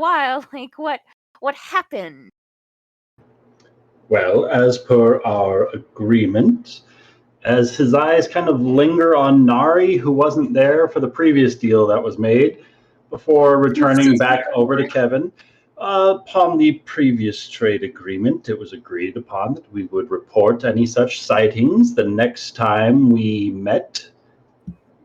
while. Like, what happened? Well, as per our agreement, as his eyes kind of linger on Nari, who wasn't there for the previous deal that was made, before returning back over to Kevin. Upon the previous trade agreement, it was agreed upon that we would report any such sightings the next time we met.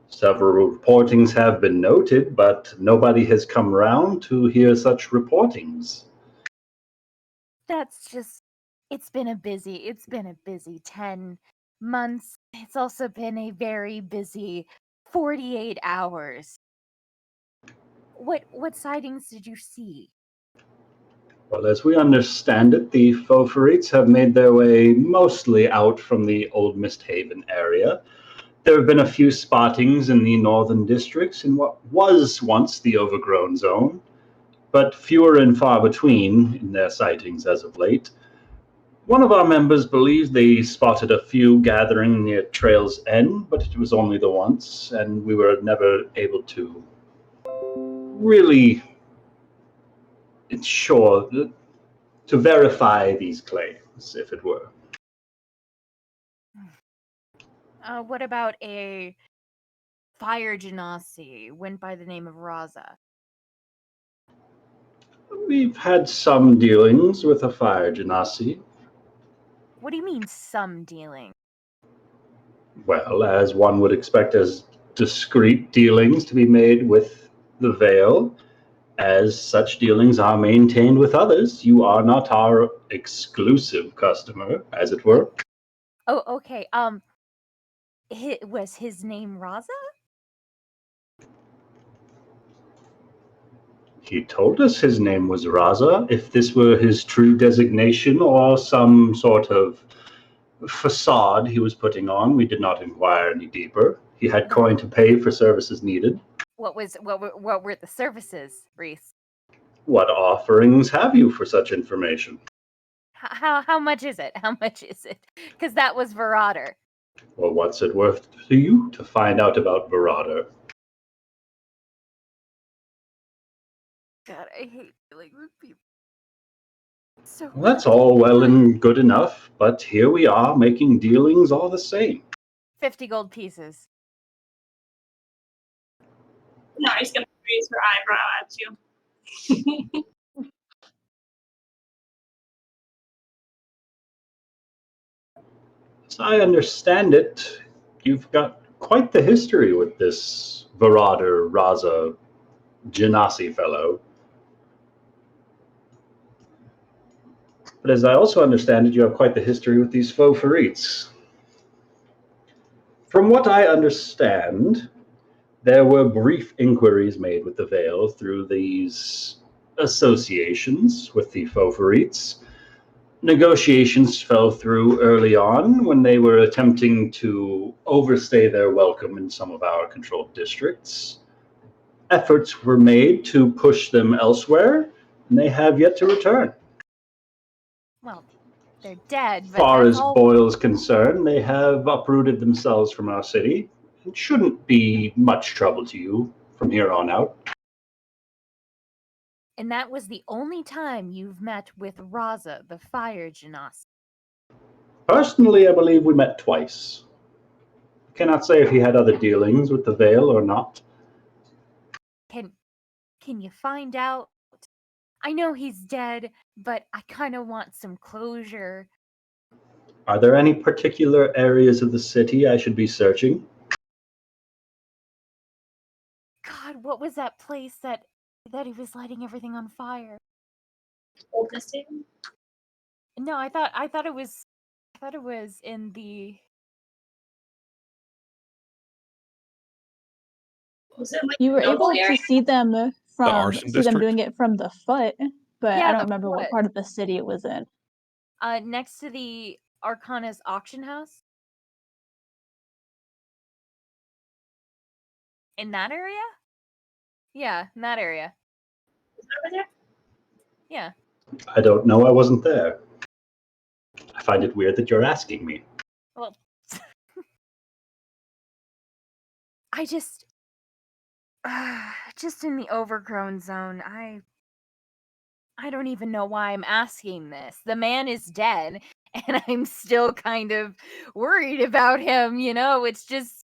Several reportings have been noted, but nobody has come round to hear such reportings. That's just, it's been a busy 10 months. It's also been a very busy 48 hours. What sightings did you see? Well, as we understand it, the Foforites have made their way mostly out from the old MistHaven area. There have been a few spottings in the northern districts in what was once the overgrown zone, but fewer and far between in their sightings as of late. One of our members believes they spotted a few gathering near Trail's End, but it was only the once, and we were never able to really ensure to verify these claims, if it were. What about a fire genasi went by the name of Raza? We've had some dealings with a fire genasi. What do you mean some dealing? Well, as one would expect, as discreet dealings to be made with the Veil, as such dealings are maintained with others. You are not our exclusive customer, as it were. Oh, okay. Was his name Raza? He told us his name was Raza. If this were his true designation or some sort of facade he was putting on, we did not inquire any deeper. He had coin to pay for services needed. What were the services, Reese? What offerings have you for such information? How much is it? How much is it? Because that was Verrader. Well, what's it worth to you to find out about Verrader? God, I hate dealing with people. So Well, that's all well and good enough, but here we are making dealings all the same. 50 gold pieces. Nari's gonna raise her eyebrow at you. As I understand it, you've got quite the history with this Verrader Raza Genasi fellow. But as I also understand it, you have quite the history with these faux Farites. From what I understand, there were brief inquiries made with the Veil through these associations with the faux Farites. Negotiations fell through early on when they were attempting to overstay their welcome in some of our controlled districts. Efforts were made to push them elsewhere, and they have yet to return. Well, they're dead, As but far that's as all. Boyle's concerned, they have uprooted themselves from our city. It shouldn't be much trouble to you from here on out. And that was the only time you've met with Raza, the fire genasi. Personally, I believe we met twice. I cannot say if he had other dealings with the Veil or not. Can you find out? I know he's dead, but I kind of want some closure. Are there any particular areas of the city I should be searching? God, what was that place that he was lighting everything on fire? Old MistHaven? No, I thought it was in the. Was it like You were able area? to see them arson district? doing it from the foot, but Yeah, I don't the remember what foot. part of the city it was in. Next to the Arcana's auction house. In that area? Yeah, in that area. Is it over there? Yeah. I don't know. I wasn't there. I find it weird that you're asking me. Well, I just in the overgrown zone. I don't even know why I'm asking this. The man is dead, and I'm still kind of worried about him, you know? It's just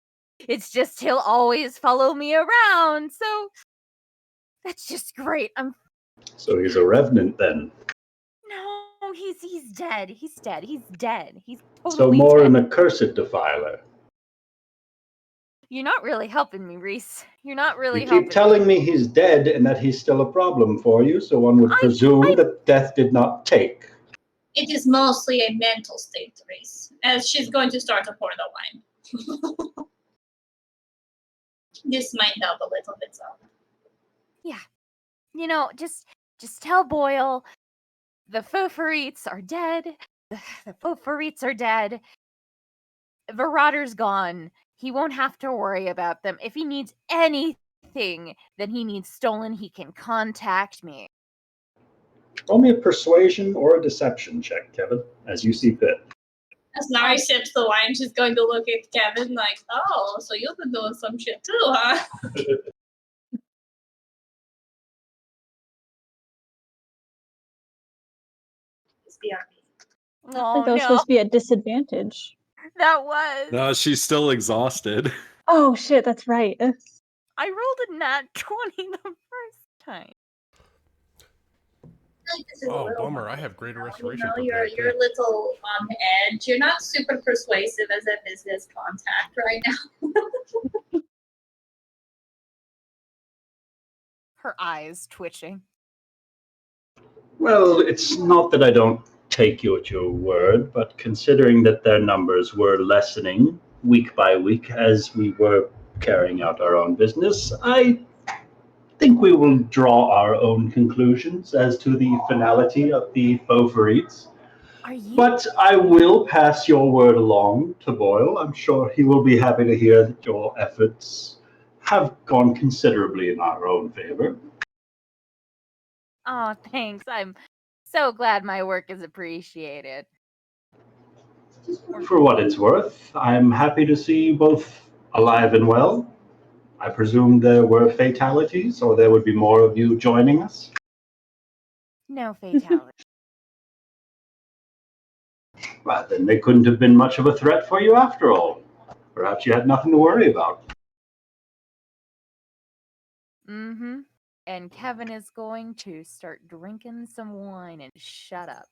he'll always follow me around. So that's just great. So he's a revenant then. No, he's dead. He's dead. He's dead. He's So totally more dead. an accursed defiler. You're not really helping me, Reese. You're not really You helping keep telling me he's dead and that he's still a problem for you, so one would presume that death did not take. It is mostly a mental state, Reese, as she's going to start to pour the wine. This might help a little bit, so. Yeah. You know, just tell Boyle the Foforites are dead. The Foforites are dead. Varader's gone. He won't have to worry about them. If he needs anything that he needs stolen, he can contact me. Roll me a persuasion or a deception check, Kevin, as you see fit. As Nari sips the wine, she's going to look at Kevin like, oh, so you've been doing some shit too, huh? It's BRB. I think that was supposed to be a disadvantage. That was. No, she's still exhausted. Oh shit, that's right. I rolled a nat 20 the first time. Like, this is a Oh, little bummer. more, I have greater you know, restoration you're prepared, a too. little on edge. You're not super persuasive as a business contact right now. Her eyes twitching. Well, it's not that I don't take you at your word, but considering that their numbers were lessening week by week as we were carrying out our own business, I think we will draw our own conclusions as to the finality of the Foforites. Are you? But I will pass your word along to Boyle. I'm sure he will be happy to hear that your efforts have gone considerably in our own favor. Oh, thanks. I'm so glad my work is appreciated. For what it's worth, I'm happy to see you both alive and well. I presume there were fatalities, or there would be more of you joining us. No fatality. Well, then they couldn't have been much of a threat for you after all. Perhaps you had nothing to worry about. Mm-hmm. And Kevin is going to start drinking some wine and shut up.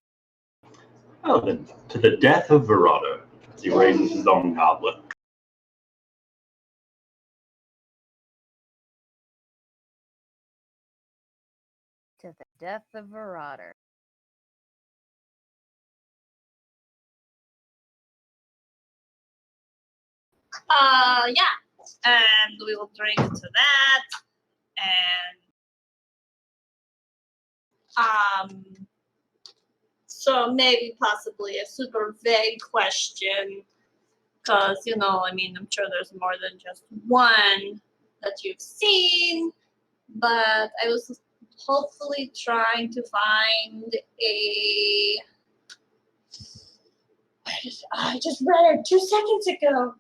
Well then, to the death of Verada, as he raises his own goblet. To the death of Varader. Yeah. And we will drink to that. And so maybe possibly a super vague question, because I mean, I'm sure there's more than just one that you've seen, but I was hopefully trying to find a. I just read it 2 seconds ago.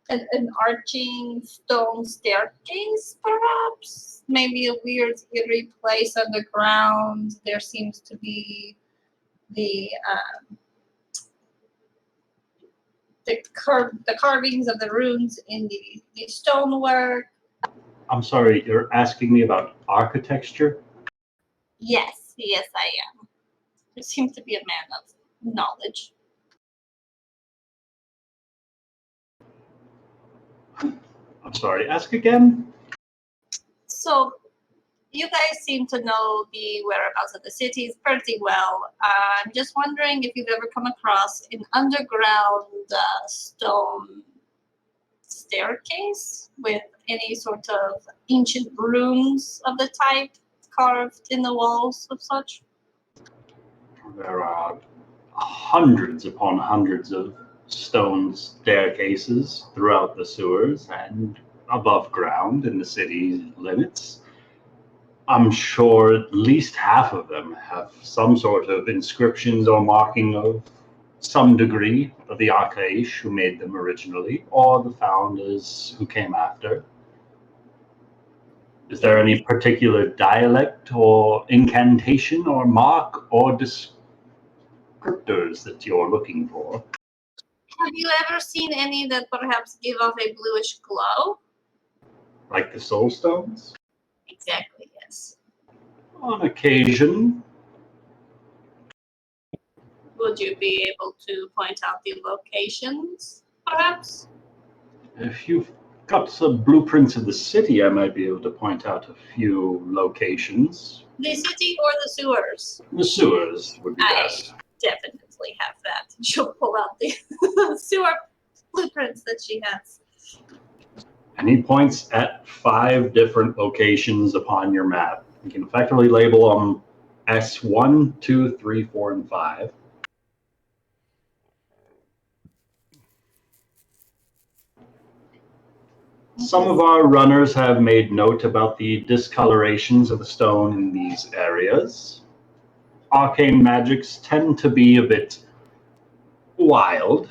An arching stone staircase, perhaps? Maybe a weird, eerie place underground. There seems to be the carvings of the runes in the stonework. I'm sorry, you're asking me about architecture? Yes, I am. There seems to be a man of knowledge. I'm sorry, ask again? So, you guys seem to know the whereabouts of the cities pretty well. I'm just wondering if you've ever come across an underground stone staircase with any sort of ancient runes of the type carved in the walls of such. There are hundreds upon hundreds of stone staircases throughout the sewers and above ground in the city limits. I'm sure at least half of them have some sort of inscriptions or marking of some degree of the Archaish who made them originally, or the founders who came after. Is there any particular dialect or incantation or mark or descriptors that you're looking for? Have you ever seen any that perhaps give off a bluish glow? Like the soul stones? Exactly, yes. On occasion. Would you be able to point out the locations, perhaps? If you've got some blueprints of the city, I might be able to point out a few locations. The city or the sewers? The sewers would be I best. definitely have that. She'll pull out the sewer blueprints that she has. And he points at 5 different locations upon your map. You can effectively label them S1, 2, 3, 4, and 5. Some of our runners have made note about the discolorations of the stone in these areas. Arcane magics tend to be a bit wild,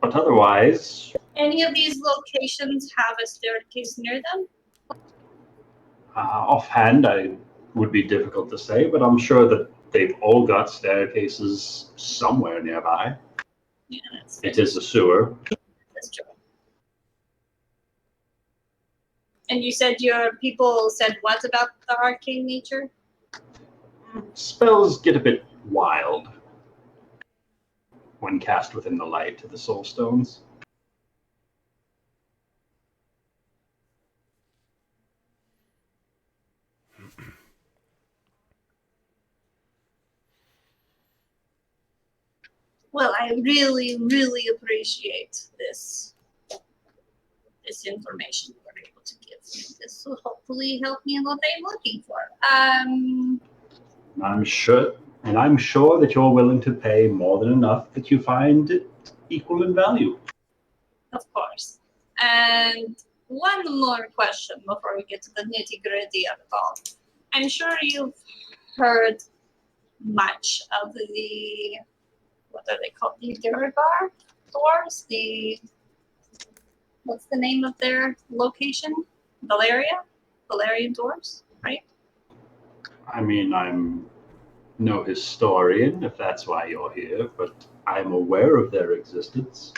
but otherwise, Any of these locations have a staircase near them? offhand, I would be difficult to say, but I'm sure that they've all got staircases somewhere nearby. Yeah, that's It is a sewer. That's true. And you said your people said what about the arcane nature? Spells get a bit wild when cast within the light of the soul stones. Well, I really, really appreciate this information you were able to give me. This will hopefully help me in what I'm looking for. I'm sure that you're willing to pay more than enough that you find it equal in value. Of course. And one more question before we get to the nitty-gritty of it all. I'm sure you've heard much of the, what are they called? The Duragar doors? What's the name of their location? Valerian doors, right? I mean, I'm no historian, if that's why you're here, but I'm aware of their existence.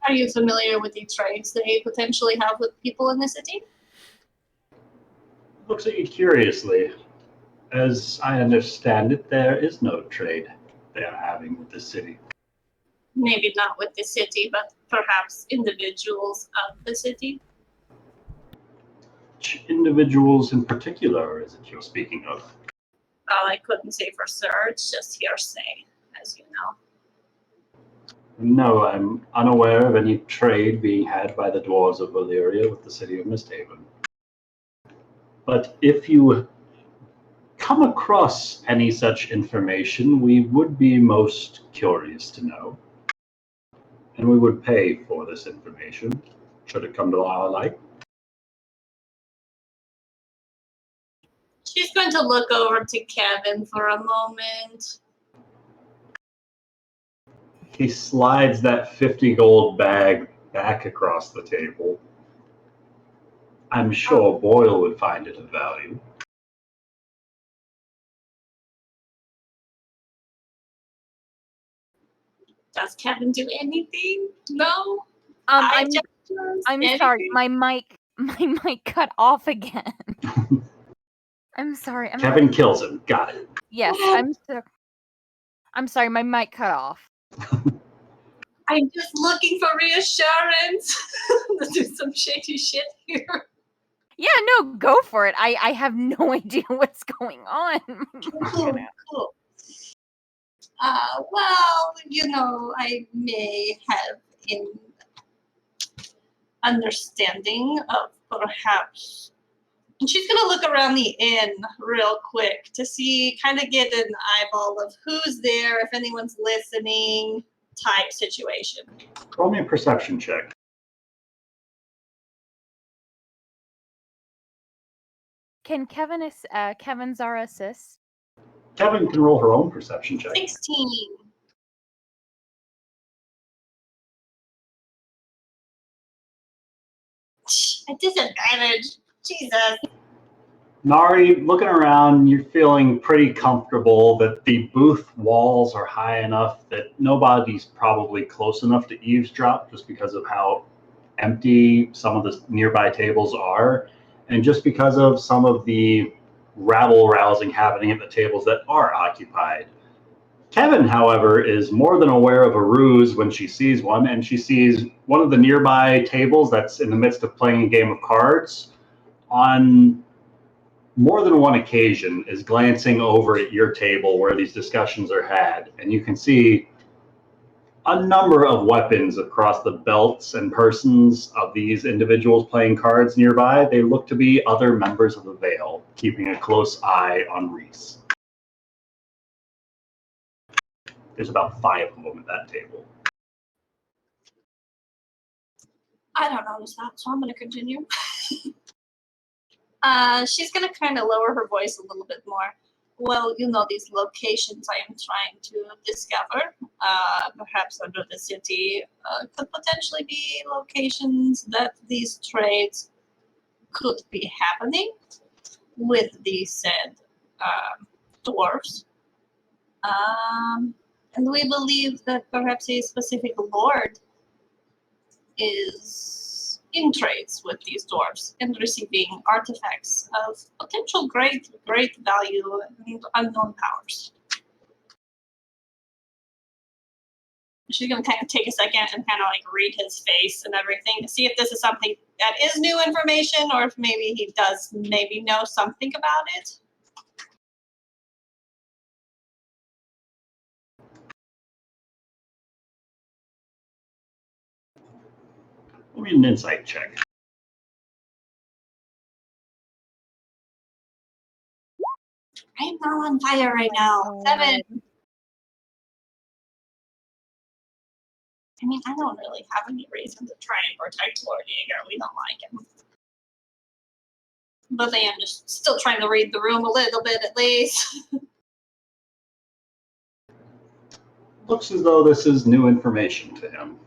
Are you familiar with the trades they potentially have with people in the city? Looks at you curiously. As I understand it, there is no trade they are having with the city. Maybe not with the city, but perhaps individuals of the city. Which individuals in particular is it you're speaking of? Well, I couldn't say for sure. It's just hearsay, as you know. No, I'm unaware of any trade being had by the dwarves of Valyria with the city of MistHaven. But if you come across any such information, we would be most curious to know. And we would pay for this information, should it come to our light. She's going to look over to Kevin for a moment. He slides that 50 gold bag back across the table. I'm sure Boyle would find it of value. Does Kevin do anything? No? I'm gestures? sorry. Anything? My mic cut off again. I'm sorry. Kevin kills him. Got it. Yes, I'm sorry. My mic cut off. I'm just looking for reassurance. Let's do some shady shit here. Yeah, no, go for it. I have no idea what's going on. Cool. Well, you know, I may have an understanding of perhaps. And she's gonna look around the inn real quick to see, kind of get an eyeball of who's there, if anyone's listening, type situation. Roll me a perception check. Can Kevin Zara assist? Kevin can roll her own perception check. 16. A disadvantage. Jesus. Nari, looking around, you're feeling pretty comfortable that the booth walls are high enough that nobody's probably close enough to eavesdrop just because of how empty some of the nearby tables are, and just because of some of the rabble-rousing happening at the tables that are occupied. Kevin, however, is more than aware of a ruse when she sees one, and she sees one of the nearby tables that's in the midst of playing a game of cards on more than one occasion is glancing over at your table where these discussions are had, and you can see a number of weapons across the belts and persons of these individuals playing cards nearby. They look to be other members of the Vale, keeping a close eye on Reese. There's about 5 of them at that table. I don't notice that, so I'm going to continue. She's going to kind of lower her voice a little bit more. Well, these locations I am trying to discover, perhaps under the city, could potentially be locations that these trades could be happening with the said dwarves. And we believe that perhaps a specific lord is in trades with these dwarves and receiving artifacts of potential great value and unknown powers. She's going to kind of take a second and kind of like read his face and everything to see if this is something that is new information or if maybe he does maybe know something about it. Give me an insight check. I am not on fire right now. 7. I mean, I don't really have any reason to try and protect Lord Jaeger. We don't like him. But I am just still trying to read the room a little bit at least. Looks as though this is new information to him.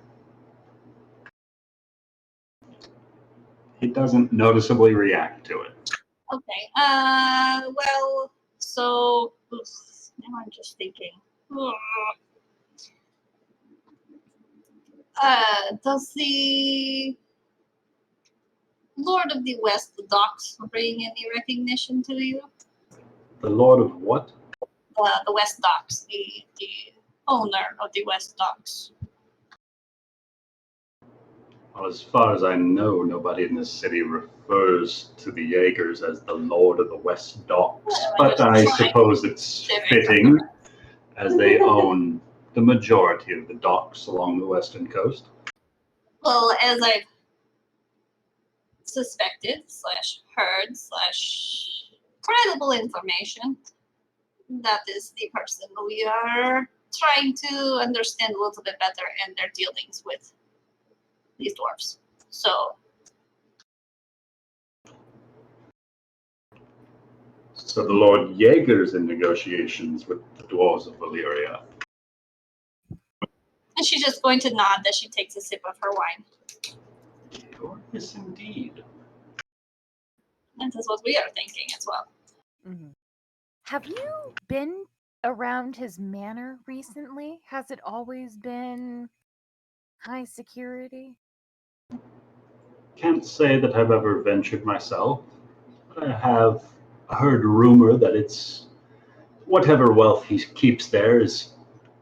He doesn't noticeably react to it. Okay. Well, so now I'm just thinking. Does the Lord of the West Docks bring any recognition to you? The Lord of what? The West Docks, the owner of the West Docks. Well, as far as I know, nobody in this city refers to the Jaegers as the Lord of the West Docks, Well, but I suppose it's fitting, as they own the majority of the docks along the western coast. Well, as I've suspected, /heard, credible information, that is the person we are trying to understand a little bit better in their dealings with these dwarves. So the Lord Jaeger's in negotiations with the dwarves of Valyria. and she's just going to nod as she takes a sip of her wine. Yes, indeed. And that's what we are thinking as well. Mm-hmm. Have you been around his manor recently? Has it always been high security? Can't say that I've ever ventured myself, but I have heard rumor that it's whatever wealth he keeps there is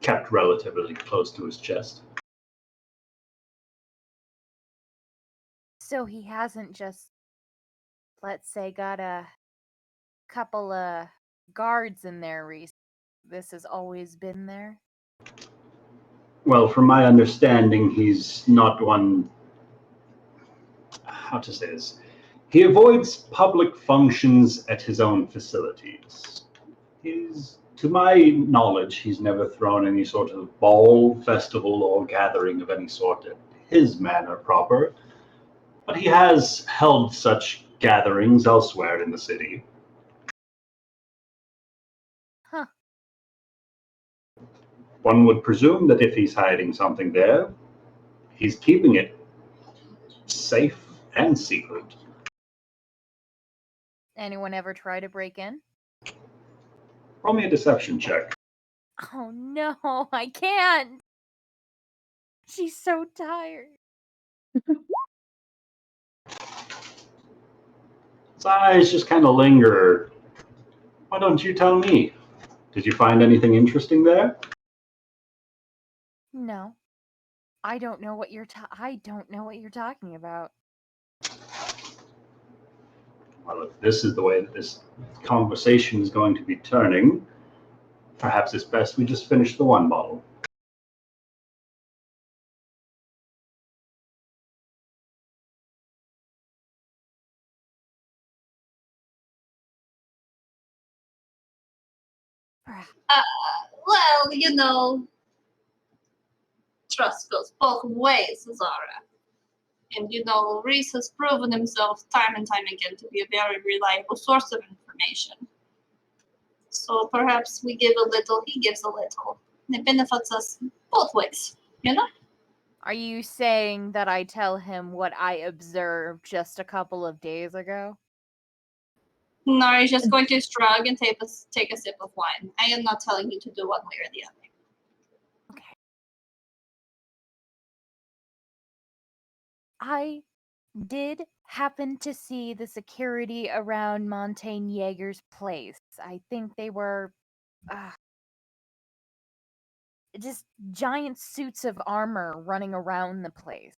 kept relatively close to his chest. So he hasn't just, let's say, got a couple of guards in there recently. This has always been there? Well, from my understanding, he's not one... How to say this? He avoids public functions at his own facilities. To my knowledge, he's never thrown any sort of ball, festival, or gathering of any sort at his manor proper, but he has held such gatherings elsewhere in the city. Huh. One would presume that if he's hiding something there, he's keeping it safe and secret. Anyone ever try to break in? Roll me a deception check. Oh no, I can't. She's so tired. His eyes just kind of linger. Why don't you tell me? Did you find anything interesting there? No. I don't know what you're talking about. Well, if this is the way that this conversation is going to be turning, perhaps it's best we just finish the one bottle. Well, trust goes both ways, Zara. And Reese has proven himself time and time again to be a very reliable source of information. So perhaps we give a little, he gives a little. It benefits us both ways, Are you saying that I tell him what I observed just a couple of days ago? No, you're just going to shrug and take a sip of wine. I am not telling you to do one way or the other. Okay. I did happen to see the security around Montaigne Jaeger's place. I think they were just giant suits of armor running around the place.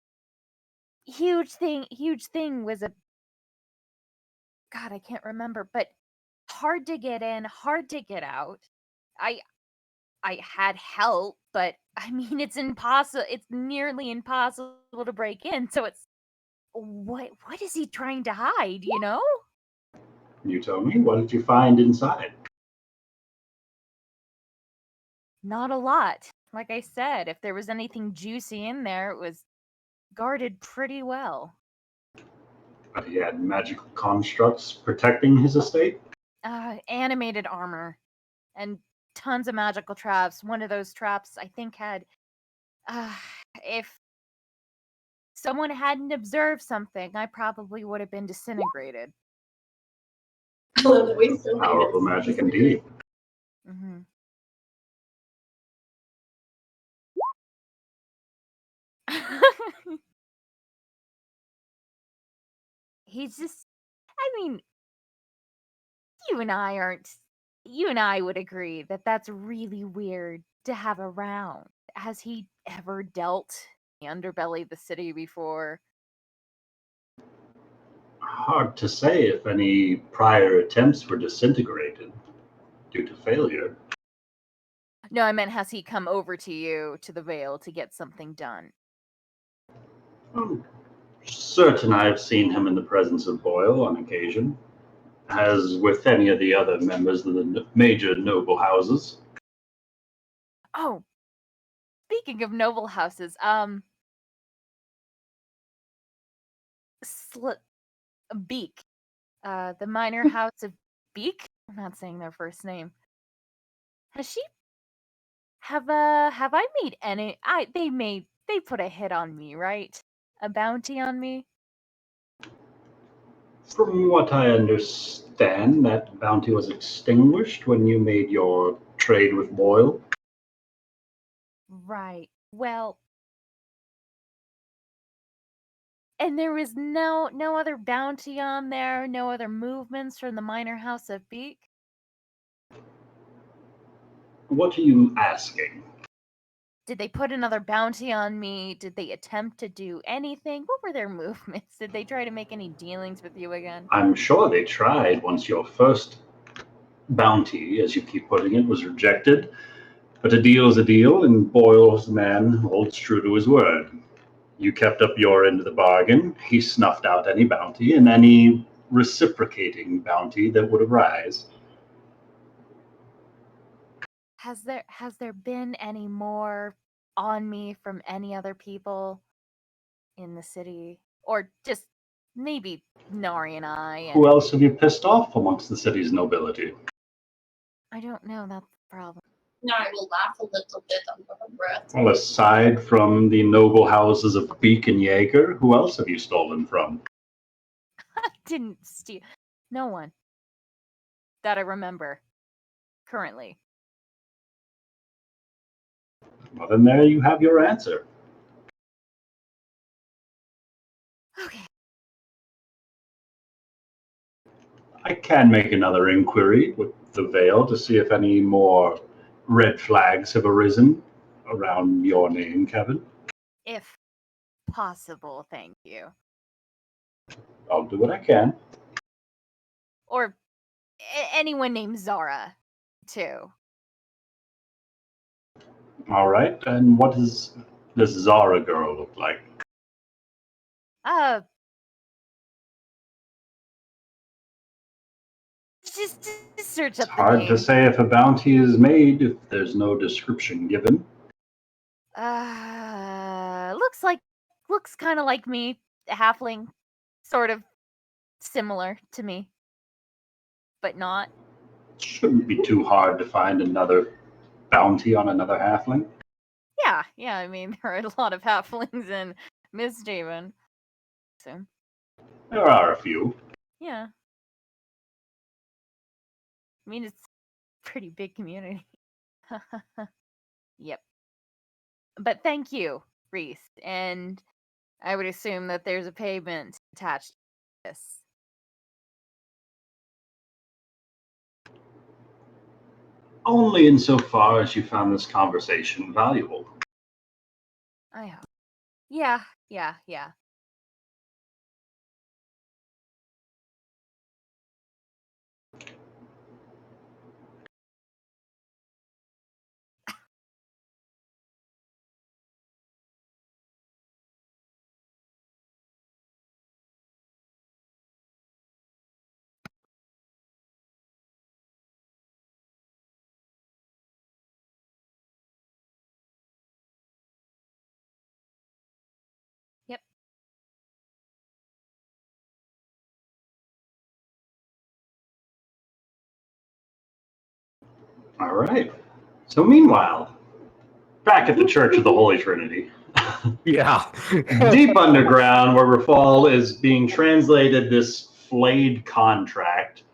Huge thing was a God, I can't remember, but hard to get in, hard to get out. I had help, but I mean it's nearly impossible to break in, so it's what is he trying to hide, you know? You tell me, what did you find inside? Not a lot. Like I said, if there was anything juicy in there, it was guarded pretty well. But he had magical constructs protecting his estate? Animated armor and tons of magical traps. One of those traps I think had if someone hadn't observed something, I probably would have been disintegrated. Powerful magic indeed. Mm-hmm. He's just, I mean, you and I would agree that that's really weird to have around. Has he ever dealt the underbelly of the city before? Hard to say if any prior attempts were disintegrated due to failure. No, I meant has he come over to you, to the Vale, to get something done? I'm certain I have seen him in the presence of Boyle on occasion, as with any of the other members of the major noble houses. Oh, speaking of noble houses, Beak, the minor house of Beak. I'm not saying their first name. Has she? Have I made any? They put a hit on me, right? A bounty on me. From what I understand, that bounty was extinguished when you made your trade with Boyle. Right. Well, and there was no other bounty on there, no other movements from the minor house of Beak. What are you asking? Did they put another bounty on me? Did they attempt to do anything? What were their movements? Did they try to make any dealings with you again? I'm sure they tried once your first bounty, as you keep putting it, was rejected. But a deal's a deal, and Boyle's man holds true to his word. You kept up your end of the bargain. He snuffed out any bounty and any reciprocating bounty that would arise. Has there been any more on me from any other people in the city? Or just maybe Nari and I Who and else have you pissed off amongst the city's nobility? I don't know, that's the problem. No, I will laugh a little bit under her breath. Well, aside from the noble houses of Beak and Jaeger, who else have you stolen from? I didn't steal. No one. that I remember currently. Well, then there you have your answer. Okay. I can make another inquiry with the veil to see if any more red flags have arisen around your name, Kevin. If possible, thank you. I'll do what I can. Or anyone named Zara, too. All right. And what does this Zara girl look like? Just search It's up the hard to name. say if a bounty is made if there's no description given. Looks kind of like me, a halfling, sort of similar to me, but not. Shouldn't be too hard to find another bounty on another halfling. Yeah. I mean, there are a lot of halflings in MistHaven, so There are a few. yeah. I mean, it's a pretty big community. Yep. But thank you, Reese, and I would assume that there's a payment attached to this. Only insofar as you found this conversation valuable. I hope. Yeah. Yep. All right. So meanwhile, back at the Church of the Holy Trinity, Yeah. deep underground, where Rafal is being translated this flayed contract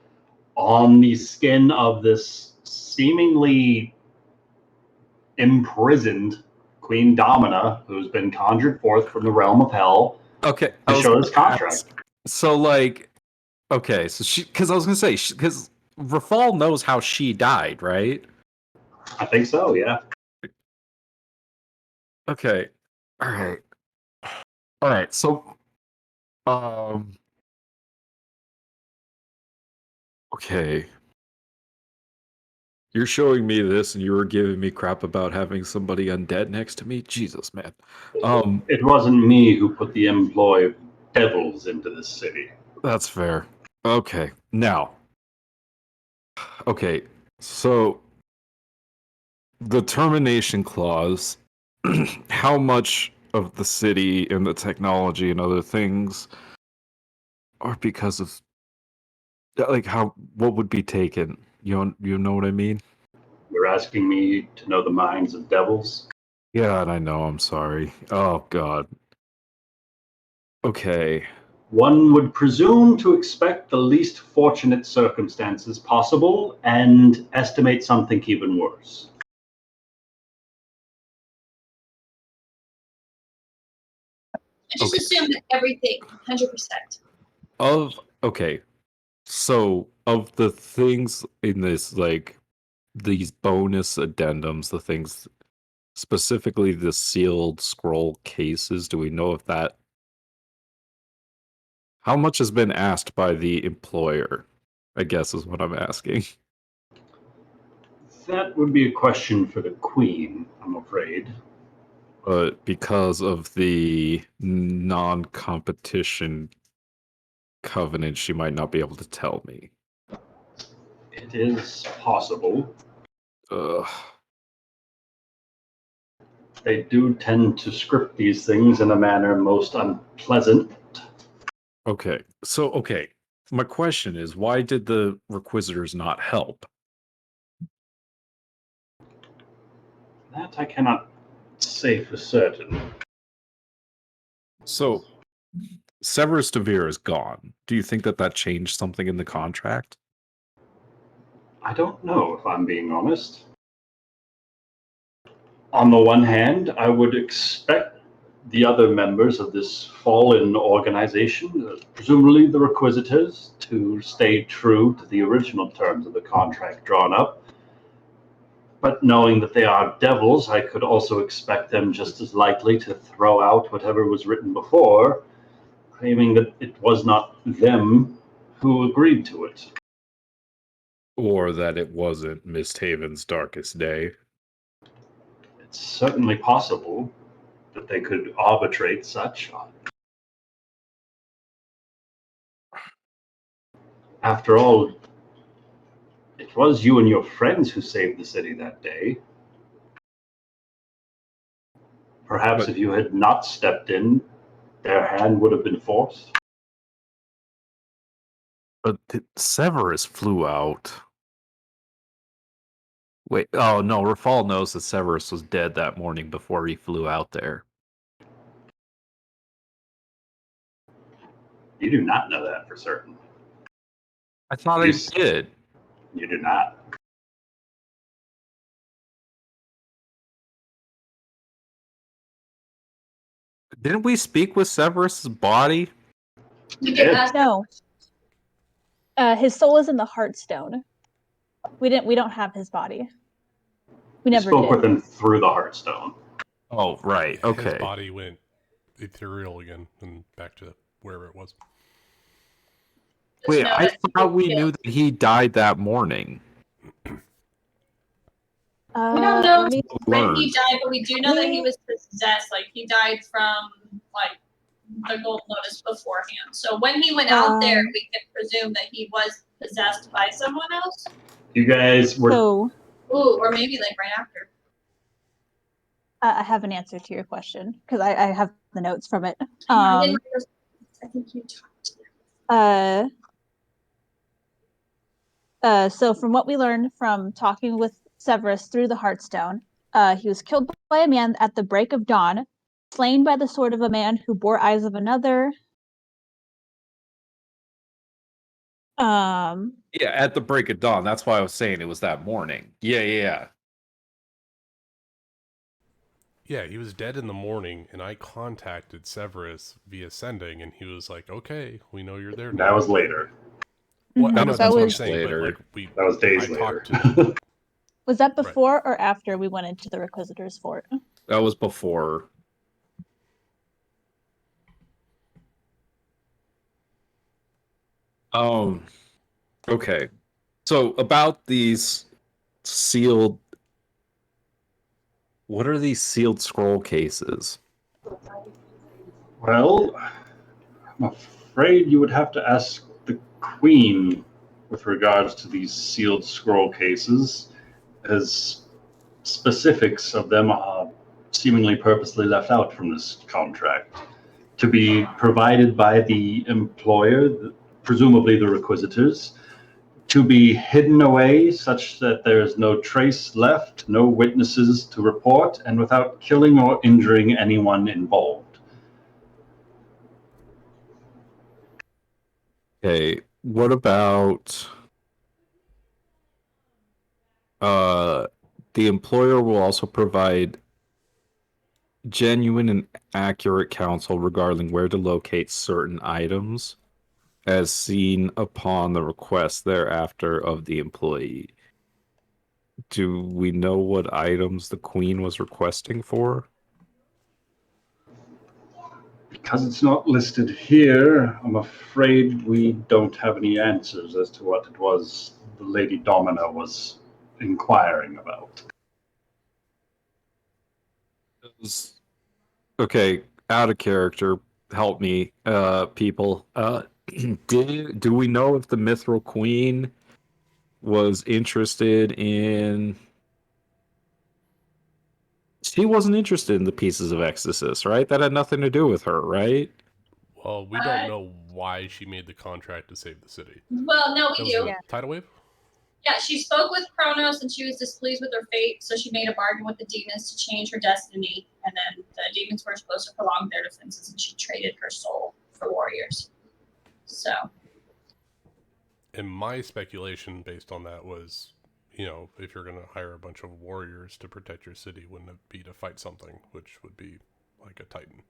on the skin of this seemingly imprisoned Queen Domina, who's been conjured forth from the realm of hell Okay. to show this contract. So, like, okay. So because I was gonna say, because Rafal knows how she died, right? I think so, yeah. Okay. All right. All right. So, okay. You're showing me this, and you were giving me crap about having somebody undead next to me. Jesus, man. It wasn't me who put the employ of devils into this city. That's fair. Okay. Now. Okay. So, the termination clause. How much of the city and the technology and other things are because of, like, what would be taken? You know what I mean? You're asking me to know the minds of devils? Yeah, and I know. I'm sorry. Oh God. Okay. One would presume to expect the least fortunate circumstances possible and estimate something even worse. I just Okay. assume that everything, 100%. Okay. So of the things in this, like these bonus addendums, the things specifically the sealed scroll cases, do we know if that how much has been asked by the employer? I guess is what I'm asking. That would be a question for the Queen, I'm afraid. But because of the non-competition covenant, she might not be able to tell me. It is possible. Ugh. They do tend to script these things in a manner most unpleasant. Okay. So, okay. My question is, why did the Requisitors not help? That I cannot say for certain. So, Severus DeVere is gone. Do you think that changed something in the contract? I don't know, if I'm being honest. On the one hand, I would expect the other members of this fallen organization, presumably the Requisitors, to stay true to the original terms of the contract drawn up. But knowing that they are devils, I could also expect them just as likely to throw out whatever was written before, claiming that it was not them who agreed to it. Or that it wasn't MistHaven's darkest day. It's certainly possible that they could arbitrate such. After all, it was you and your friends who saved the city that day. Perhaps if you had not stepped in, their hand would have been forced. But Severus flew out. Wait, oh no, Rafal knows that Severus was dead that morning before he flew out there. You do not know that for certain. I thought I did. You do not. Didn't we speak with Severus's body? You did ask. No. His soul is in the Heartstone. We don't have his body. We You never spoke did. with him through the Heartstone. Oh, right. Yeah, Okay. His body went ethereal again and back to wherever it was. Wait, I thought we knew that he died that morning. We don't know let me- when he died, but we do know that he was possessed. Like, he died from, like, the Gold Lotus beforehand. So when he went out there, we can presume that he was possessed by someone else. You guys were... So, Ooh, or maybe, like, right after. I have an answer to your question, because I have the notes from it. I think you talked to them. So from what we learned from talking with Severus through the Heartstone, he was killed by a man at the break of dawn, slain by the sword of a man who bore eyes of another. Yeah, at the break of dawn. That's why I was saying it was that morning. Yeah. Yeah, he was dead in the morning, and I contacted Severus via sending, and he was like, "Okay, we know you're there now." That was later. Well, I know was that's what I'm much saying, later. but like That was days I later. talked to Was that before or after we went into the Requisitor's Fort? That was before. Okay. So about these sealed... What are these sealed scroll cases? Well, I'm afraid you would have to ask the Queen with regards to these sealed scroll cases, as specifics of them are seemingly purposely left out from this contract. To be provided by the employer, presumably the Requisitors, to be hidden away such that there is no trace left, no witnesses to report, and without killing or injuring anyone involved. Okay, what about the employer will also provide genuine and accurate counsel regarding where to locate certain items as seen upon the request thereafter of the employee. Do we know what items the Queen was requesting for? Because it's not listed here, I'm afraid we don't have any answers as to what it was the Lady Domina was inquiring about. Okay, out of character, help me, people. Do we know if the Mithril Queen was interested in... She wasn't interested in the pieces of Exodus, right? That had nothing to do with her, right? Well, we don't know why she made the contract to save the city. Well, no, That we was do. the tidal wave? Yeah, she spoke with Kronos and she was displeased with her fate, so she made a bargain with the demons to change her destiny. And then the demons were supposed to prolong their defenses, and she traded her soul for warriors. So. And my speculation based on that was if you're going to hire a bunch of warriors to protect your city, wouldn't it be to fight something, which would be like a titan?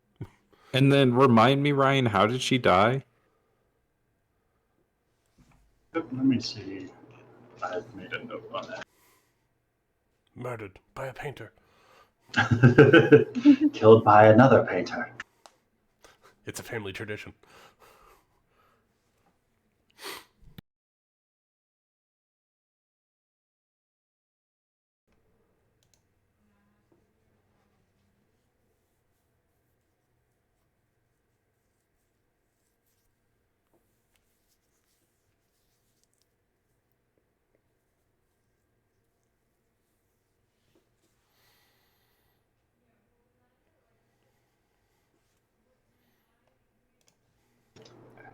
And then remind me, Ryan, how did she die? Let me see. I've made a note on Murdered by a painter. that. Killed by another painter. It's a family tradition.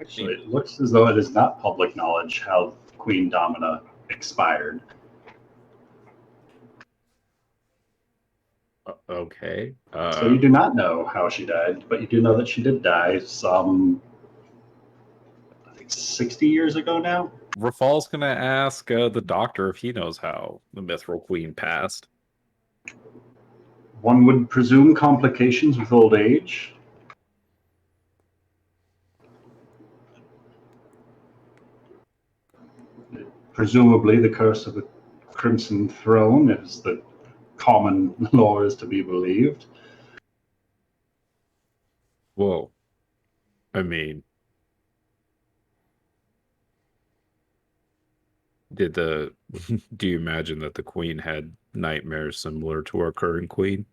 Actually, it looks as though it is not public knowledge how Queen Domina expired. Okay. So you do not know how she died, but you do know that she did die some, I think, 60 years ago now. Rafal's gonna ask the doctor if he knows how the Mithril Queen passed. One would presume complications with old age. Presumably, the curse of the Crimson Throne, as the common lore is to be believed. Whoa. I mean, do you imagine that the queen had nightmares similar to our current queen?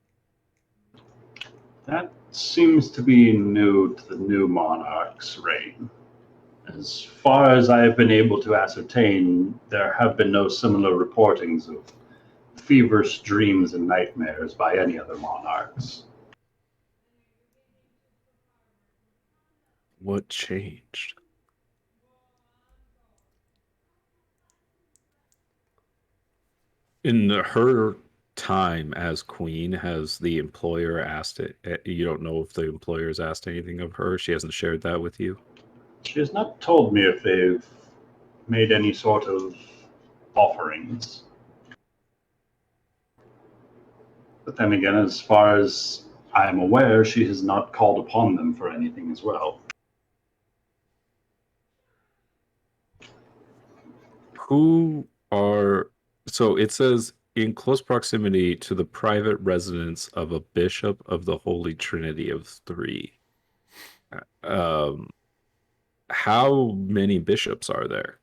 That seems to be new to the new monarch's reign. As far as I have been able to ascertain, there have been no similar reportings of feverish dreams and nightmares by any other monarchs. What changed? In her time as queen, has the employer asked it? You don't know if the employer's asked anything of her? She hasn't shared that with you? She has not told me if they've made any sort of offerings. But then again, as far as I am aware, she has not called upon them for anything as well. So it says in close proximity to the private residence of a bishop of the Holy Trinity of Three. How many bishops are there?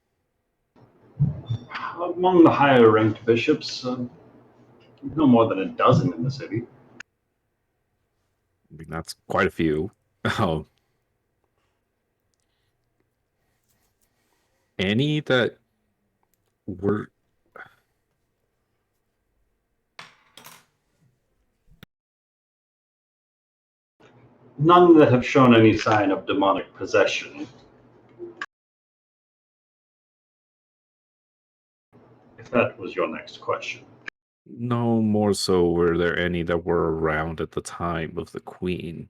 Among the higher ranked bishops, no more than a dozen in the city. I mean, that's quite a few. Any that were None that have shown any sign of demonic possession. If that was your next question. no more so were there any that were around at the time of the queen?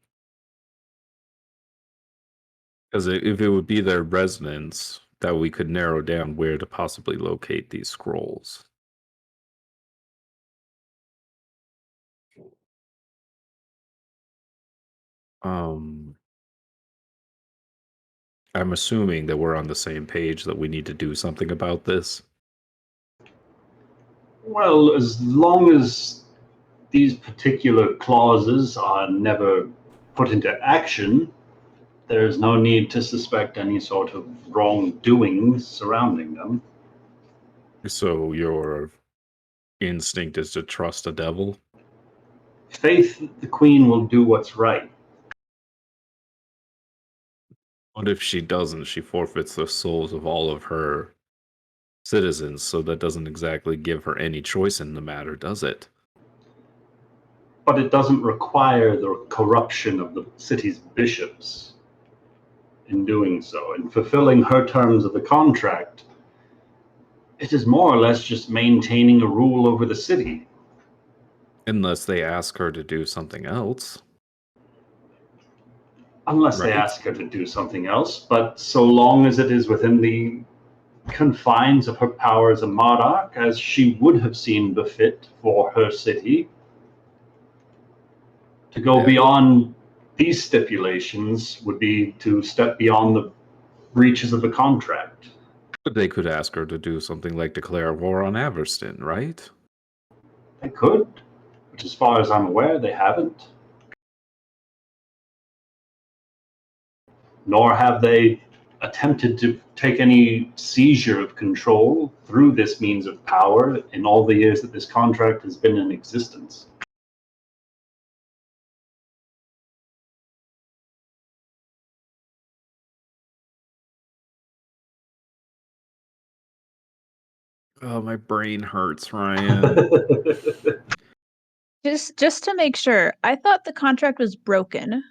Because if it would be their residence, that we could narrow down where to possibly locate these scrolls. I'm assuming that we're on the same page that we need to do something about this. Well, as long as these particular clauses are never put into action, there's no need to suspect any sort of wrongdoing surrounding them. So your instinct is to trust a devil? Faith that the queen will do what's right. What if she doesn't? She forfeits the souls of all of her citizens, so that doesn't exactly give her any choice in the matter, does it? But it doesn't require the corruption of the city's bishops in doing so. In fulfilling her terms of the contract, it is more or less just maintaining a rule over the city. Unless they ask her to do something else. Unless they Right. ask her to do something else, but so long as it is within the confines of her power as a monarch as she would have seen befit for her city. To go beyond these stipulations would be to step beyond the breaches of the contract. But they could ask her to do something like declare war on Averston, right? They could, but as far as I'm aware, they haven't. Nor have they attempted to take any seizure of control through this means of power in all the years that this contract has been in existence. Oh, my brain hurts, Ryan. Just to make sure, I thought the contract was broken.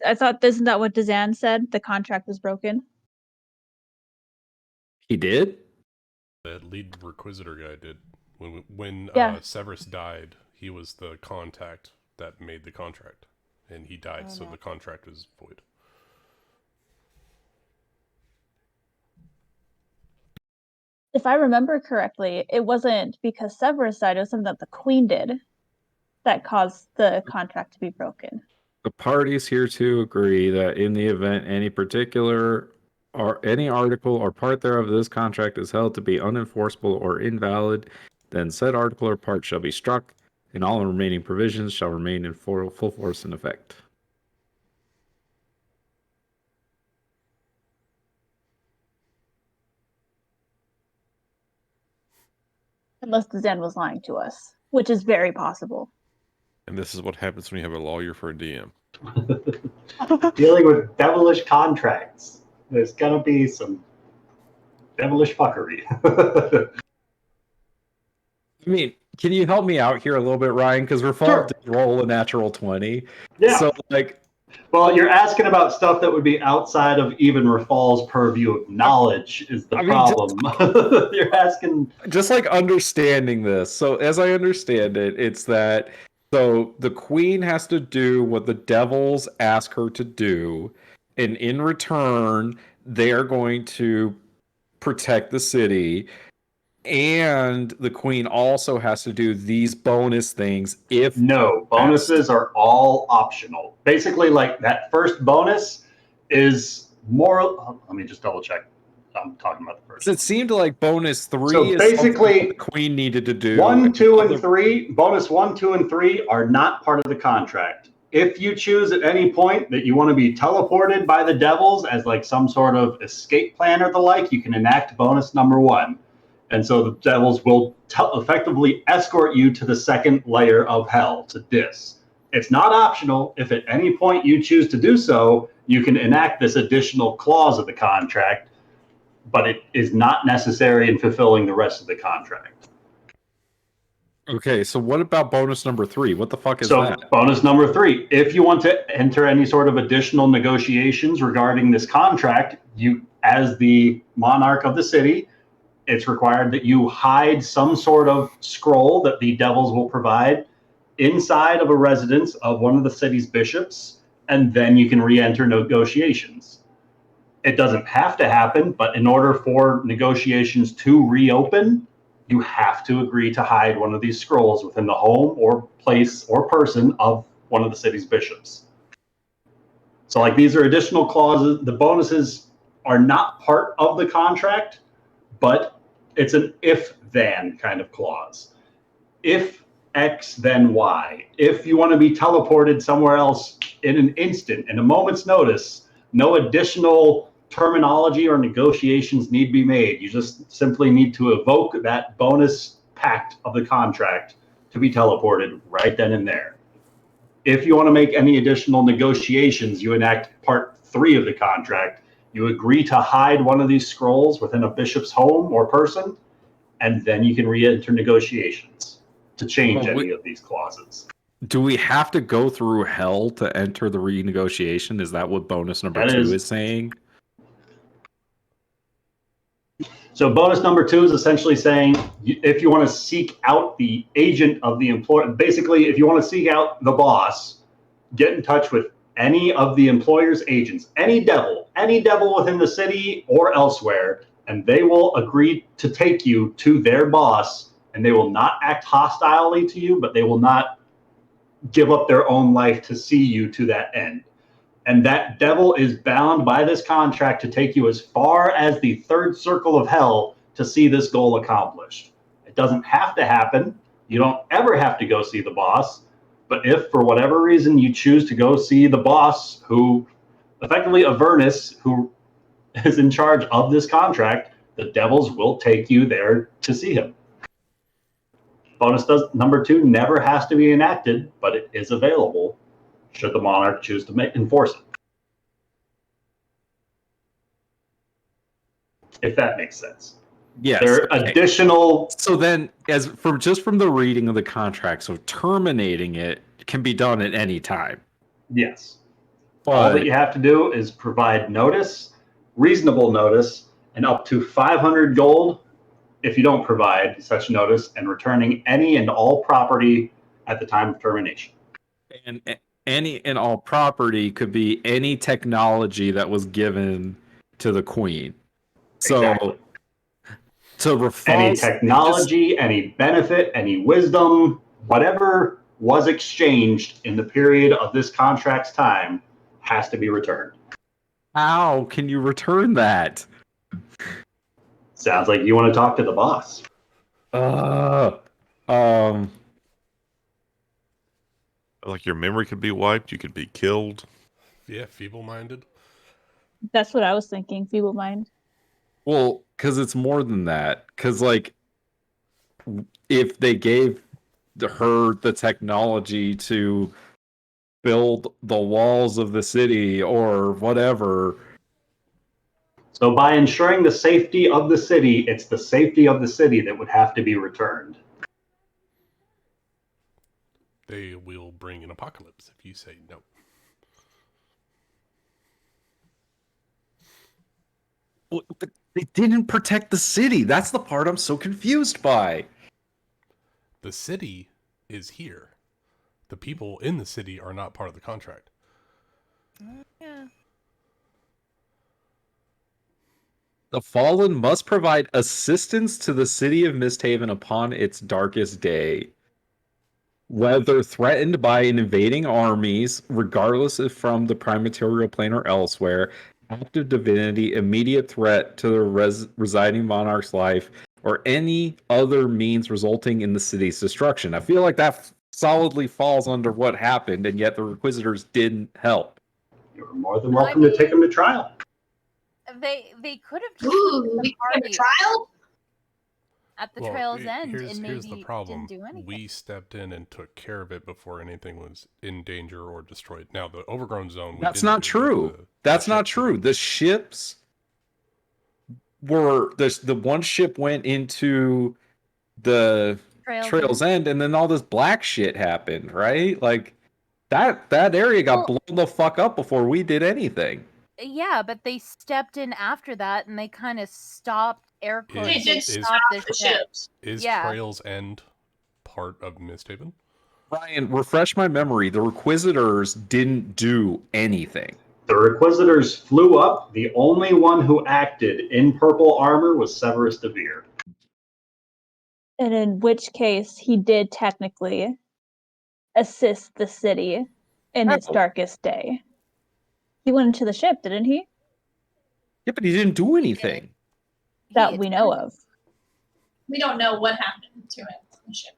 I thought, isn't that what Dazan said? The contract was broken? He did? That lead requisitor guy did. When Yeah. Severus died, he was the contact that made the contract. And he died, so the contract was void. If I remember correctly, it wasn't because Severus died, it was something that the Queen did that caused the contract to be broken. The parties hereto agree that in the event any particular or any article or part thereof of this contract is held to be unenforceable or invalid, then said article or part shall be struck, and all remaining provisions shall remain in full force and effect. Unless Dazan was lying to us, which is very possible. And this is what happens when you have a lawyer for a DM. Dealing with devilish contracts. There's gonna be some devilish fuckery. I mean, can you help me out here a little bit, Ryan? Because Rafal did roll a natural 20. Yeah. So, like... Well, you're asking about stuff that would be outside of even Rafal's purview of knowledge is the problem. You're asking... Just like understanding this. So as I understand it, it's that... So the queen has to do what the devils ask her to do. And in return, they're going to protect the city. And the queen also has to do these bonus things if... No, bonuses are all optional. Basically, like, that first bonus is more... Let me just double check. I'm talking about the first. It seemed like bonus 3 so is basically the queen needed to do. 1, 2, and 3, bonus 1, 2, and 3 are not part of the contract. If you choose at any point that you want to be teleported by the devils as like some sort of escape plan or the like, you can enact bonus number 1. And so the devils will effectively escort you to the second layer of hell, to Dis. It's not optional. If at any point you choose to do so, you can enact this additional clause of the contract, but it is not necessary in fulfilling the rest of the contract. Okay, so what about bonus number 3? What the fuck is that? So bonus number 3, if you want to enter any sort of additional negotiations regarding this contract, you, as the monarch of the city, it's required that you hide some sort of scroll that the devils will provide inside of a residence of one of the city's bishops, and then you can re-enter negotiations. It doesn't have to happen, but in order for negotiations to reopen, you have to agree to hide one of these scrolls within the home or place or person of one of the city's bishops. So, like, these are additional clauses. The bonuses are not part of the contract, but it's an if-then kind of clause. If X, then Y. If you want to be teleported somewhere else in an instant, in a moment's notice, no additional terminology or negotiations need be made. You just simply need to evoke that bonus pact of the contract to be teleported right then and there. If you want to make any additional negotiations, you enact part 3 of the contract. You agree to hide one of these scrolls within a bishop's home or person, and then you can re-enter negotiations to change any of these clauses. Do we have to go through hell to enter the renegotiation? Is that what bonus number 2 is saying? So bonus number 2 is essentially saying if you want to seek out the agent of the employer, basically if you want to seek out the boss, get in touch with any of the employer's agents, any devil within the city or elsewhere, and they will agree to take you to their boss, and they will not act hostilely to you, but they will not give up their own life to see you to that end. And that devil is bound by this contract to take you as far as the third circle of hell to see this goal accomplished. It doesn't have to happen. You don't ever have to go see the boss. But if for whatever reason you choose to go see the boss, who effectively Avernus, who is in charge of this contract, the devils will take you there to see him. Bonus does number 2 never has to be enacted, but it is available should the monarch choose to enforce it. If that makes sense. Yes. There are additional. So then, from the reading of the contract, so terminating it can be done at any time. Yes. But all that you have to do is provide notice, reasonable notice, and up to 500 gold if you don't provide such notice, and returning any and all property at the time of termination. And any and all property could be any technology that was given to the queen. Exactly. So Rafal, any technology, any benefit, any wisdom, whatever was exchanged in the period of this contract's time has to be returned. How can you return that? Sounds like you want to talk to the boss. Like your memory could be wiped, you could be killed. Yeah, feeble-minded. That's what I was thinking. Feeble mind. Well, because it's more than that. Because, like, if they gave her the technology to build the walls of the city or whatever. So by ensuring the safety of the city, it's the safety of the city that would have to be returned. They will bring an apocalypse if you say no. Well, but they didn't protect the city. That's the part I'm so confused by. The city is here. The people in the city are not part of the contract. Yeah. The Fallen must provide assistance to the city of MistHaven upon its darkest day. Whether threatened by invading armies, regardless if from the prime material plane or elsewhere, active divinity, immediate threat to the residing monarch's life, or any other means resulting in the city's destruction. I feel like that solidly falls under what happened, and yet the Inquisitors didn't help. You're more than welcome to take them to trial. They could have just Ooh, taken the we have a party trial? at the trail's end here's and maybe the problem. didn't do anything. We stepped in and took care of it before anything was in danger or destroyed. Now, the overgrown zone... That's not true. That's not true. The ships were... The one ship went into the trail's end, and then all this black shit happened, right? Like, that area got blown the fuck up before we did anything. Yeah, but they stepped in after that, and they kind of stopped air quotes. They did stop the ships. Is Trail's End part of MistHaven? Ryan, refresh my memory. The Requisitors didn't do anything. The Requisitors flew up. The only one who acted in purple armor was Severus DeVere. And in which case, he did technically assist the city in its darkest day. He went into the ship, didn't he? Yeah, but he didn't do anything. That we know of. We don't know what happened to him on the ship.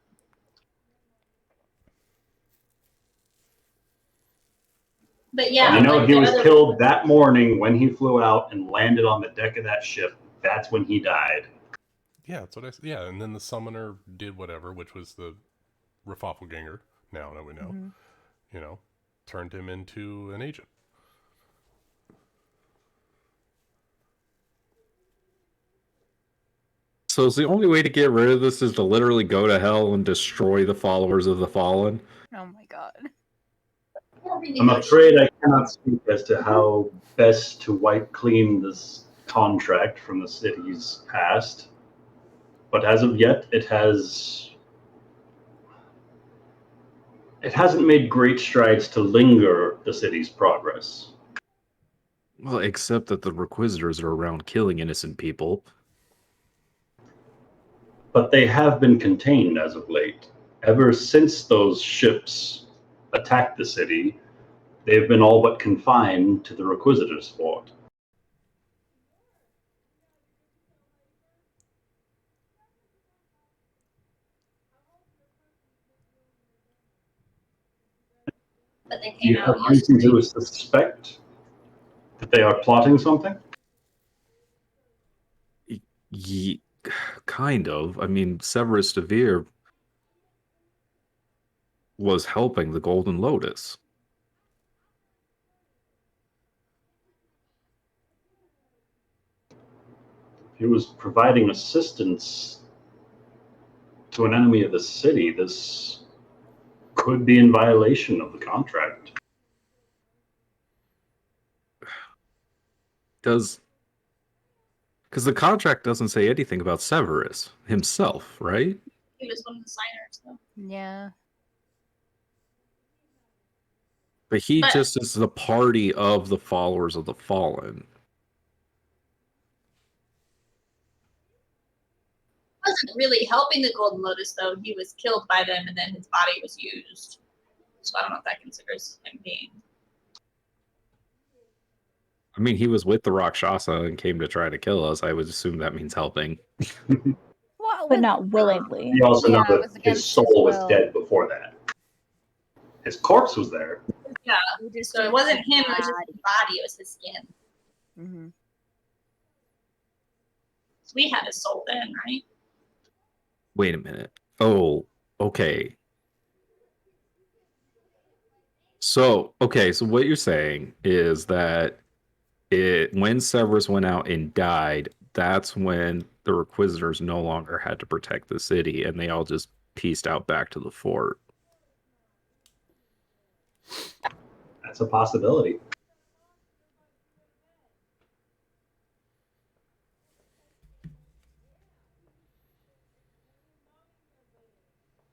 But yeah, you know, he was killed that morning when he flew out and landed on the deck of that ship. That's when he died. Yeah, that's what I said. Yeah, and then the summoner did whatever, which was the Raffaffelganger, now that we know, you know, turned him into an agent. So is the only way to get rid of this is to literally go to hell and destroy the followers of the Fallen? Oh my god. I'm afraid I cannot speak as to how best to wipe clean this contract from the city's past. But as of yet, it has It hasn't made great strides to linger the city's progress. Well, except that the Requisitors are around killing innocent people. But they have been contained as of late. Ever since those ships attacked the city, they've been all but confined to the Requisitors' fort. But they Do came you have out reason yesterday. to suspect that they are plotting something? Kind of. I mean, Severus Devere was helping the Golden Lotus. He was providing assistance to an enemy of the city. This could be in violation of the contract. Because the contract doesn't say anything about Severus himself, right? He was one of the signers, though. Yeah. But he But- just is the party of the followers of the Fallen. Wasn't really helping the Golden Lotus, though. He was killed by them, and then his body was used. So I don't know if that considers him being. I mean, he was with the Rakshasa and came to try to kill us. I would assume that means helping. Well, but not willingly. You also know Yeah, it was that his against his soul was will. dead before that. His corpse was there. Yeah. We just So it didn't wasn't see him. the It was just his body. It was his skin. Mm-hmm. So we had his soul then, right? Wait a minute. Oh, okay. So what you're saying is that when Severus went out and died, that's when the Requisitors no longer had to protect the city, and they all just pieced out back to the fort. That's a possibility.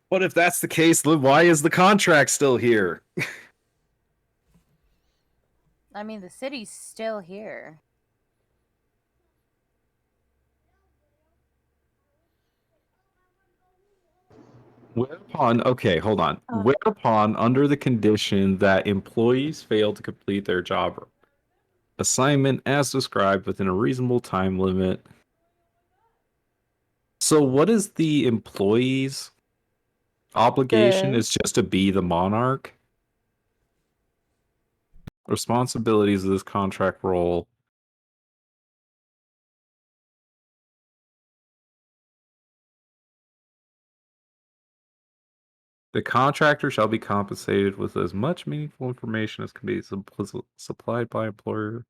But if that's the case, then why is the contract still here? I mean, the city's still here. Whereupon, okay, hold on. Whereupon, under the condition that employees fail to complete their job assignment as described within a reasonable time limit. So, what is the employee's obligation? Is just to be the monarch? Responsibilities of this contract role. The contractor shall be compensated with as much meaningful information as can be supplied by employer.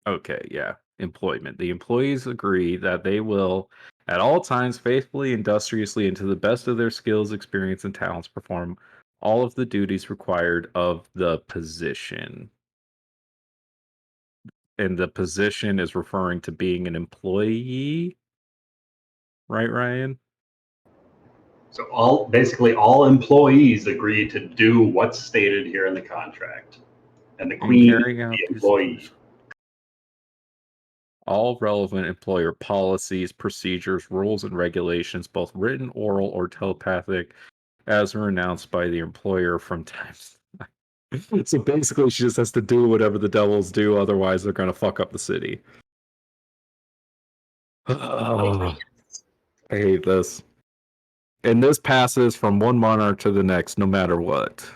Okay, yeah. Employment. The employees agree that they will, at all times, faithfully, industriously, and to the best of their skills, experience, and talents, perform all of the duties required of the position. And the position is referring to being an employee, right, Ryan? So basically all employees agree to do what's stated here in the contract. And the queen is Carrying out the these employee. all relevant employer policies, procedures, rules, and regulations, both written, oral, or telepathic, as are announced by the employer from time to time. So basically, she just has to do whatever the devils do, otherwise they're going to fuck up the city. I hate this. And this passes from one monarch to the next, no matter what,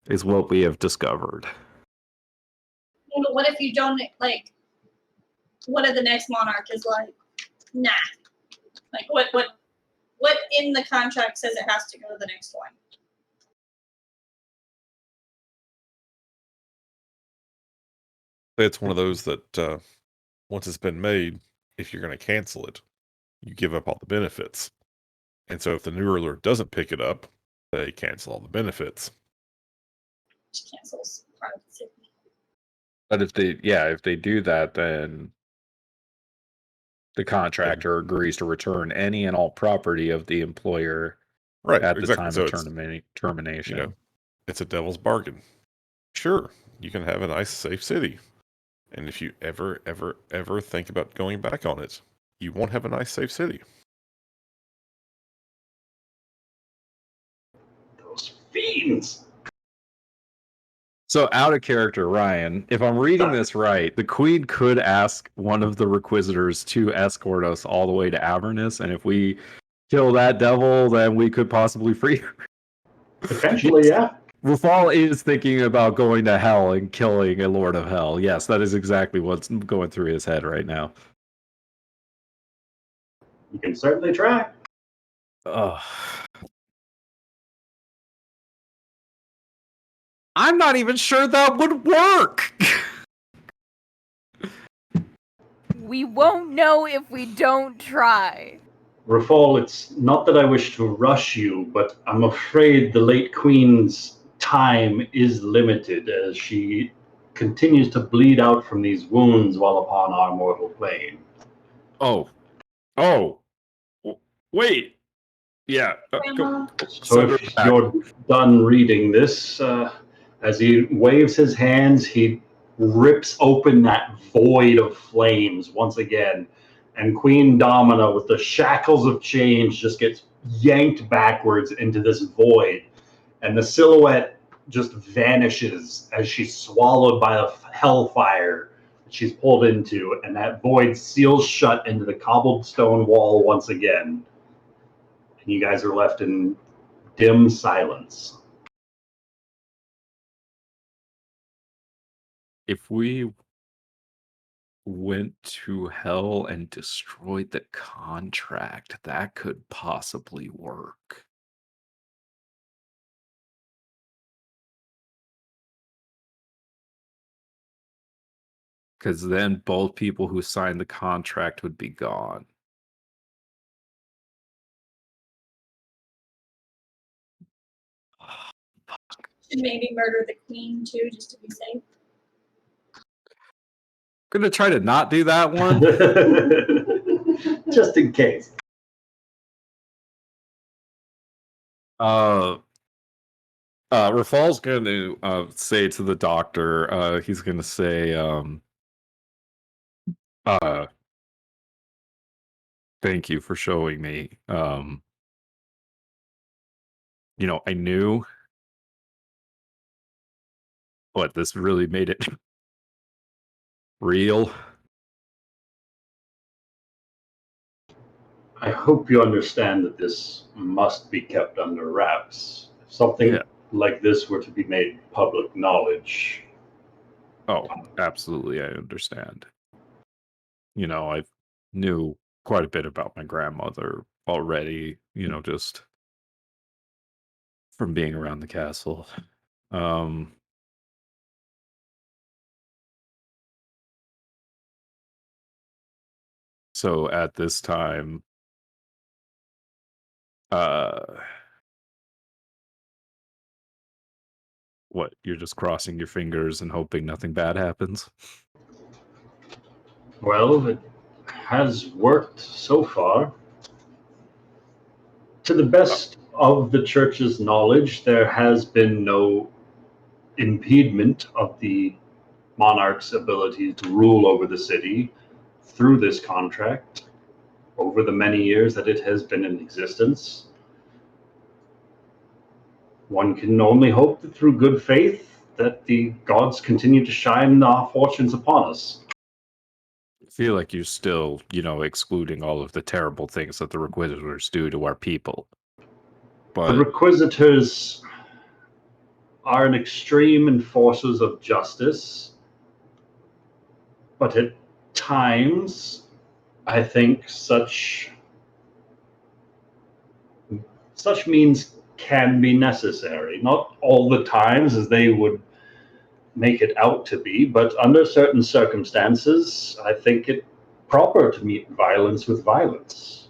is what we have discovered. But what if you don't, like, what if the next monarch is like, nah. Like, what in the contract says it has to go to the next one? It's one of those that once it's been made, if you're going to cancel it, you give up all the benefits. And so if the new ruler doesn't pick it up, they cancel all the benefits. Which cancels part of the city. But if they do that, then the contractor agrees to return any and all property of the employer Right, at the exactly. time So of it's, termination. it's a devil's bargain. Sure, you can have a nice, safe city. And if you ever, ever, ever think about going back on it, you won't have a nice, safe city. Those fiends. So out of character, Ryan, if I'm reading this right, the Queen could ask one of the Requisitors to escort us all the way to Avernus, and if we kill that devil, then we could possibly free her. Potentially, yeah. Rafal is thinking about going to hell and killing a Lord of Hell. Yes, that is exactly what's going through his head right now. You can certainly try. Ugh. I'm not even sure that would work. We won't know if we don't try. Rafal, it's not that I wish to rush you, but I'm afraid the late Queen's time is limited as she continues to bleed out from these wounds while upon our mortal plane. Oh, wait. Yeah. Grandma. So if you're done reading this, as he waves his hands, he rips open that void of flames once again. And Queen Domina, with the shackles of change, just gets yanked backwards into this void. And the silhouette just vanishes as she's swallowed by a hellfire that she's pulled into. And that void seals shut into the cobblestone wall once again. And you guys are left in dim silence. If we went to hell and destroyed the contract, that could possibly work. Because then both people who signed the contract would be gone. Should maybe murder the queen too, just to be safe. Gonna try to not do that one. Just in case. Rafal's going to say to the doctor, he's going to say, thank you for showing me. I knew, but this really made it real. I hope you understand that this must be kept under wraps. If something like this were to be made public knowledge. Oh, absolutely, I understand. I knew quite a bit about my grandmother already, just from being around the castle. So at this time, what, you're just crossing your fingers and hoping nothing bad happens? Well, it has worked so far. To the best of the church's knowledge, there has been no impediment of the monarch's ability to rule over the city through this contract over the many years that it has been in existence. One can only hope that through good faith that the gods continue to shine our fortunes upon us. I feel like you're still, excluding all of the terrible things that the Requisitors do to our people. But the Requisitors are an extreme enforcers of justice, but at times, I think such means can be necessary. Not all the times as they would make it out to be, but under certain circumstances, I think it proper to meet violence with violence.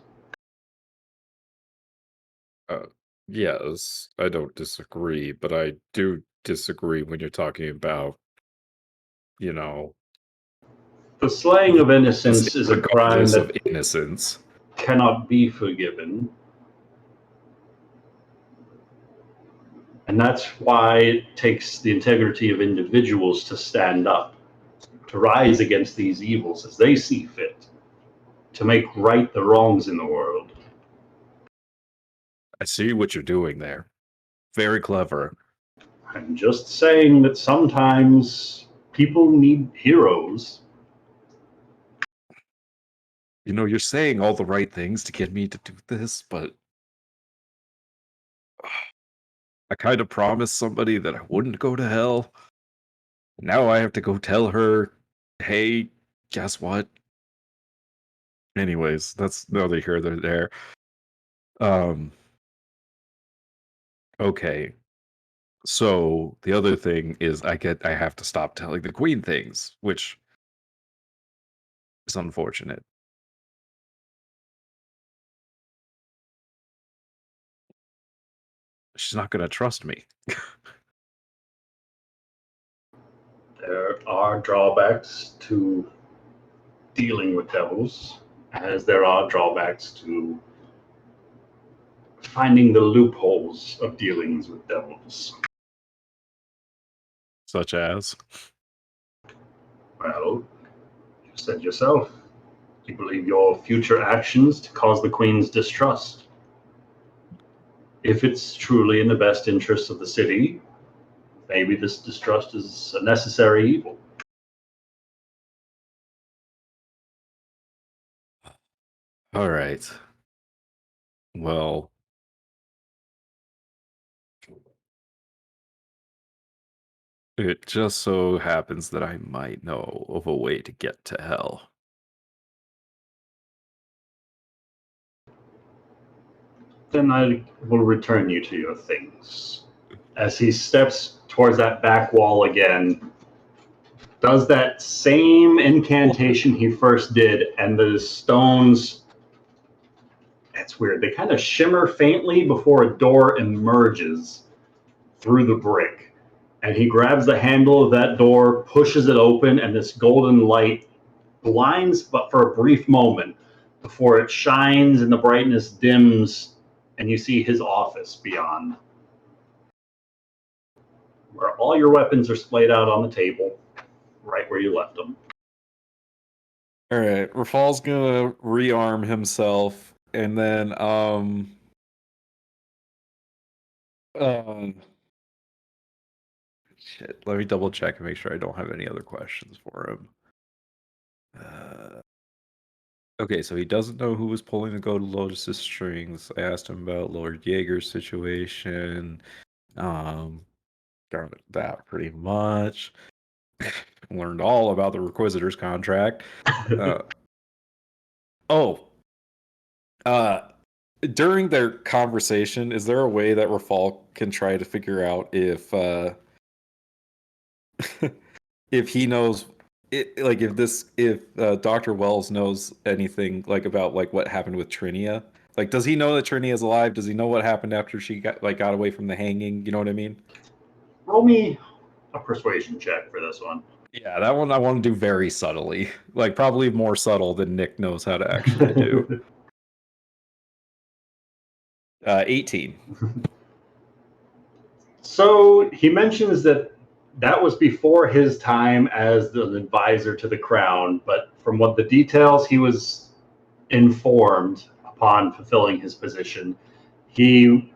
Yes, I don't disagree, but I do disagree when you're talking about, you know, The slaying of innocents is a crime regardless of that innocence. cannot be forgiven. And that's why it takes the integrity of individuals to stand up, to rise against these evils as they see fit, to make right the wrongs in the world. I see what you're doing there. Very clever. I'm just saying that sometimes people need heroes. You know, you're saying all the right things to get me to do this, but I kind of promised somebody that I wouldn't go to hell. Now I have to go tell her, hey, guess what? Anyways, that's neither here nor there. Okay. So the other thing is I have to stop telling the queen things, which is unfortunate. She's not gonna trust me. There are drawbacks to dealing with devils, as there are drawbacks to finding the loopholes of dealings with devils. Such as Well, you said yourself, you believe your future actions to cause the Queen's distrust. If it's truly in the best interest of the city, maybe this distrust is a necessary evil. all right. Well, it just so happens that I might know of a way to get to hell. Then I will return you to your things. As he steps towards that back wall again, does that same incantation he first did, and the stones, it's weird, they kind of shimmer faintly before a door emerges through the brick. And he grabs the handle of that door, pushes it open, and this golden light blinds, but for a brief moment, before it shines and the brightness dims, and you see his office beyond, where all your weapons are splayed out on the table, right where you left them. All right, Rafal's gonna rearm himself, and then shit. Let me double check and make sure I don't have any other questions for him. Okay, so he doesn't know who was pulling the Golden Lotus's strings. I asked him about Lord Jaeger's situation. Got that pretty much. Learned all about the Requisitor's contract. During their conversation, is there a way that Rafal can try to figure out if if he knows it, like if Dr. Wells knows anything like about like what happened with Trinia? Like, does he know that Trinia's alive? Does he know what happened after she got away from the hanging? You know what I mean? Roll me a persuasion check for this one. Yeah, that one I want to do very subtly. Like, probably more subtle than Nick knows how to actually do. 18. So he mentions that that was before his time as an advisor to the crown, but from what the details he was informed upon fulfilling his position, he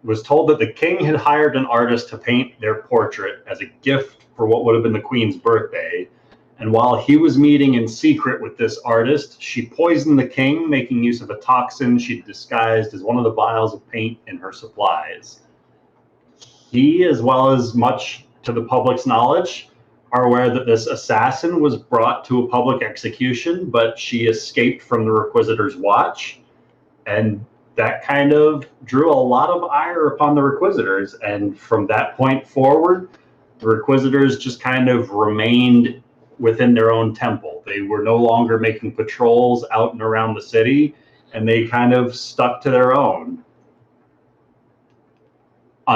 was told that the king had hired an artist to paint their portrait as a gift for what would have been the queen's birthday. And while he was meeting in secret with this artist, she poisoned the king, making use of a toxin she'd disguised as one of the vials of paint in her supplies. He, as well as much to the public's knowledge, are aware that this assassin was brought to a public execution, but she escaped from the Requisitor's watch. And that kind of drew a lot of ire upon the Requisitors. And from that point forward, the Requisitors just kind of remained within their own temple. They were no longer making patrols out and around the city, and they kind of stuck to their own.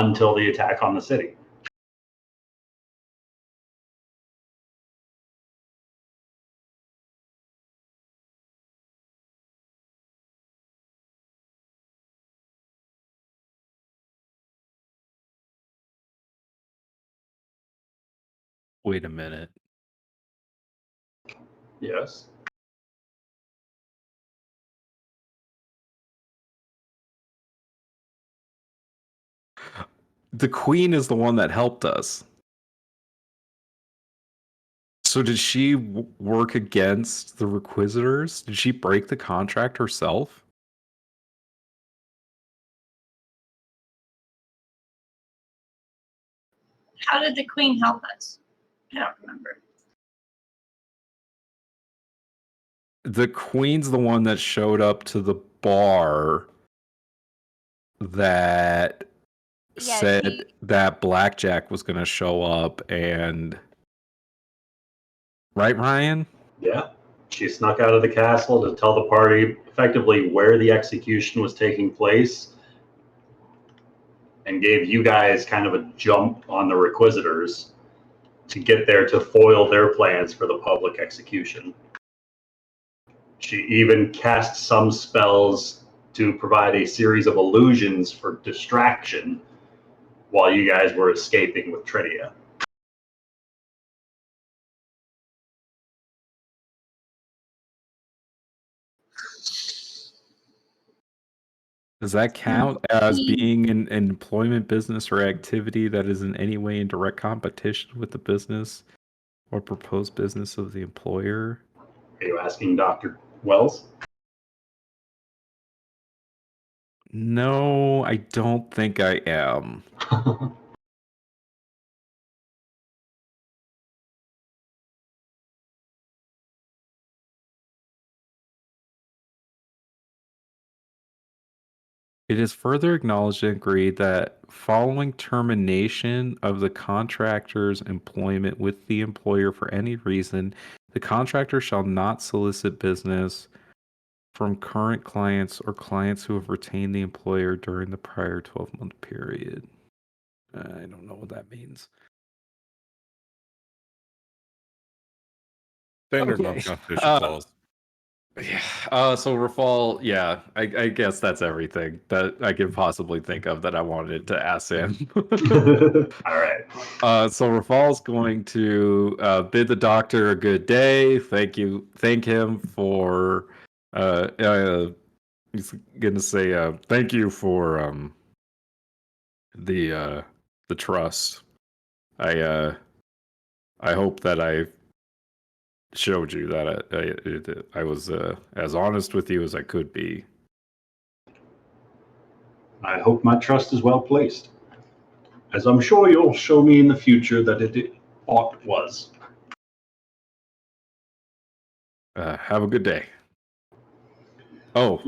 until the attack on the city. Wait a minute. Yes. The queen is the one that helped us. So did she work against the Requisitors? Did she break the contract herself? How did the queen help us? I don't remember. The queen's the one that showed up to the bar that Yeah, said that Blackjack was going to show up and... Right, Ryan? Yeah. She snuck out of the castle to tell the party effectively where the execution was taking place and gave you guys kind of a jump on the Requisitors to get there to foil their plans for the public execution. She even cast some spells to provide a series of illusions for distraction while you guys were escaping with Tridia. Does that count as being an employment business or activity that is in any way in direct competition with the business or proposed business of the employer? Are you asking Dr. Wells? No, I don't think I am. It is further acknowledged and agreed that following termination of the contractor's employment with the employer for any reason, the contractor shall not solicit business from current clients or clients who have retained the employer during the prior 12-month period. I don't know what that means. Standard Okay. non-competition clause. Yeah. So Rafal, yeah, I guess that's everything that I can possibly think of that I wanted to ask him. All right. So Rafal's going to bid the doctor a good day. Thank him for. He's gonna say thank you for the trust. I hope that I showed you that I was as honest with you as I could be. I hope my trust is well placed, as I'm sure you'll show me in the future that it ought was. Have a good day. Oh,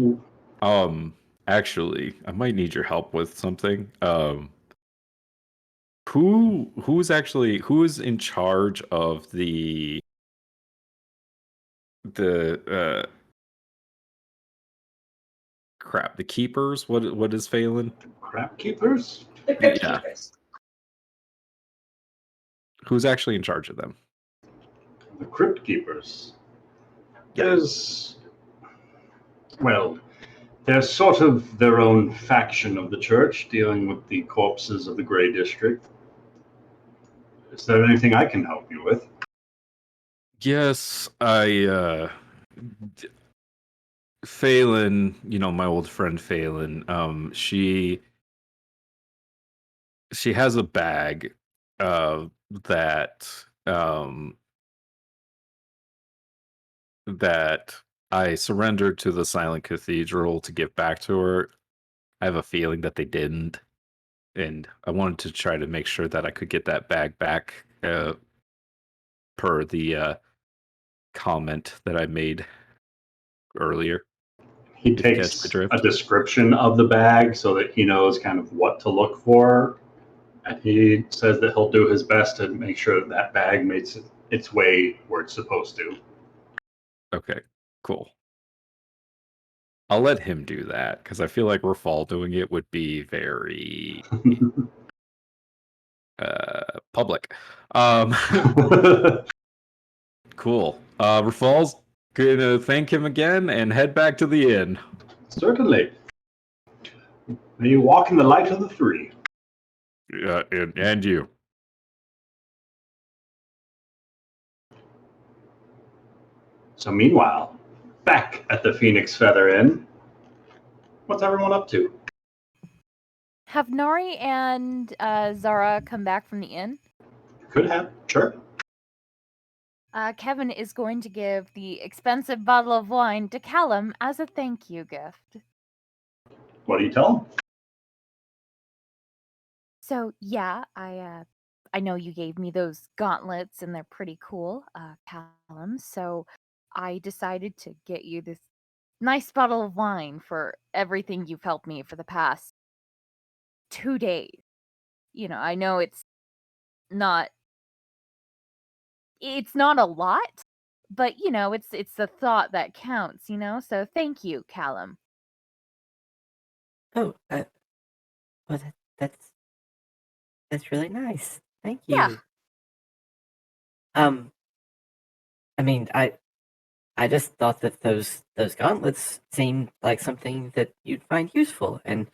actually, I might need your help with something. Who's in charge of the crap, the keepers? What is Phelan? Crap keepers? The crypt Yeah. keepers. Who's actually in charge of them? The crypt keepers. Yeah. They're sort of their own faction of the church dealing with the corpses of the Grey District. Is there anything I can help you with? Yes, Phelan, my old friend Phelan, she has a bag that that I surrendered to the Silent Cathedral to give back to her. I have a feeling that they didn't, and I wanted to try to make sure that I could get that bag back per the comment that I made earlier. He If you catch takes my drift. a description of the bag so that he knows kind of what to look for. And he says that he'll do his best to make sure that that bag makes its way where it's supposed to. Okay, cool. I'll let him do that because I feel like Rafal doing it would be very public. Cool. Rafal's gonna thank him again and head back to the inn. Certainly. May you walk in the light of the three. And you. So meanwhile, back at the Phoenix Feather Inn, what's everyone up to? Have Nari and Zara come back from the inn? Could have, sure. Kevin is going to give the expensive bottle of wine to Callum as a thank you gift. What do you tell him? So yeah, I know you gave me those gauntlets and they're pretty cool, Callum. So I decided to get you this nice bottle of wine for everything you've helped me for the past 2 days. I know not it's not a lot, but it's the thought that counts. So thank you, Callum. Oh, well, that's really nice. Thank Yeah. you. I mean, I just thought that those gauntlets seemed like something that you'd find useful, and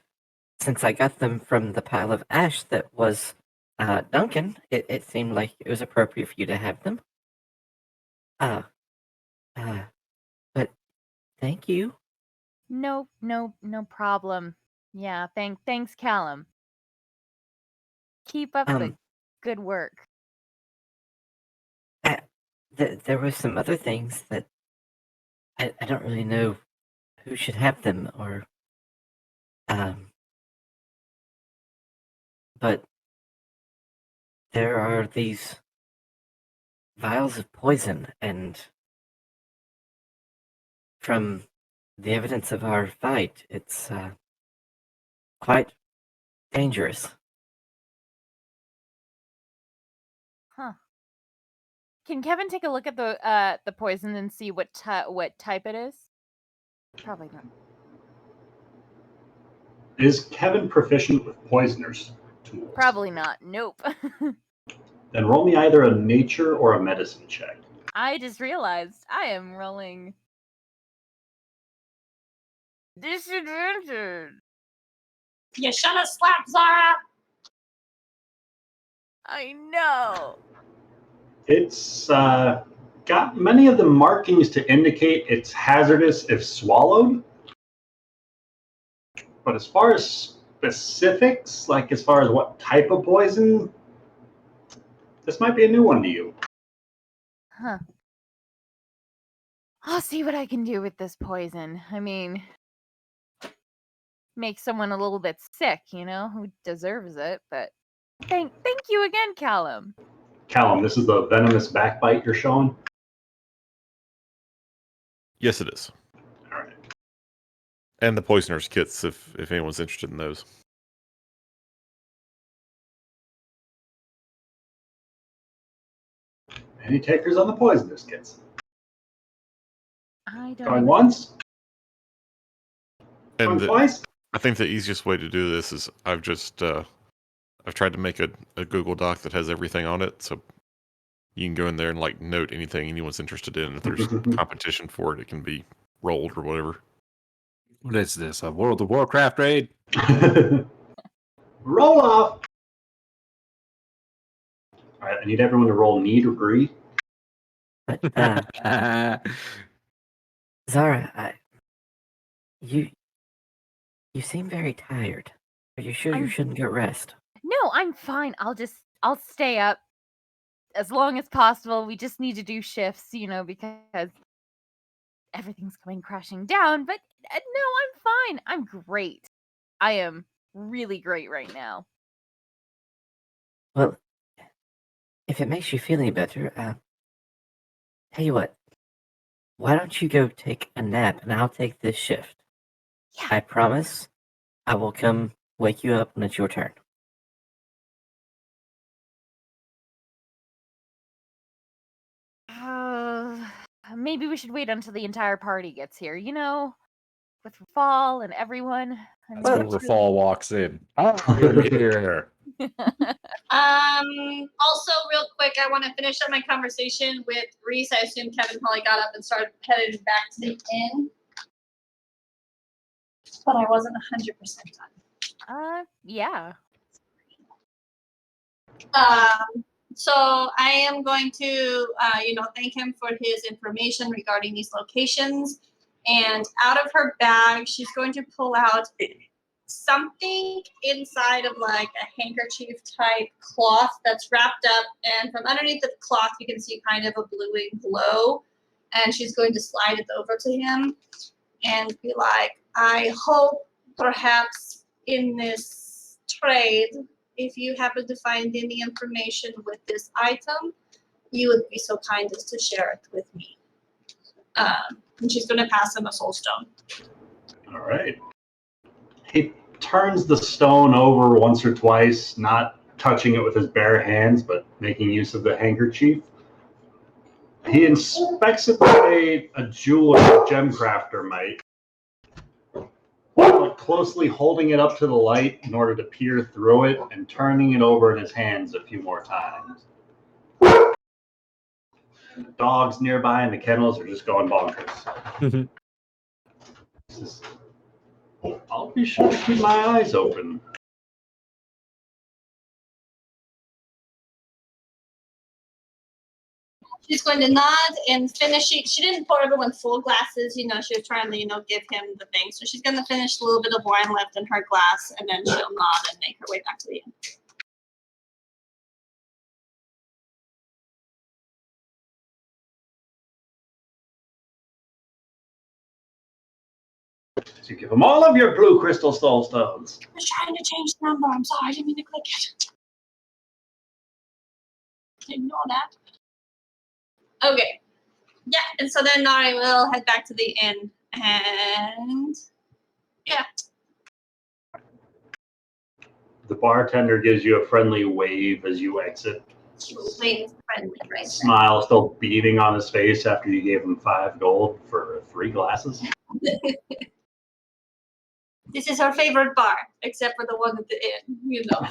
since I got them from the pile of ash that was Duncan, it seemed like it was appropriate for you to have them. Uh, but thank you. No problem. Yeah, thanks, Callum. Keep up the good work. There were some other things that I don't really know who should have them, or but there are these vials of poison, and from the evidence of our fight, it's quite dangerous. Huh. Can Kevin take a look at the poison and see what type it is? Probably not. Is Kevin proficient with poisoners tools? Probably not. Nope. Then roll me either a nature or a medicine check. I just realized I am rolling disadvantage. You should have slapped Zara. I know. It's got many of the markings to indicate it's hazardous if swallowed. But as far as specifics, like as far as what type of poison, this might be a new one to you. Huh. I'll see what I can do with this poison. I mean, make someone a little bit sick, who deserves it, but thank you again, Callum. Callum, this is the venomous backbite you're showing? Yes, it is. All right. And the poisoner's kits, if anyone's interested in those. Any takers on the poisonous kits? I don't Going even... once? And Going twice? I think the easiest way to do this is I've tried to make a Google Doc that has everything on it, so you can go in there and like note anything anyone's interested in. If there's competition for it, it can be rolled or whatever. What is this? A World of Warcraft raid? Roll off! All right, I need everyone to roll need or agree. But Zara, you seem very tired. Are you sure you shouldn't get rest? No, I'm fine. I'll stay up as long as possible. We just need to do shifts, because everything's coming crashing down. But no, I'm fine. I'm great. I am really great right now. Well, if it makes you feel any better, tell you what, why don't you go take a nap and I'll take this shift? Yeah. I promise I will come wake you up when it's your turn. Maybe we should wait until the entire party gets here. with Fall and everyone. I That's mean, where Fall walks in. I'm here. Also, real quick, I want to finish up my conversation with Reese. I assume Kevin probably got up and started headed back to the inn, but I wasn't 100% done. Yeah. So I am going to, thank him for his information regarding these locations. And out of her bag, she's going to pull out something inside of like a handkerchief type cloth that's wrapped up. And from underneath the cloth, you can see kind of a bluing glow. And she's going to slide it over to him and be like, I hope perhaps in this trade, if you happen to find any information with this item, you would be so kind as to share it with me. And she's going to pass him a soul stone. All right. He turns the stone over once or twice, not touching it with his bare hands, but making use of the handkerchief. He inspects it the way a jeweler or gem crafter might, but closely holding it up to the light in order to peer through it and turning it over in his hands a few more times. And the dogs nearby in the kennels are just going bonkers. I'll be sure to keep my eyes open. She's going to nod and finish it. She didn't pour everyone full glasses, she was trying to, give him the thing. So she's going to finish a little bit of wine left in her glass, and then she'll nod and make her way back to the inn. So you give them all of your blue crystal soul stones. I was trying to change the number. I'm sorry, I didn't mean to click it. Ignore that. Okay. Yeah, and so then Nari will head back to the inn, and yeah. The bartender gives you a friendly wave as you exit. Wait, friendly, right? Smile still beaming on his face after you gave him 5 gold for 3 glasses. This is her favorite bar, except for the one at the inn,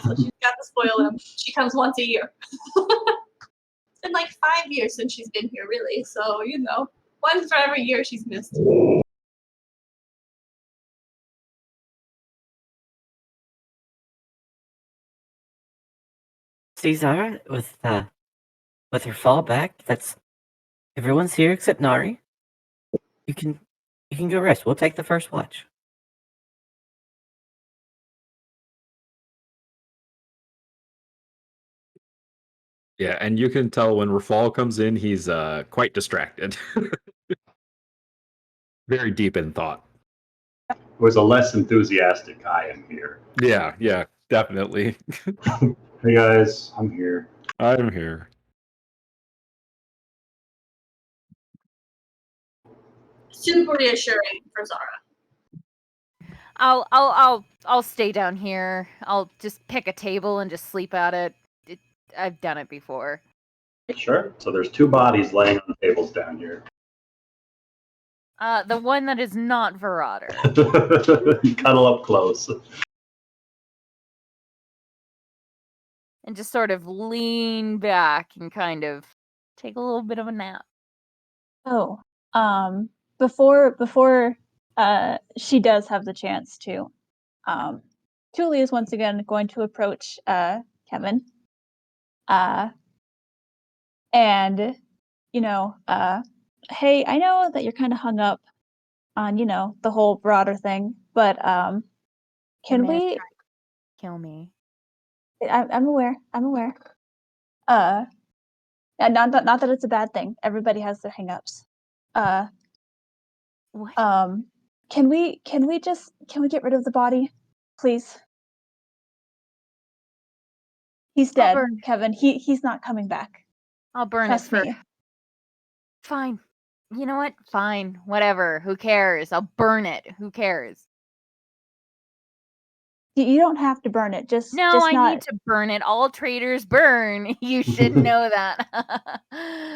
So she's got to spoil him. She comes once a year. It's been like 5 years since she's been here, really. So, once for every year she's missed. See Zara with her fallback. That's everyone's here except Nari. You can go rest. We'll take the first watch. Yeah, and you can tell when Rafal comes in, he's quite distracted. Very deep in thought. It was a less enthusiastic I am here. Yeah, definitely. Hey guys, I'm here. I'm here. Super reassuring for Zara. I'll stay down here. I'll just pick a table and just sleep at it. I've done it before. Sure. So there's 2 bodies laying on tables down here. The one that is not Verrader. Cuddle up close. And just sort of lean back and kind of take a little bit of a nap. Oh, before she does have the chance to, Julie is once again going to approach Kevin, and hey, I know that you're kind of hung up on the whole broader thing, but can we? Kill me. I'm aware. Not that it's a bad thing. Everybody has their hang-ups. What? Can we get rid of the body, please? He's dead, Kevin. He's not coming back. I'll burn Trust it for me. Fine. You know what? Fine. Whatever. Who cares? I'll burn it. Who cares? You don't have to burn it. I need to burn it. All traitors burn. You should know that.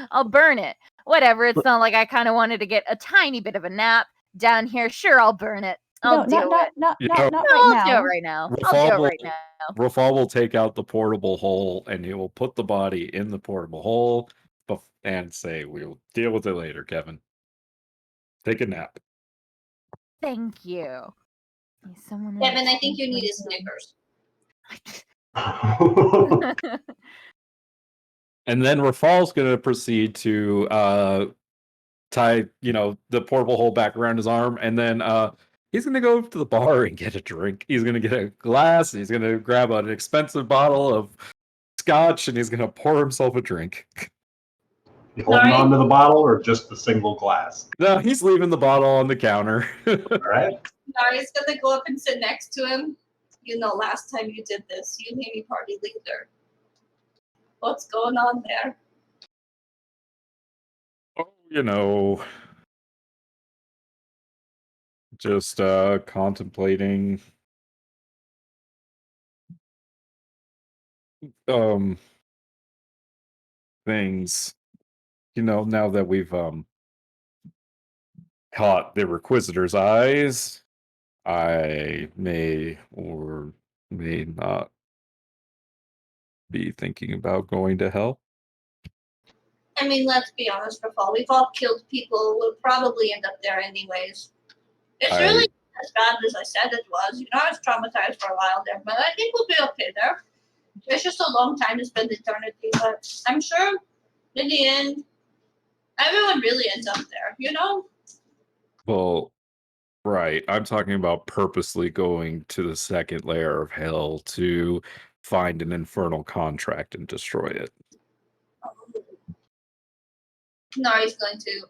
I'll burn it. Whatever. It's not like I kind of wanted to get a tiny bit of a nap. down here. Sure, I'll burn it. I'll do it. Not You right know- No, I'll now. do it right now. I'll do it right now. Rafal will take out the portable hole and he will put the body in the portable hole and say, "We'll deal with it later, Kevin. Take a nap." Thank you. Someone Kevin, I think you need a Snickers. And then Rafal's going to proceed to tie, the portable hole back around his arm, and then he's going to go to the bar and get a drink. He's going to get a glass. He's going to grab an expensive bottle of scotch, and he's going to pour himself a drink. You holding on to the bottle or just the single glass? No, he's leaving the bottle on the counter. All right. Nari's gonna go up and sit next to him. Last time you did this, you made me party leader. What's going on there? Oh, just contemplating things. Now that we've caught the Requisitor's eyes, I may or may not be thinking about going to hell. I mean, let's be honest, Rafal. We've all killed people. We'll probably end up there anyways. It's really not as bad as I said it was. I was traumatized for a while there, but I think we'll be okay there. It's just a long time to spend eternity, but I'm sure in the end, everyone really ends up there, Well, right. I'm talking about purposely going to the second layer of hell to find an infernal contract and destroy it. Nari's going to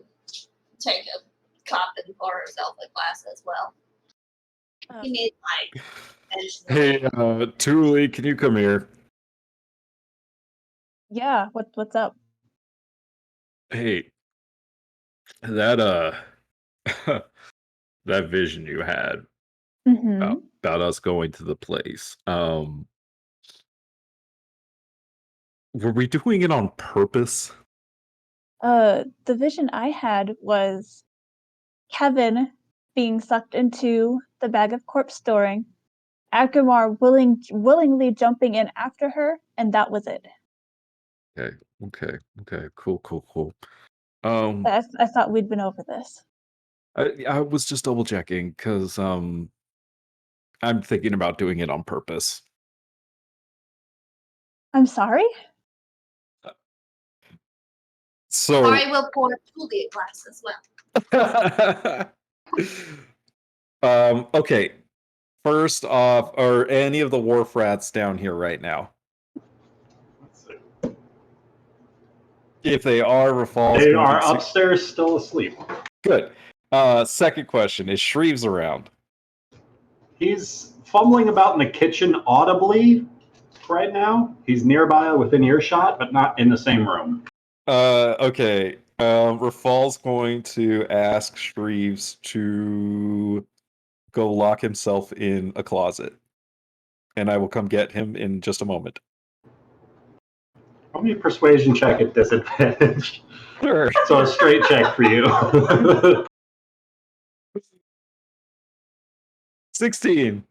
take a cup and pour herself a glass as well. You need Hey, Thule, can you come here? Yeah, what's up? Hey, that that vision you had about us going to the place. Were we doing it on purpose? The vision I had was Kevin being sucked into the bag of corpse storing, Akramar willingly jumping in after her, and that was it. Okay. Cool. I thought we'd been over this. I was just double checking because I'm thinking about doing it on purpose. I'm sorry? So I will pour Thule a glass as well. Okay. First off, are any of the wharf rats down here right now? Let's see. If they are, Rafal's They going are to- upstairs still asleep. Good. Second question, is Shreves around? He's fumbling about in the kitchen audibly right now. He's nearby within earshot, but not in the same room. Okay. Rafal's going to ask Shreves to go lock himself in a closet. And I will come get him in just a moment. How many persuasion check at disadvantage? Sure. So a straight check for you. 16.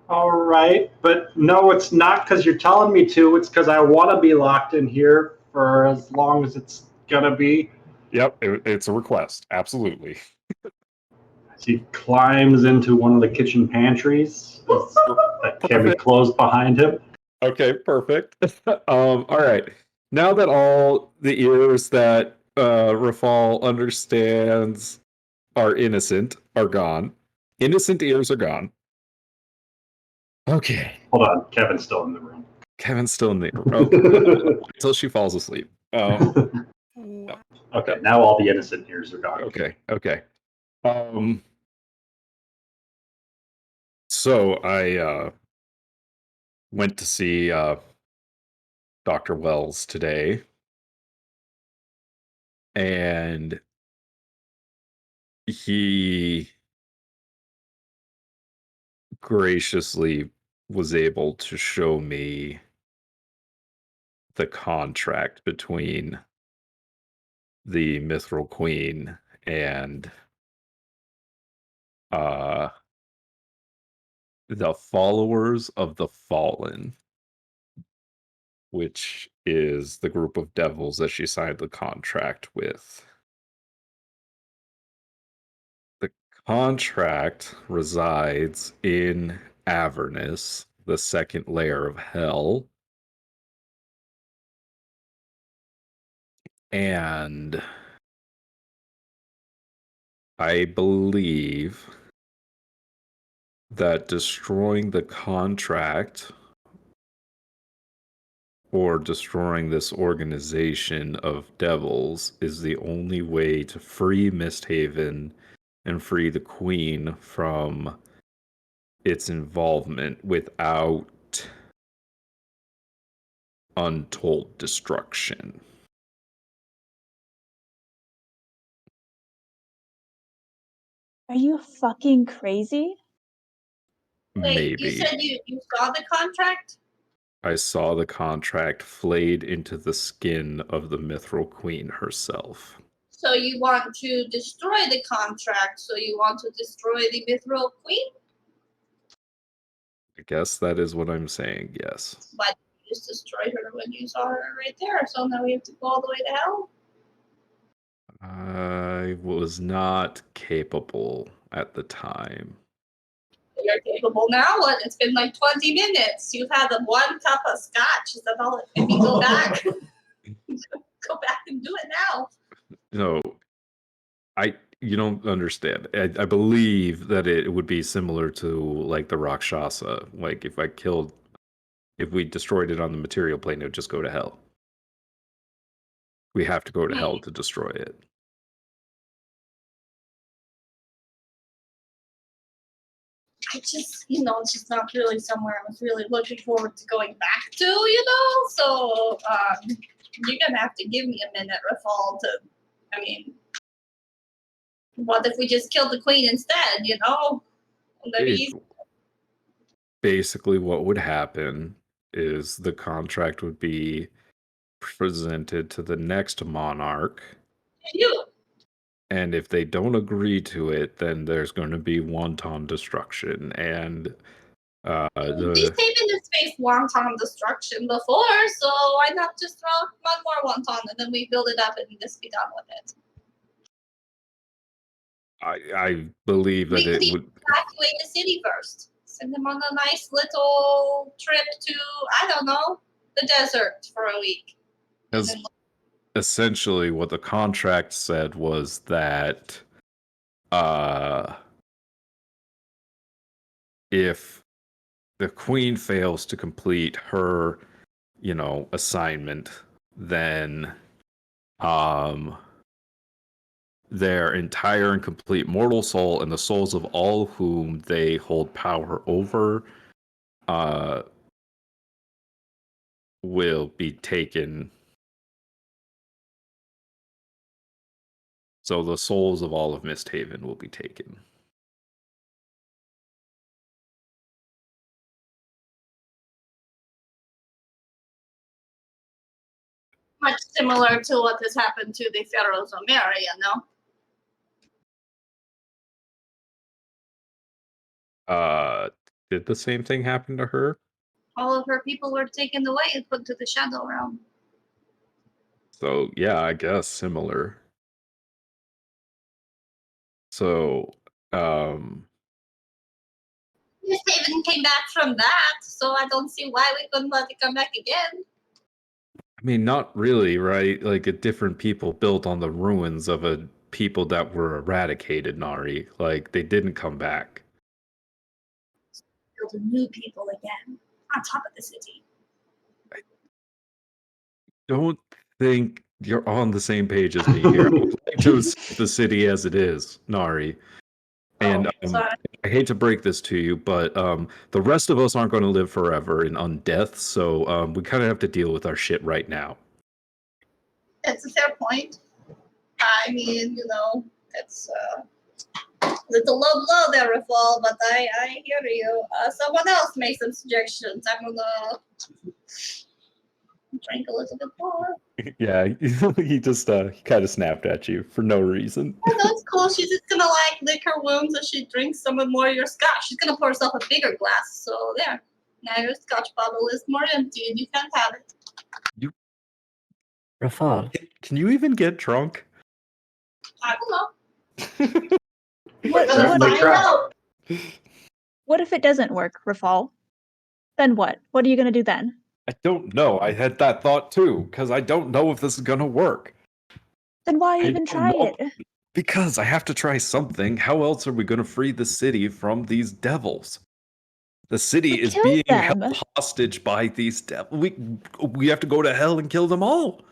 All right, but no, it's not because you're telling me to. It's because I want to be locked in here for as long as it's gonna be. Yep, it's a request. Absolutely. He climbs into one of the kitchen pantries that can be closed behind him. Okay, perfect. All right. Now that all the ears that Rafal understands are innocent are gone. Innocent ears are gone. Okay. Hold on, Kevin's still in the room. Kevin's still in the room. Until she falls asleep. Okay, now all the innocent ears are gone. Okay. So I went to see Dr. Wells today, and he graciously was able to show me the contract between the Mithril Queen and the followers of the fallen, which is the group of devils that she signed the contract with. The contract resides in Avernus, the second layer of hell. And I believe that destroying the contract or destroying this organization of devils is the only way to free MistHaven and free the Queen from its involvement without untold destruction. Are you fucking crazy? Wait, Maybe. you said you saw the contract? I saw the contract flayed into the skin of the Mithril Queen herself. So you want to destroy the contract, so you want to destroy the Mithril Queen? I guess that is what I'm saying, yes. Why did you just destroy her when you saw her right there? So now we have to go all the way to hell? I was not capable at the time. You're capable now, and it's been like 20 minutes. You've had a 1 cup of scotch. Is that all it made me go back? Go back and do it now. No, you don't understand. I believe that it would be similar to like the Rakshasa. Like if we destroyed it on the material plane, it would just go to hell. We have to go to hell to destroy it. I just, it's just not really somewhere I was really looking forward to going back to, So you're gonna have to give me a minute, Rafal, what if we just killed the queen instead, Basically, what would happen is the contract would be presented to the next monarch. You. And if they don't agree to it, then there's going to be wanton destruction. And MistHaven has faced wonton destruction before, so why not just throw one more wonton and then we build it up and just be done with it? I believe that it would evacuate the city first. Send them on a nice little trip to, I don't know, the desert for a week. Because essentially what the contract said was that if the queen fails to complete her, assignment, then their entire and complete mortal soul and the souls of all whom they hold power over will be taken. So the souls of all of MistHaven will be taken. Much similar to what has happened to the Pharaohs of Meria, no? Did the same thing happen to her? All of her people were taken away and put to the Shadow Realm. So yeah, I guess similar. So MistHaven came back from that, so I don't see why we couldn't let it come back again. I mean, not really, right? Like a different people built on the ruins of a people that were eradicated, Nari. Like they didn't come back. Build new people again on top of the city. I don't think you're on the same page as me here. I would like to accept the city as it is, Nari. And I hate to break this to you, but the rest of us aren't going to live forever in undeath, so we kind of have to deal with our shit right now. That's a fair point. I mean, it's a little low blow there, Rafal, but I hear you. Someone else make some suggestions. I'm gonna drink a little bit more. Yeah, he just he kind of snapped at you for no reason. Oh, that's cool. She's just gonna like lick her wounds as she drinks some more of your scotch. She's gonna pour herself a bigger glass. So there. Now your scotch bottle is more empty and you can't have it. Rafal, Can you even get drunk? I don't know. What, We're gonna Certainly find try. out. what if it doesn't work, Rafal? Then what? What are you gonna do then? I don't know. I had that thought too, because I don't know if this is gonna work. Then why I even don't try know. it? Because I have to try something. How else are we gonna free the city from these devils? The city is Kill being them. held hostage by these devils. We have to go to hell and kill them all.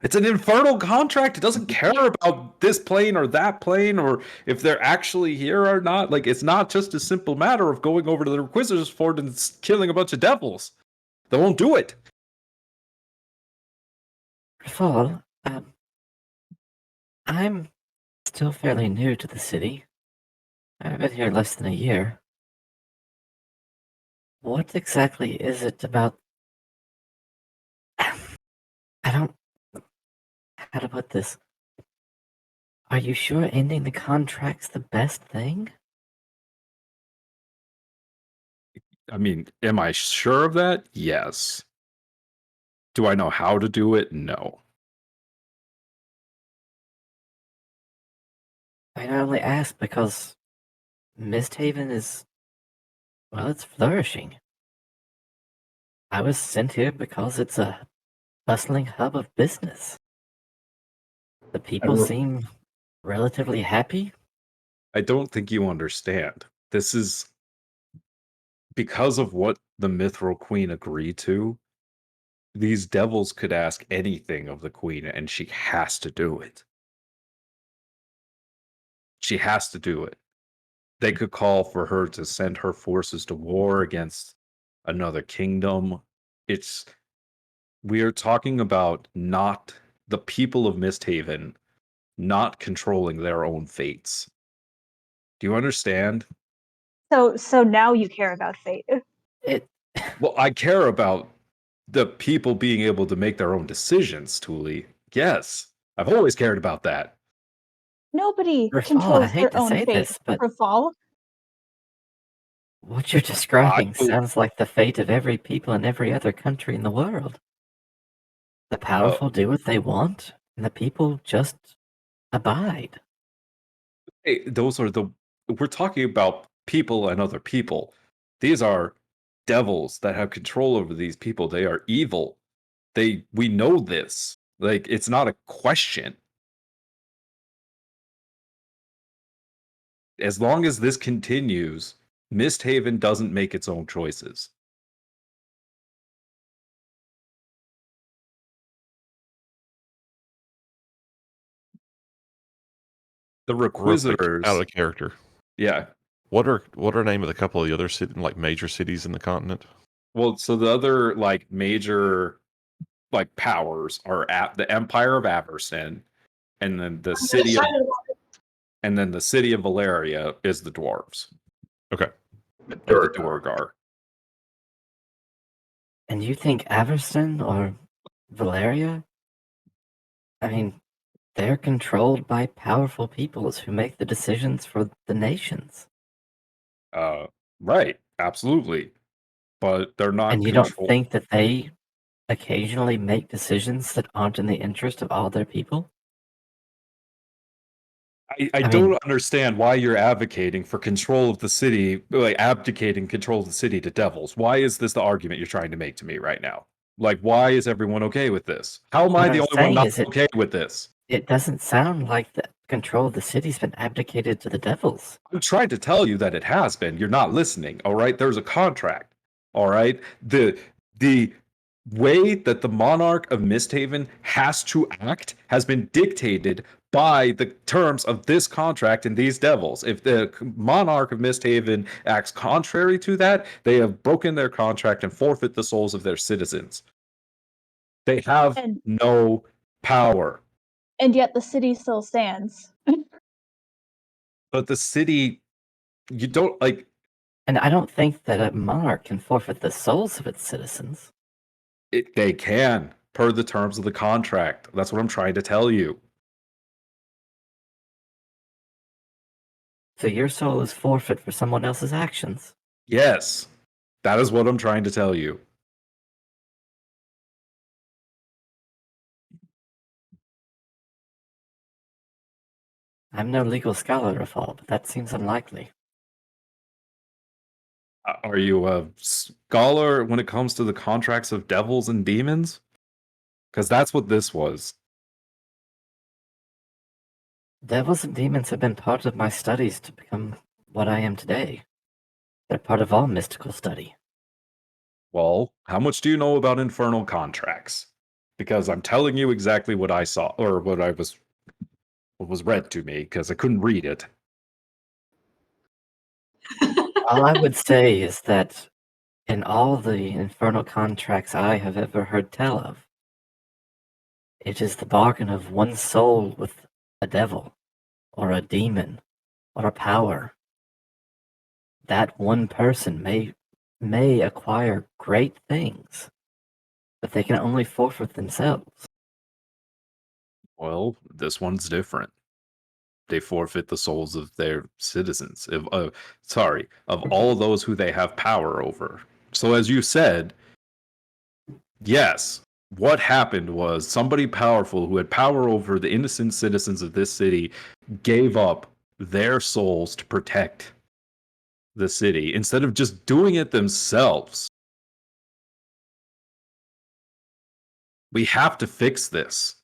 It's an infernal contract. It doesn't care about this plane or that plane or if they're actually here or not. Like, it's not just a simple matter of going over to the Inquisitor's Fort and killing a bunch of devils. They won't do it. Rafal, I'm still fairly new to the city. I've been here less than a year. What exactly is it about? I don't. How to put this? Are you sure ending the contract's the best thing? I mean, am I sure of that? Yes. Do I know how to do it? No. I only ask because MistHaven is, well, it's flourishing. I was sent here because it's a bustling hub of business. The people seem relatively happy. I don't think you understand. This is because of what the Mithril Queen agreed to. These devils could ask anything of the Queen, and she has to do it. She has to do it. They could call for her to send her forces to war against another kingdom. It's we are talking about not the people of Misthaven not controlling their own fates. Do you understand? So now you care about fate. It. Well, I care about the people being able to make their own decisions, Thule. Yes. I've always cared about that. Nobody Rafal, I controls hate their to own say fate, this, but Rafal. what you're I describing will, sounds like the fate of every people in every other country in the world. The powerful do what they want, and the people just abide. hey, those are the we're talking about people and other people. These are devils that have control over these people. They are evil. We know this. Like, it's not a question. As long as this continues, Misthaven doesn't make its own choices. The Real quick, out Requisitors, of character. yeah. What are name of the couple of the other like major cities in the continent? Well, so the other like major like powers are at the Empire of Averston, and then the city of Valeria is the dwarves. Okay. Or the Duergar. And you think Averston or Valeria? I mean, they're controlled by powerful peoples who make the decisions for the nations. Right, absolutely. But they're not And you don't controlled. think that they occasionally make decisions that aren't in the interest of all their people? I I don't mean, understand why you're advocating for control of the city, like abdicating control of the city to devils. Why is this the argument you're trying to make to me right now? Like, why is everyone okay with this? How am I what the I'm only one saying not is okay with this? it doesn't sound like the control of the city's been abdicated to the devils. I'm trying to tell you that it has been. You're not listening, all right? There's a contract, all right? The way that the monarch of Misthaven has to act has been dictated by the terms of this contract and these devils. If the monarch of Misthaven acts contrary to that, they have broken their contract and forfeit the souls of their citizens. They have And no power. and yet the city still stands. But the city, you don't like. And I don't think that a monarch can forfeit the souls of its citizens. They can. per the terms of the contract. That's what I'm trying to tell you. So your soul is forfeit for someone else's actions. Yes, that is what I'm trying to tell you. I'm no legal scholar, Rafal, but that seems unlikely. Are you a scholar when it comes to the contracts of devils and demons? Because that's what this was. Devils and demons have been part of my studies to become what I am today. They're part of all mystical study. Well, how much do you know about infernal contracts? Because I'm telling you exactly what I saw, or what was read to me, because I couldn't read it. All I would say is that in all the infernal contracts I have ever heard tell of, it is the bargain of one soul with a devil, or a demon, or a power. That one person may acquire great things, but they can only forfeit themselves. Well, this one's different. They forfeit the souls of their citizens. Of all those who they have power over. So as you said, yes, what happened was somebody powerful who had power over the innocent citizens of this city gave up their souls to protect the city instead of just doing it themselves. We have to fix this.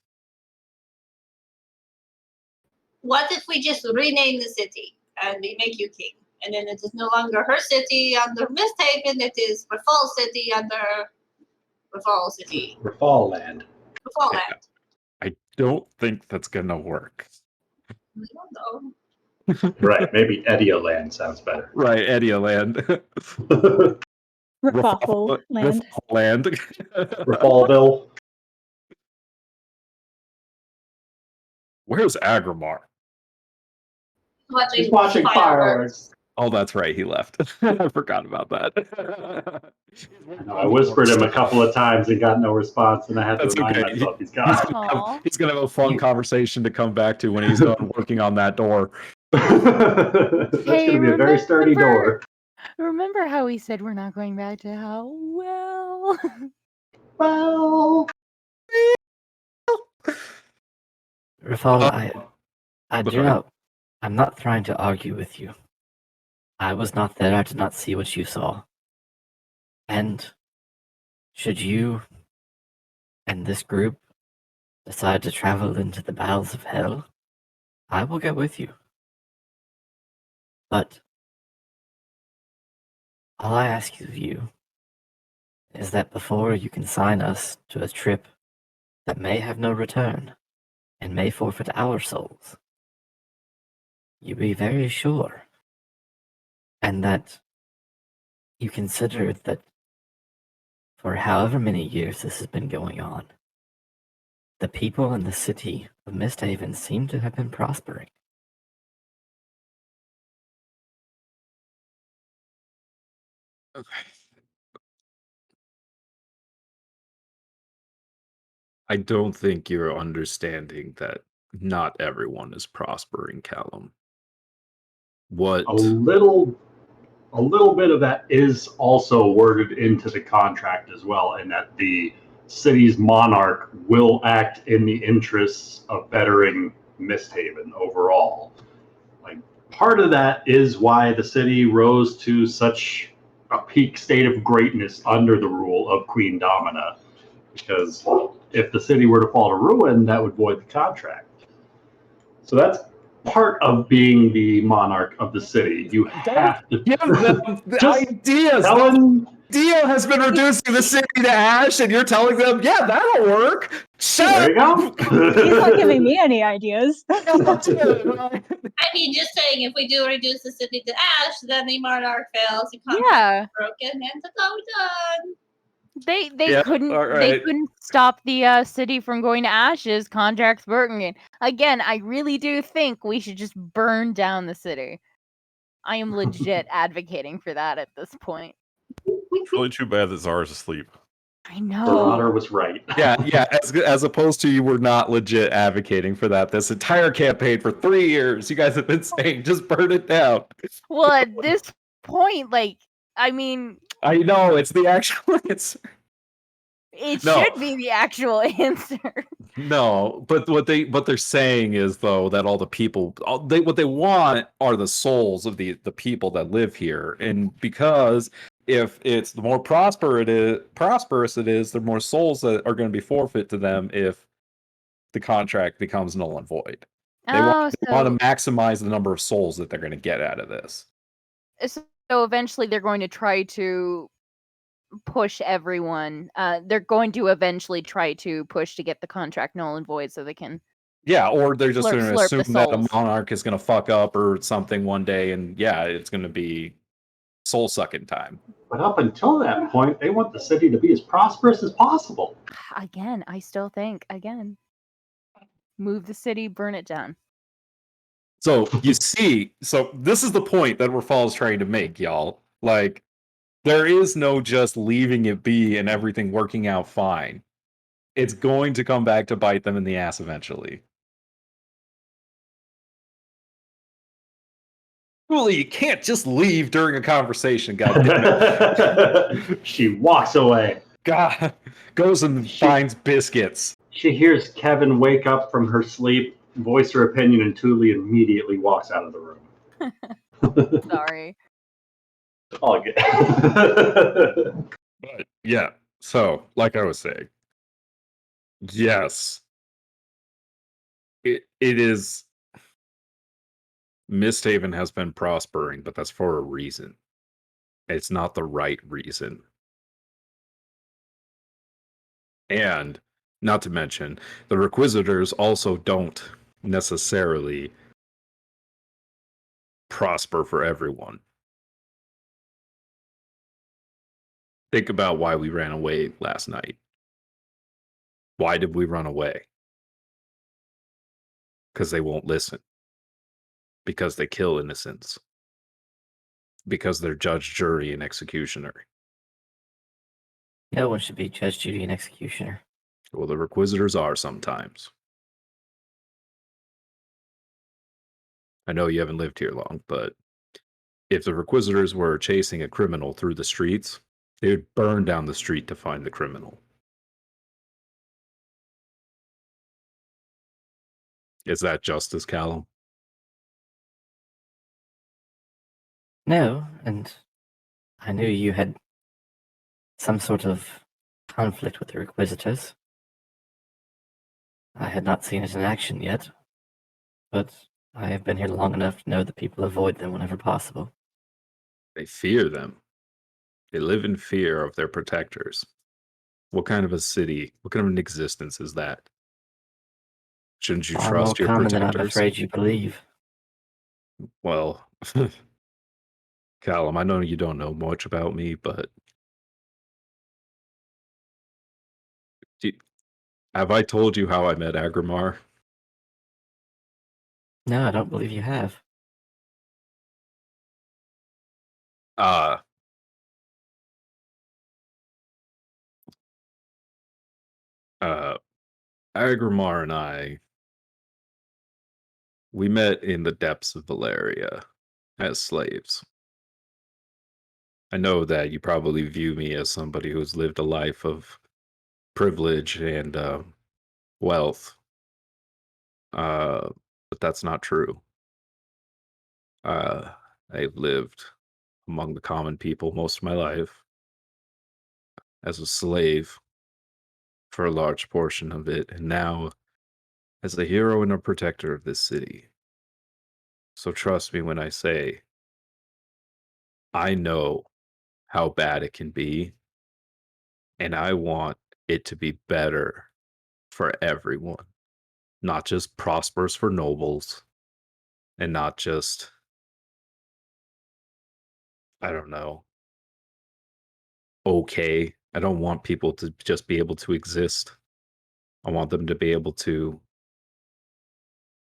What if we just rename the city and we make you king? And then it is no longer her city under MistHaven, it is Rafal City under Rafal City. Rafal Land. Rafal Land. I don't think that's gonna work. I don't know. Right, maybe Edia Land sounds better. Right, Edia Land. Raffle land. Land. Rafalville. Where's Agrimar? He's watching fireworks. Oh, that's right. He left. I forgot about that. I whispered him a couple of times and got no response, and I had to That's remind okay. myself he's gone. He's gonna have a fun conversation to come back to when he's done working on that door. That's going to be a very sturdy door. Remember how we said we're not going back to hell? Well, Well, Rafal, I do not. I'm not trying to argue with you. I was not there. I did not see what you saw. And should you and this group decide to travel into the bowels of hell, I will go with you. But all I ask of you is that before you consign us to a trip that may have no return and may forfeit our souls, you be very sure, and that you consider that for however many years this has been going on, the people in the city of MistHaven seem to have been prospering. I don't think you're understanding that not everyone is prospering, Callum. What? a little bit of that is also worded into the contract as well, and that the city's monarch will act in the interests of bettering MistHaven overall. Like, part of that is why the city rose to such a peak state of greatness under the rule of Queen Domina, because if the city were to fall to ruin, that would void the contract. So that's part of being the monarch of the city. You have to give them the just ideas. Dio has been reducing the city to ash, and you're telling them, yeah, that'll work. There you go. He's not giving me any ideas. I mean, just saying, if we do reduce the city to ash, then the monarch fails, the contract is broken, and the go done. They couldn't stop the city from going to ashes. Contracts broken. Again, I really do think we should just burn down the city. I am legit advocating for that at this point. It's really too bad that Zara's asleep. I know. Marauder was right. Yeah. As opposed to you were not legit advocating for that this entire campaign for 3 years. You guys have been saying just burn it down. Well, at this point, like, I mean, I know it's the actual answer. it No. should be the actual answer. No, but what they're saying is though that all the people, what they want are the souls of the people that live here, and because if it's the more prosperous it is, the more souls that are going to be forfeit to them if the contract becomes null and void. They want to maximize the number of souls that they're going to get out of this. So eventually they're going to try to push everyone. They're going to eventually try to push to get the contract null and void so they can. Yeah, or they're just going to slurp the assume that a souls. monarch is going to fuck up or something one day, and yeah, it's going to be soul sucking time. But up until that point, they want the city to be as prosperous as possible. Again, I still think, move the city, burn it down. So you see, so this is the point that Rafal's trying to make, y'all. Like, there is no just leaving it be and everything working out fine. It's going to come back to bite them in the ass eventually. Well, you can't just leave during a conversation, goddammit. She walks away. God, goes and finds biscuits. She hears Kevin wake up from her sleep, voice her opinion, and Thule immediately walks out of the room. Sorry. All good. But yeah, so like I was saying, yes, it is. MistHaven has been prospering, but that's for a reason. It's not the right reason. And not to mention, the Requisitors also don't necessarily prosper for everyone. Think about why we ran away last night. Why did we run away? Because they won't listen. Because they kill innocents. Because they're judge, jury, and executioner. No one should be judge, jury, and executioner. Well, the Requisitors are sometimes. I know you haven't lived here long, but if the Requisitors were chasing a criminal through the streets, they would burn down the street to find the criminal. Is that justice, Callum? No, and I knew you had some sort of conflict with the Requisitors. I had not seen it in action yet, but I have been here long enough to know that people avoid them whenever possible. They fear them. They live in fear of their protectors. What kind of a city, what kind of an existence is that? Shouldn't you Far trust more your common protectors? than I'm afraid you believe. Well, Callum, I know you don't know much about me, but have I told you how I met Agrimar? No, I don't believe you have. Agrimar and I, we met in the depths of Valeria as slaves. I know that you probably view me as somebody who's lived a life of privilege and wealth, but that's not true. I've lived among the common people most of my life as a slave for a large portion of it, and now as a hero and a protector of this city. So trust me when I say, I know how bad it can be, and I want it to be better for everyone, not just prosperous for nobles, and not just, I don't know, okay. I don't want people to just be able to exist. I want them to be able to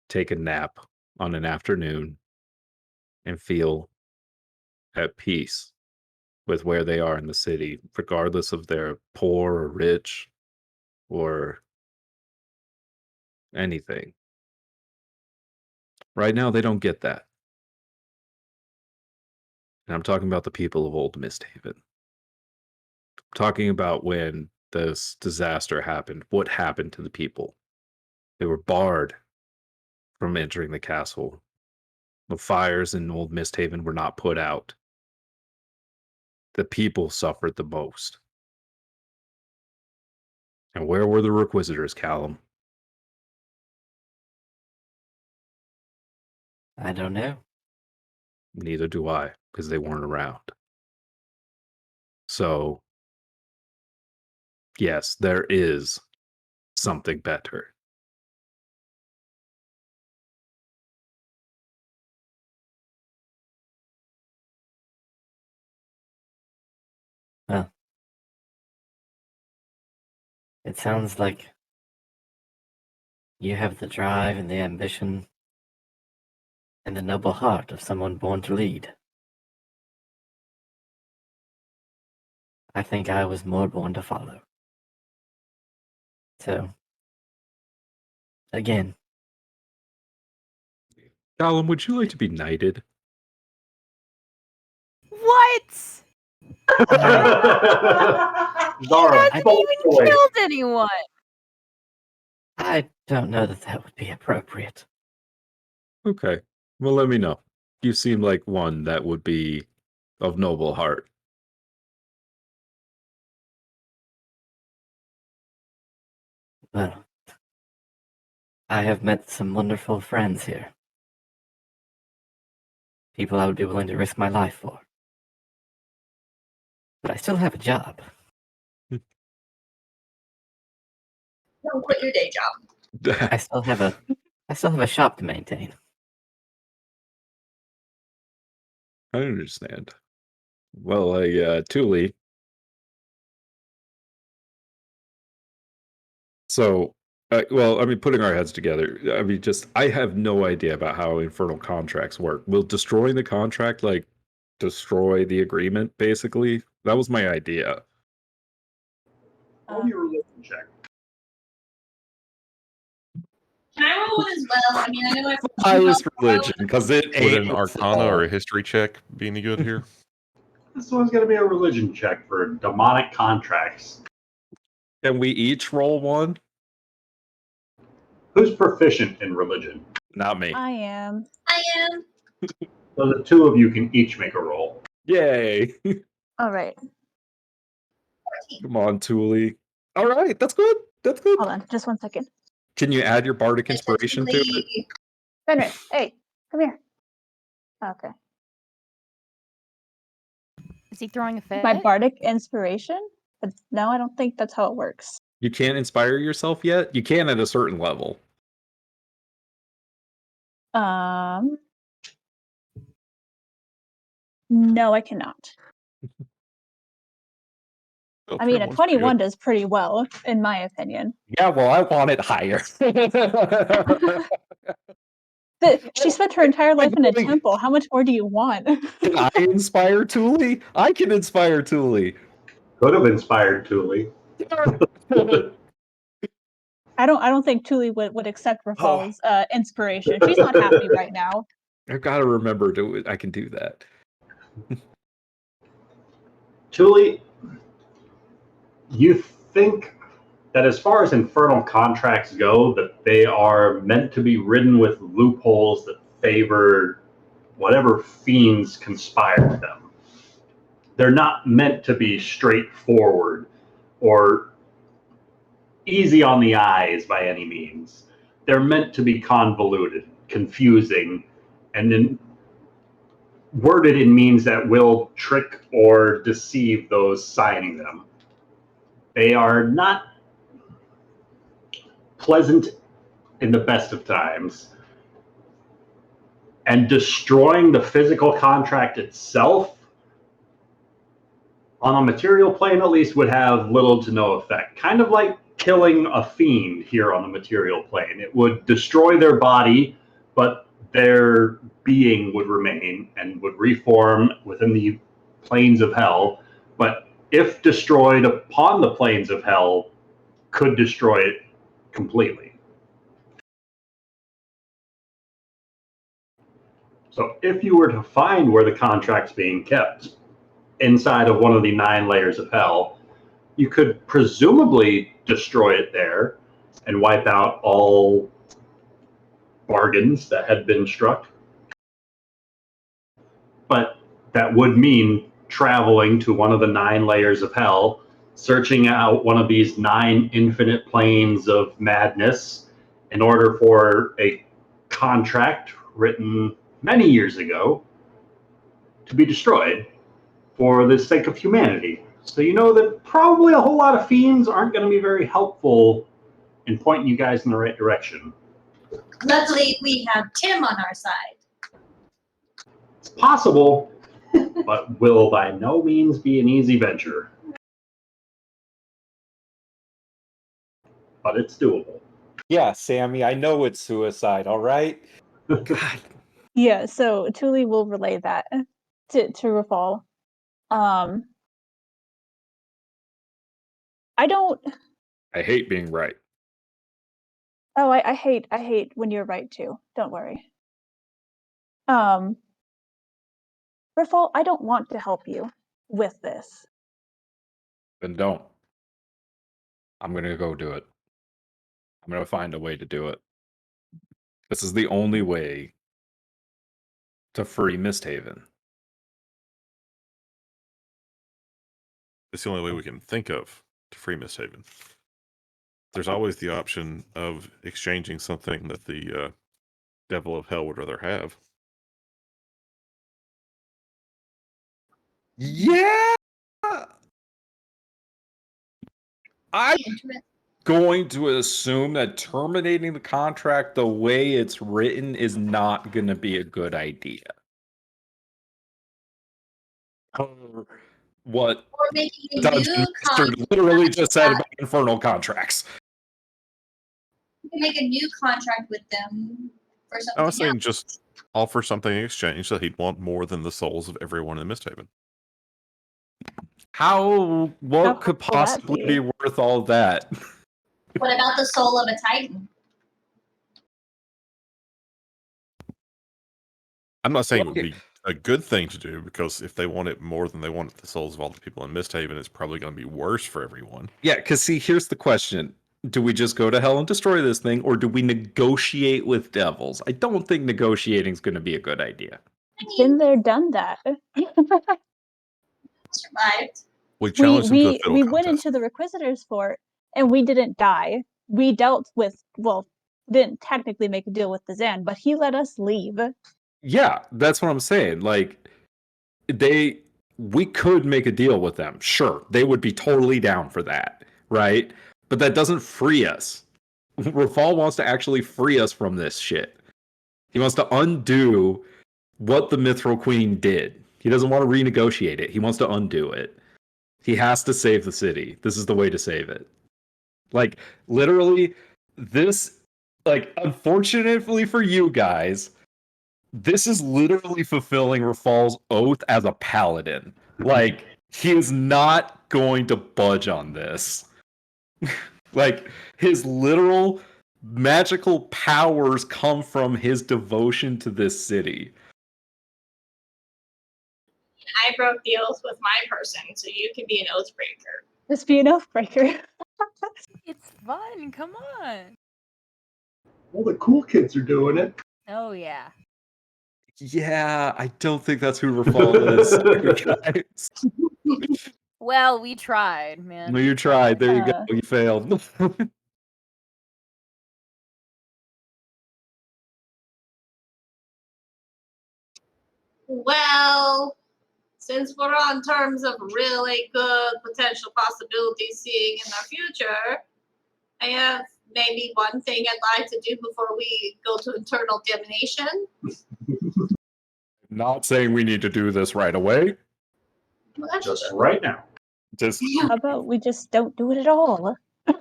take a nap on an afternoon and feel at peace with where they are in the city, regardless of they're poor or rich or anything. Right now, they don't get that. And I'm talking about the people of Old MistHaven. I'm talking about when this disaster happened. What happened to the people? They were barred from entering the castle. The fires in Old MistHaven were not put out. The people suffered the most. And where were the Requisitors, Callum? I don't know. Neither do I, because they weren't around. So, yes, there is something better. Well, it sounds like you have the drive and the ambition and the noble heart of someone born to lead. I think I was more born to follow. So, again, Callum, would you like to be knighted? What? Zara, Hasn't bolt even away. killed anyone. I don't know that that would be appropriate. Okay. Well, let me know. You seem like one that would be of noble heart. Well, I have met some wonderful friends here. People I would be willing to risk my life for. But I still have a job. Don't quit your day job. I still have a shop to maintain. I understand. Well, Thule. So, well, I mean, putting our heads together, I mean, I have no idea about how infernal contracts work. Will destroying the contract, like, destroy the agreement, basically? That was my idea. Roll me a religion check. Can I roll one as well? I mean, I know I've Highest religion, because it Would ain't an Arcana or a history check be any good here? This one's going to be a religion check for demonic contracts. Can we each roll one? Who's proficient in religion? Not me. I am. I am. So the two of you can each make a roll. Yay. All right. Come on, Thule. All right, that's good. That's good. Hold on, just 1 second. Can you add your bardic inspiration to it? Admittedly, Fenris, hey, come here. Okay. Is he throwing a fit? My bardic inspiration? But no, I don't think that's how it works. You can't inspire yourself yet? You can at a certain level. No, I cannot. Oh, I mean, a that one's pretty 21 good. does pretty well, in my opinion. Yeah, well, I want it higher. She spent her entire life in a temple. How much more do you want? Can I inspire Thule? I can inspire Thule. Could have inspired Thule. I don't think Thule would accept Rafal's inspiration. She's not happy right now. I've got to remember I can do that. Thule, you think that as far as infernal contracts go, that they are meant to be ridden with loopholes that favor whatever fiends conspire with them. They're not meant to be straightforward or easy on the eyes by any means. They're meant to be convoluted, confusing, and then worded in means that will trick or deceive those signing them. They are not pleasant in the best of times. And destroying the physical contract itself, on a material plane at least, would have little to no effect. Kind of like killing a fiend here on the material plane. It would destroy their body, but their being would remain and would reform within the planes of hell, but if destroyed upon the planes of hell, could destroy it completely. So if you were to find where the contract's being kept inside of one of the 9 layers of hell, you could presumably destroy it there and wipe out all bargains that had been struck. But that would mean traveling to one of the 9 layers of hell, searching out one of these 9 infinite planes of madness in order for a contract written many years ago to be destroyed for the sake of humanity. So you know that probably a whole lot of fiends aren't going to be very helpful in pointing you guys in the right direction. Luckily, we have Tim on our side. It's possible, but will by no means be an easy venture. But it's doable. Yeah, Sammy, I know it's suicide, all right? God. Yeah, so Thule will relay that to Rafal. I hate being right. Oh, I hate when you're right too. Don't worry. Rafal, I don't want to help you with this. Then don't. I'm going to go do it. I'm going to find a way to do it. This is the only way to free MistHaven. It's the only way we can think of to free MistHaven. There's always the option of exchanging something that the devil of hell would rather have. Yeah! I'm going to assume that terminating the contract the way it's written is not going to be a good idea. What Or making a Dungeon new Master contract. literally just said about infernal contracts. You can make a new contract with them for something I was saying else. just offer something in exchange that he'd want more than the souls of everyone in MistHaven. What could will that possibly be? be worth all that? What about the soul of a titan? I'm not saying it would be a good thing to do, because if they want it more than they want the souls of all the people in MistHaven, it's probably going to be worse for everyone. Yeah, because see, here's the question. Do we just go to hell and destroy this thing, or do we negotiate with devils? I don't think negotiating is going to be a good idea. Been there, done that. Survived. We challenged them to a fiddle we contest. went into the Requisitor's fort and we didn't die. We dealt with, well, didn't technically make a deal with the Zan, but he let us leave. Yeah, that's what I'm saying. Like, we could make a deal with them. Sure, they would be totally down for that, right? But that doesn't free us. Rafal wants to actually free us from this shit. He wants to undo what the Mithril Queen did. He doesn't want to renegotiate it. He wants to undo it. He has to save the city. This is the way to save it. Like, literally, this, like, unfortunately for you guys, this is literally fulfilling Rafal's oath as a paladin. Like, he is not going to budge on this. Like, his literal magical powers come from his devotion to this city. I broke the oath with my person, so you can be an oath breaker. Just be an oath breaker. It's fun. Come on. All the cool kids are doing it. Oh, yeah. Yeah, I don't think that's who Rafal is. Sorry, guys. Well, we tried, man. No, you tried. There you go. Yeah. You failed. Well, since we're on terms of really good potential possibilities seeing in the future, I have maybe one thing I'd like to do before we go to internal damnation. Not saying we need to do this right away. Well, that's Just true. right now. Just, How about we just don't do it at all? but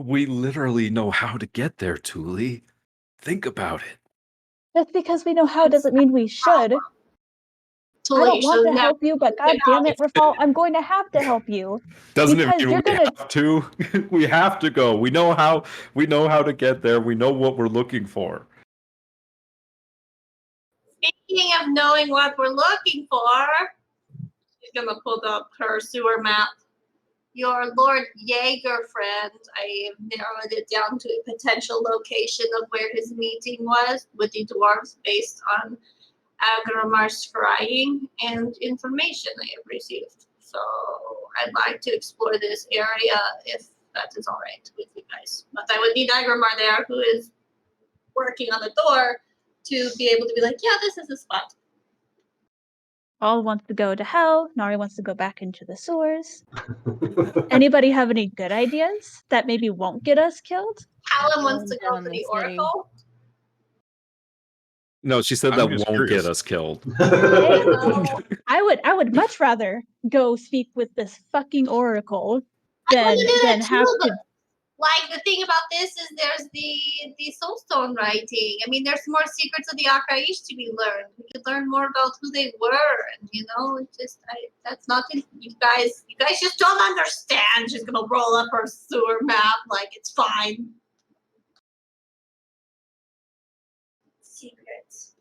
we literally know how to get there, Thule. Think about it. Just because we know how doesn't mean we should. Too I late. don't want to now. help you, but god damn it, Rafal, I'm going to have to help you. Doesn't Because it mean you're we gonna- have to? We have to go. We know how to get there. We know what we're looking for. Speaking of knowing what we're looking for, she's gonna pull up her sewer map. Your Lord Jaeger friend, I have narrowed it down to a potential location of where his meeting was with the dwarves based on Agramar's scrying and information I have received. So I'd like to explore this area if that is all right with you guys. But I would need Agramar there, who is working on the door, to be able to be like, yeah, this is the spot. Paul wants to go to hell. Nari wants to go back into the sewers. Anybody have any good ideas that maybe won't get us killed? Callum wants to go Down for the the city. Oracle. No, she said I'm that just won't curious. get us killed. Hey, I would much rather go speak with this fucking oracle than have to. Like, the thing about this is there's the soulstone writing. I mean, there's more secrets of the Akaish to be learned. We could learn more about who they were, and it's just that's not you guys. You guys just don't understand. She's gonna roll up her sewer map like it's fine. Secrets.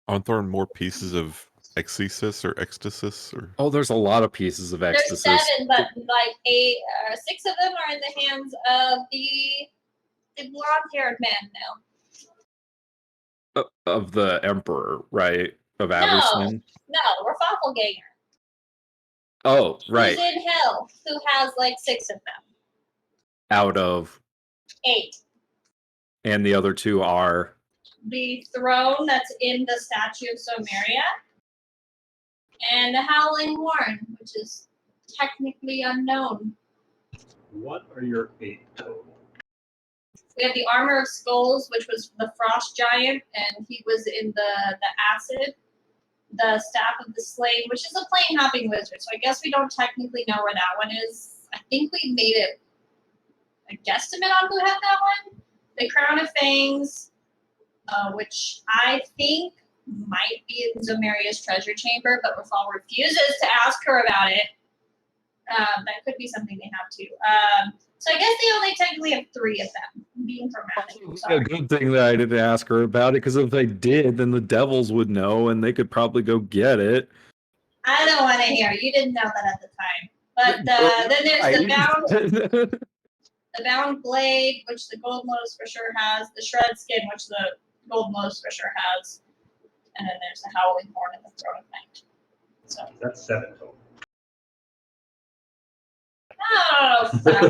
Aren't there more pieces of exesis or ecstasis or? Oh, there's a lot of pieces of There's ecstasy 7, but like 6 of them are in the hands of the blonde-haired man now. of the emperor, right? Of No. Averston. No, Rafalganger. Oh, right. Who's in hell? Who has like 6 of them? Out of 8. and the other 2 are The throne that's in the statue of Someria, and the Howling Horn, which is technically unknown. What are your 8 total? We have the Armor of Skulls, which was the Frost Giant, and he was in the acid. The Staff of the Slain, which is a plane hopping wizard. So I guess we don't technically know where that one is. I think we made it a guesstimate on who had that one. The Crown of Fangs, which I think might be in Zomeria's treasure chamber, but Rafal refuses to ask her about it. That could be something they have too. So I guess they only technically have 3 of them, being dramatic. a good thing that I didn't ask her about it, because if they did, then the devils would know and they could probably go get it. I don't want to hear. You didn't know that at the time. But then there's the bound blade, which the gold lotus for sure has, the shred skin, which the gold lotus for sure has, and then there's the howling horn and the throne of night. So That's 7 total. oh, fuck.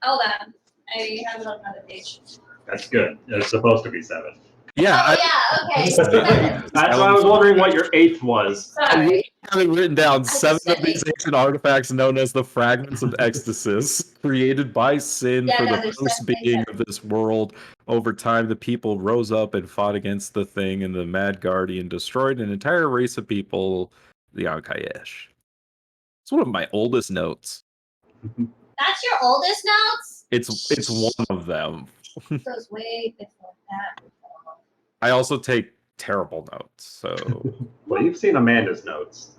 Hold on, I have it on another page. That's good. It's supposed to be 7. Yeah, Okay. That's why I was wondering what your 8th was. Sorry. I have written down 7 said of these ancient artifacts known as the fragments of ecstasis, created by sin Yeah, for no, the there's first definitely being of this world. Over time, the people rose up and fought against the thing, and the Mad Guardian destroyed an entire race of people, the Ankayesh. It's one of my oldest notes. That's your oldest notes? It's one of them. It goes way before that. I also take terrible notes, so Well, you've seen Amanda's notes.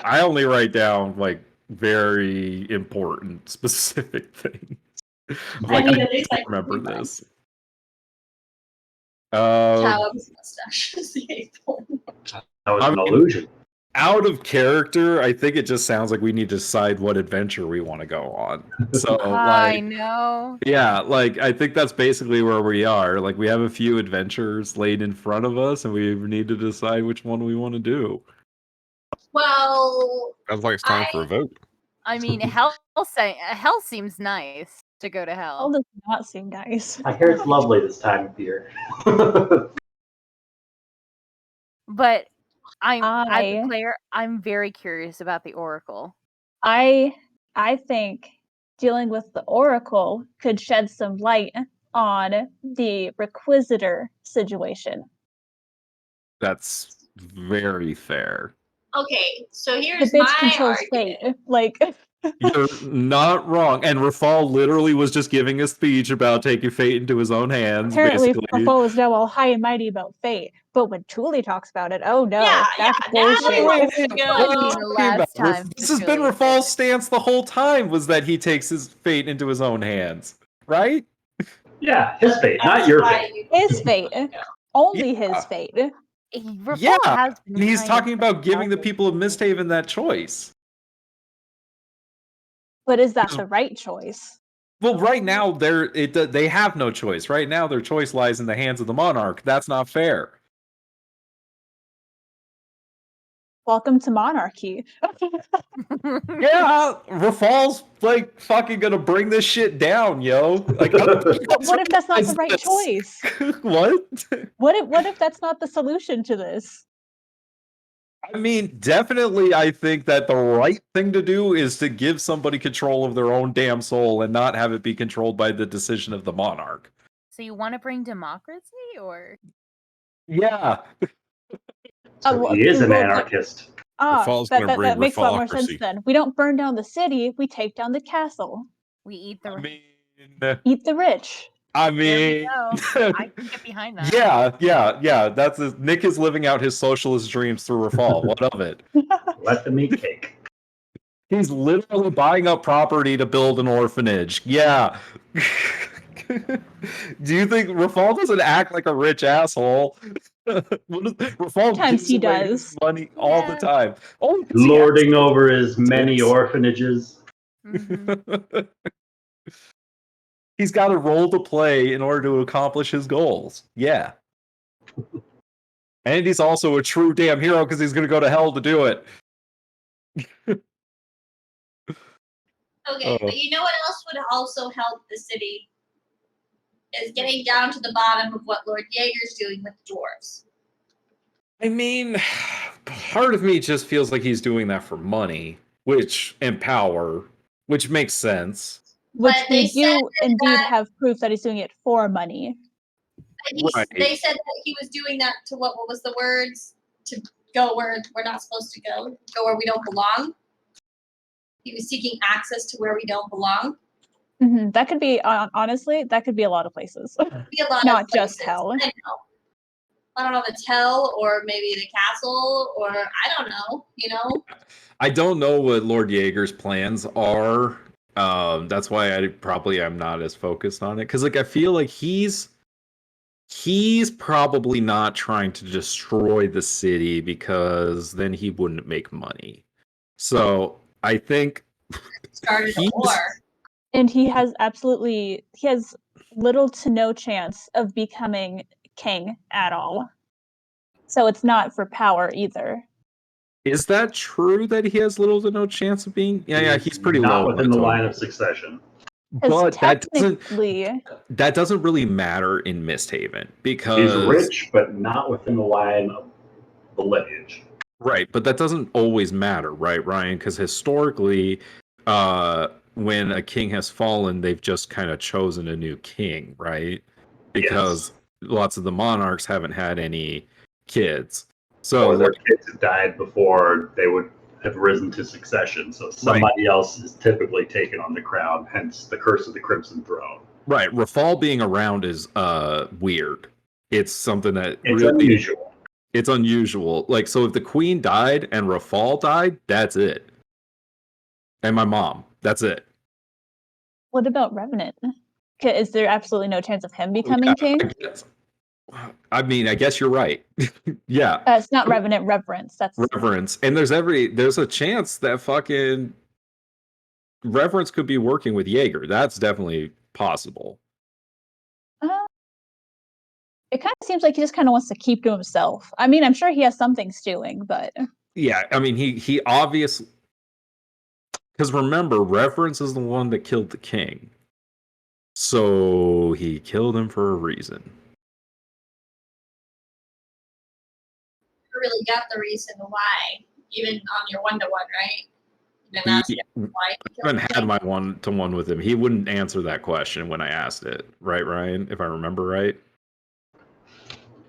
I only write down like very important, specific things. Like, mean, I at least I remember can this. Callum's mustache is the 8th one. That was an I mean- illusion. Out of character, I think it just sounds like we need to decide what adventure we want to go on. So, I like, know. yeah, like I think that's basically where we are. Like, we have a few adventures laid in front of us, and we need to decide which one we want to do. Well, Sounds like it's time for a vote. I mean, hell seems nice to go to Hell hell. does not seem nice. I hear it's lovely this time of year. But as I- a player, I'm very curious about the Oracle. I think dealing with the Oracle could shed some light on the Requisitor situation. That's very fair. okay, so The here's bitch my controls argument. fate. Like, You're not wrong. And Rafal literally was just giving a speech about taking fate into his own hands, apparently, basically. Fafo is now all high and mighty about fate. But when Truly talks about it, oh no, Yeah, that's yeah, now bullshit. he wants to What go. are you The talking last about? time This has been Julia said Rafal's it. stance the whole time, was that he takes his fate into his own hands, right? Yeah, his fate, not That's your why fate. you His fate. Only Yeah. his fate. Rafal Yeah, has been and he's kind talking of about giving the selfish. people of MistHaven that choice. But is that the right choice? Well, right now they have no choice. Right now, their choice lies in the hands of the monarch. That's not fair. Welcome to monarchy. Yeah, Rafal's like fucking gonna bring this shit down, yo. Like, I don't think you But guys what if that's not the realize right this. choice? What? What if that's not the solution to this? I mean, definitely, I think that the right thing to do is to give somebody control of their own damn soul and not have it be controlled by the decision of the monarch. So you want to bring democracy, or Yeah. So he is an well, anarchist. Rafal's that, gonna that, bring that makes a lot more sense Rafalocracy. then. We don't burn down the city, we take down the castle. we eat the? I mean, Eat the rich. I There we mean, go. I can get behind that. yeah. That's Nick is living out his socialist dreams through Rafal. What of it? Let them eat cake. He's literally buying up property to build an orphanage. Yeah. Do you think Rafal doesn't act like a rich asshole? Rafal Sometimes gives he away does. his money all the Yeah. time. Only 'cause he Lording asks over his many politics. orphanages. Mhm. He's got a role to play in order to accomplish his goals. Yeah. And he's also a true damn hero because he's going to go to hell to do it. Okay, but you know what else would also help the city? Is getting down to the bottom of what Lord Jaeger's doing with the dwarves. I mean, part of me just feels like he's doing that for money, and power, which makes sense. Which But they we said do indeed that- have proof that he's doing it for money. Right. They said that he was doing that to what was the words? To go where we're not supposed to go where we don't belong. He was seeking access to where we don't belong. Mhm. That could be, honestly, that could be a lot of places. Be a lot Not of places. just hell. I know. I don't know if it's hell or maybe the castle or I don't know. You know. I don't know what Lord Jaeger's plans are. That's why I probably am not as focused on it. Because like I feel like he's probably not trying to destroy the city because then he wouldn't make money. So I think Started a war. And he has little to no chance of becoming king at all. So it's not for power either. Is that true that he has little to no chance of being? Yeah, he's pretty not low within the totem line pole. of succession. But technically, that doesn't really matter in MistHaven because He's rich, but not within the line of the lineage. Right, but that doesn't always matter, right, Ryan? Because historically, when a king has fallen, they've just kind of chosen a new king, right? Because lots of the monarchs haven't had any kids. So or their kids had died before they would have risen to succession. So somebody else is typically taken on the crown, hence the curse of the Crimson Throne. Right, Rafal being around is weird. It's something that It's really unusual. It's unusual. Like, so if the queen died and Rafal died, that's it. And my mom, that's it. what about Revenant? Is there absolutely no chance of him becoming king? I mean, I guess you're right. Yeah. It's not Revenant, Reverence. That's Reverence. And there's a chance that fucking Reverence could be working with Jaeger. That's definitely possible. It kind of seems like he just kind of wants to keep to himself. I mean, I'm sure he has something stewing, but yeah, I mean, he obviously, because remember, Reverence is the one that killed the king, so he killed him for a reason. You really got the reason why, even on your 1-to-1, right? I haven't had my 1-to-1 with him. He wouldn't answer that question when I asked it, right, Ryan? If I remember right.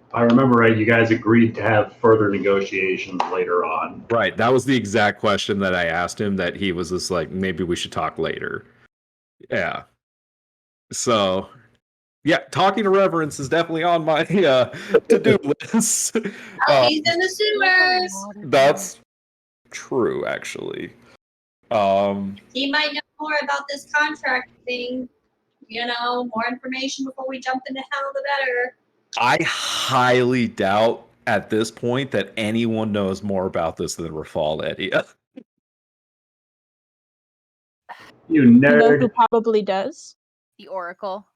If I remember right, you guys agreed to have further negotiations later on. Right, that was the exact question that I asked him. That he was just like, maybe we should talk later. Yeah. So, Yeah, talking to Reverence is definitely on my to-do list. Oh, he's in the sewers. That's true, actually. He might know more about this contract thing. More information before we jump into hell, the better. I highly doubt at this point that anyone knows more about this than Rafal Edia. You You know who nerd. probably does? The Oracle.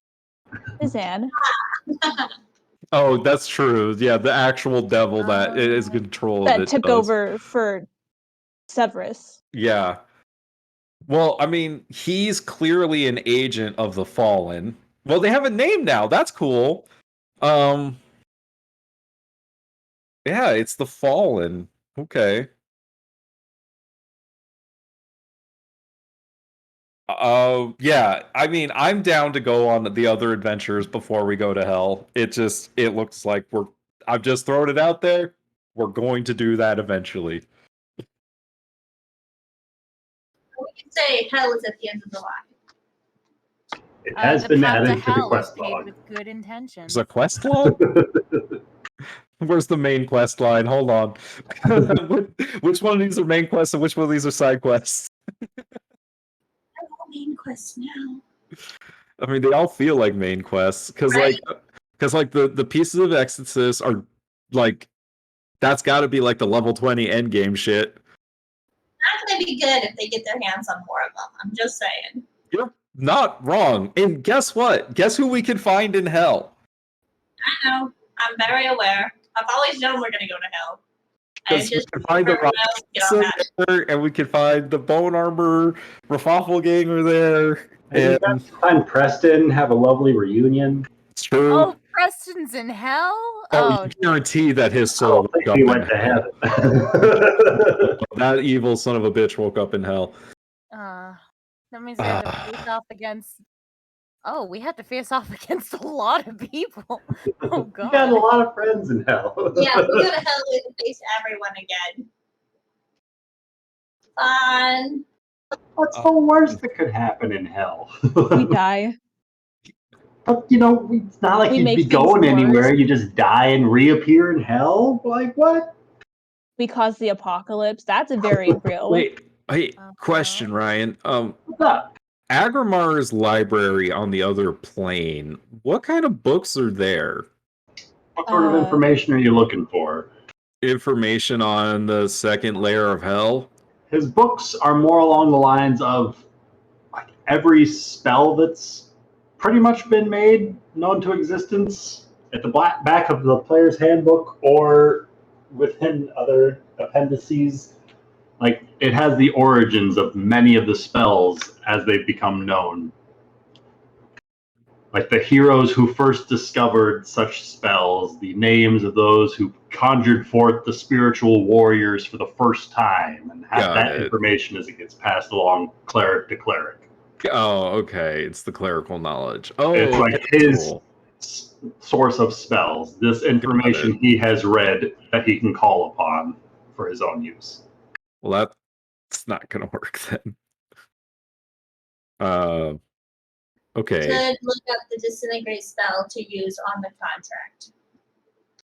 Zan. Oh, that's true. Yeah, the actual devil that is in control of That it took does. over for Severus. Yeah. Well, I mean, he's clearly an agent of the Fallen. Well, they have a name now. That's cool. Yeah, it's the Fallen. Okay. Yeah. I mean, I'm down to go on the other adventures before we go to hell. It looks like I've just thrown it out there. We're going to do that eventually. We can say hell is at the end of the line. It has The been path to added to the hell is quest paved log. with good intentions. There's a quest log? Where's the main quest line? Hold on. Which one of these are main quests and which one of these are side quests? Main quest now. I mean, they all feel like main quests because, Right. the pieces of Exodus are like that's got to be like the level 20 end game shit. That's gonna be good if they get their hands on more of them. I'm just saying. You're not wrong. And guess what? Guess who we can find in hell? I know. I'm very aware. I've always known we're gonna go to hell. Because we can find the Rock and we can find the Bone Armor Rafafel Ganger there. And you got to find Preston, have a lovely reunion. It's true. Oh, Preston's in hell? Oh, you guarantee that his I soul don't think woke he up went in to hell. heaven. That evil son of a bitch woke up in hell. That means we have to face off against. Oh, we have to face off against a lot of people. Oh God. You got a lot of friends in hell. Yeah, if we go to hell, we have to face everyone again. Fun. What's the worst that could happen in hell? We die. But it's not like We you'd make be things going anywhere. worse. You just die and reappear in hell. Like what? We cause the apocalypse. That's very real. Wait, hey, question, Ryan. What's up? Agrimar's library on the other plane. What kind of books are there? What sort of information are you looking for? Information on the second layer of hell? His books are more along the lines of like every spell that's pretty much been made known to existence at the back of the player's handbook or within other appendices. Like it has the origins of many of the spells as they've become known. Like the heroes who first discovered such spells, the names of those who conjured forth the spiritual warriors for the first time, and have that information as it gets passed along cleric to cleric. Oh, okay. It's the clerical knowledge. Oh, it's like his source of spells. This information he has read that he can call upon for his own use. Well, that's not going to work then. Okay. Should look up the disintegrate spell to use on the contract.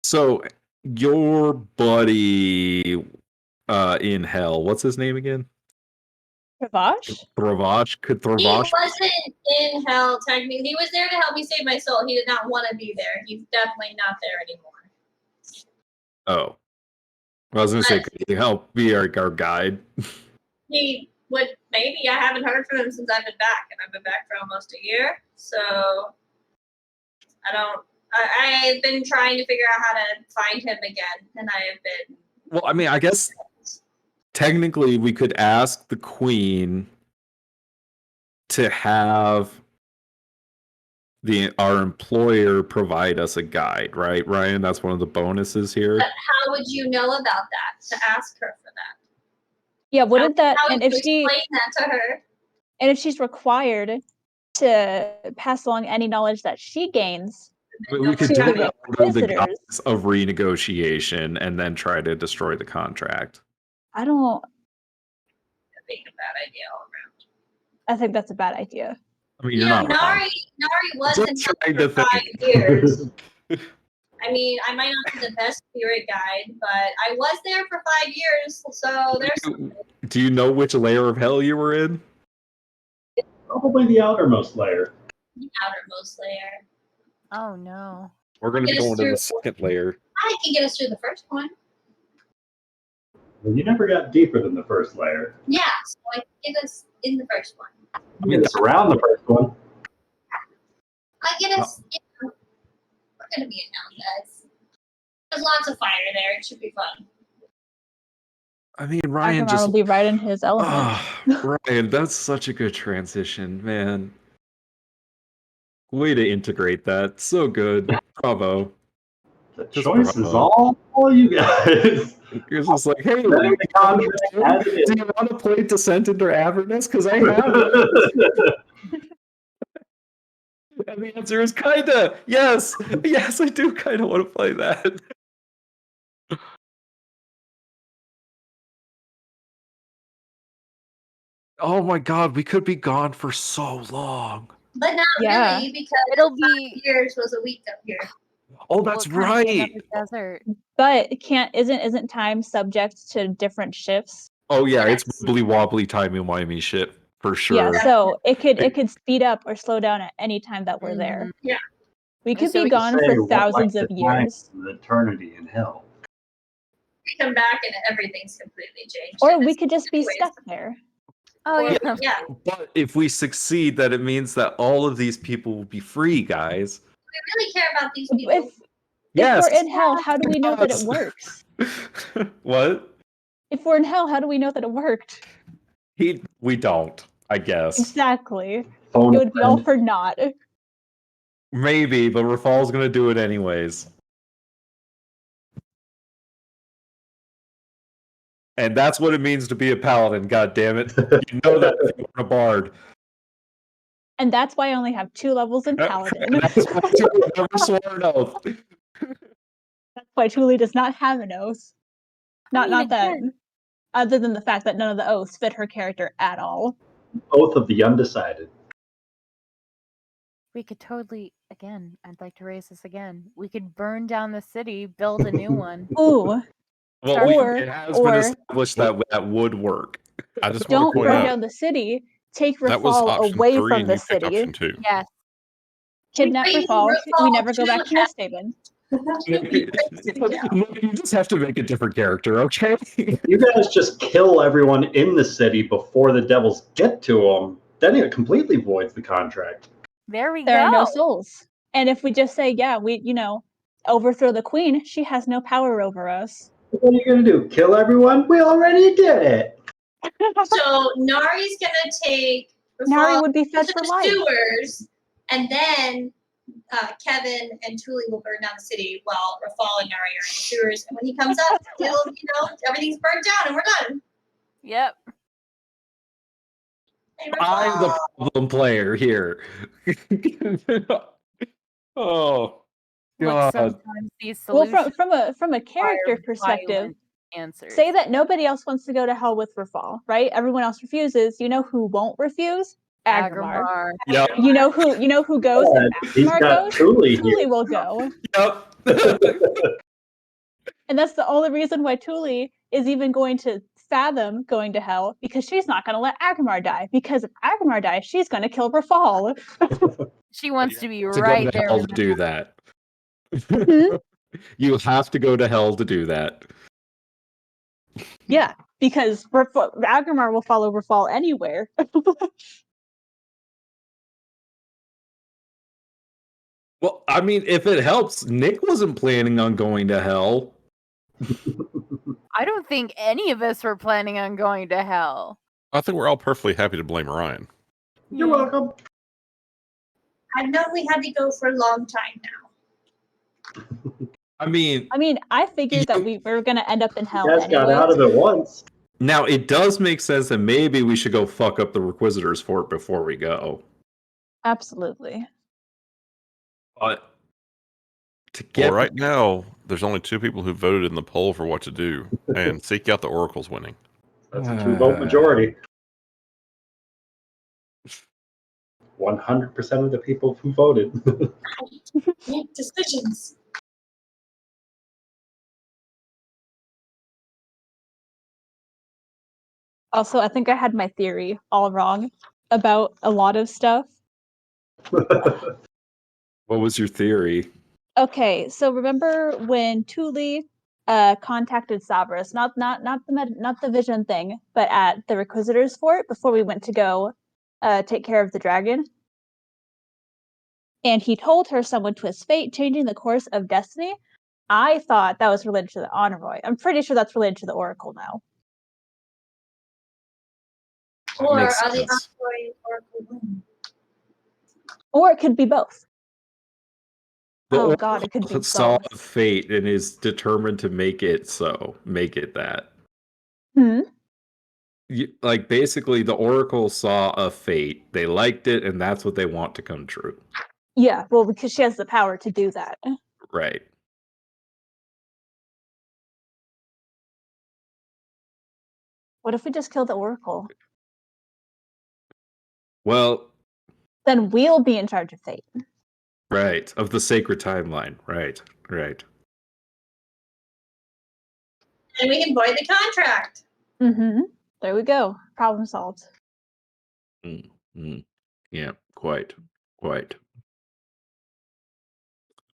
So your buddy in hell, what's his name again? Ravash? Ravash? Could Ravash? He wasn't in hell technically. He was there to help me save my soul. He did not want to be there. He's definitely not there anymore. Oh. I was going to say, could you help be our guide? He would, maybe. I haven't heard from him since I've been back, and I've been back for almost a year. So I've been trying to figure out how to find him again, and I have been. Well, I mean, I guess technically we could ask the queen to have our employer provide us a guide, right, Ryan? That's one of the bonuses here. But how would you know about that to ask her for that? Yeah, wouldn't that? How And would if you explain that to her? And if she's required to pass along any knowledge that she gains, we could to do the it under the visitors. guise of renegotiation and then try to destroy the contract. I don't. I think a bad idea all around. I think that's a bad idea. I mean, You you're know, not wrong. Nari was in Just hell trying for to think. 5 years. I mean, I might not be the best spirit guide, but I was there for 5 years, so there's Do you know which layer of hell you were in? Probably the outermost layer. the outermost layer. Oh no. We're going to Get go us into through. the second layer. I can get us through the first one. Well, you never got deeper than the first layer. Yeah, so I can get us in the first one. I mean, it's around the first one. I get us. We're gonna be in now, guys. There's lots of fire there. It should be fun. I mean, Ryan Agamar will be right in his element. Ryan, that's such a good transition, man. Way to integrate that. So good. Bravo. The Just choice is bravo. all you guys. It's just like, hey, Then the contract as it do you want to play Descent into Avernus? Because I have it. And the answer is kinda. Yes. Yes, I do kind of want to play that. Oh my god, we could be gone for so long. But not Yeah. really, because It'll be 5 years was a week up here. Oh, that's we'll kinda be right. another desert. But isn't time subject to different shifts? Oh yeah, it's Yes. wibbly wobbly timey-wimey shit for Yeah, sure. so it could speed up or slow down at any time that we're there. Mhm. Yeah. We could So be we- gone Say, for what, like, thousands the of time years. and eternity in hell. We come back and everything's completely changed. Or and we it's could just be anyways. stuck there. Oh Or- yeah. yeah. But if we succeed, that it means that all of these people will be free, guys. We really care about these people. If Yes. we're in hell, how do we know that it Yes. works? What? If we're in hell, how do we know that it worked? We don't, I guess. Exactly. Phone It would be all friend. for naught. Maybe, but Rafal's gonna do it anyways. And that's what it means to be a paladin, god damn it. You know that if you are a bard. And that's why I only have 2 levels in Paladin. And that's why you never swore an oath. That's why Tuli does not have an oath. Not mean, that. again- Other than the fact that none of the oaths fit her character at all. Oath of the undecided. We could totally, again, I'd like to raise this again. We could burn down the city, build a new one. Ooh, Well, Or- it has been or- established that that would work. I just want don't to point burn out down the city. Take that was Rafal option away 3 from and the you picked city. option 2. Yes. Kidnap We bring Rafal. We Rafal never go to back to MistHaven. You just have to make a different character, okay? You guys just kill everyone in the city before the devils get to them. Then it completely voids the contract. There we There go. are no souls. And if we just say, yeah, we, overthrow the queen, she has no power over us. What are you gonna do? Kill everyone? We already did it. So Nari's gonna take Nari Rafal would be to fed for the life. sewers, and then Kevin and Tuli will burn down the city while Rafal and Nari are in the sewers. And when he comes up, everything's burnt down and we're done. Yep. Hey, I'm the Rafal. problem player here. Oh, Look, God. sometimes these Well, solutions from a character require perspective, violent answers. say that nobody else wants to go to hell with Rafal, right? Everyone else refuses. You know who won't refuse? Agramar. Agramar. Yep. You know who goes Yeah, if he's Agramar got goes? Tuli Tuli here. will go. Yep. And that's the only reason why Tuli is even going to fathom going to hell, because she's not going to let Agramar die. Because if Agramar dies, she's going to kill Rafal. She wants to be to right go to there. hell with to do that. Hmm? You have to go to hell to do that. Yeah, because Agramar will follow Rafal anywhere. Well, I mean, if it helps, Nick wasn't planning on going to hell. I don't think any of us were planning on going to hell. I think we're all perfectly happy to blame Ryan. You're welcome. I've known we had to go for a long time now. I mean, I figured that we were going to end up in hell You guys got anyway. out of it once. now it does make sense that maybe we should go fuck up the Requisitors fort before we go. Absolutely. But to get Well, right now, there's only 2 people who voted in the poll for what to do, and Seek Out the Oracle's winning. That's a 2-vote majority. 100% of the people who voted. Make decisions. Also, I think I had my theory all wrong about a lot of stuff. What was your theory? Okay, so remember when Thule contacted Sabras, not the Vision thing, but at the Requisitor's Fort before we went to go take care of the dragon? And he told her someone to his fate, changing the course of destiny. I thought that was related to the Envoy. I'm pretty sure that's related to the Oracle now. That Or makes are the sense. Envoy Oracle women? Or it could be both. The Oh god, it could be Oracle saw both. a fate and is determined to make it so. Make it that. Like, basically, the Oracle saw a fate. They liked it, and that's what they want to come true. Yeah, well, because she has the power to do that. Right. What if we just kill the Oracle? Well, Then we'll be in charge of fate. right. Of the sacred timeline. Right. Right. And we can void the contract. Mm-hmm. There we go. Problem solved. Yeah, quite. Quite.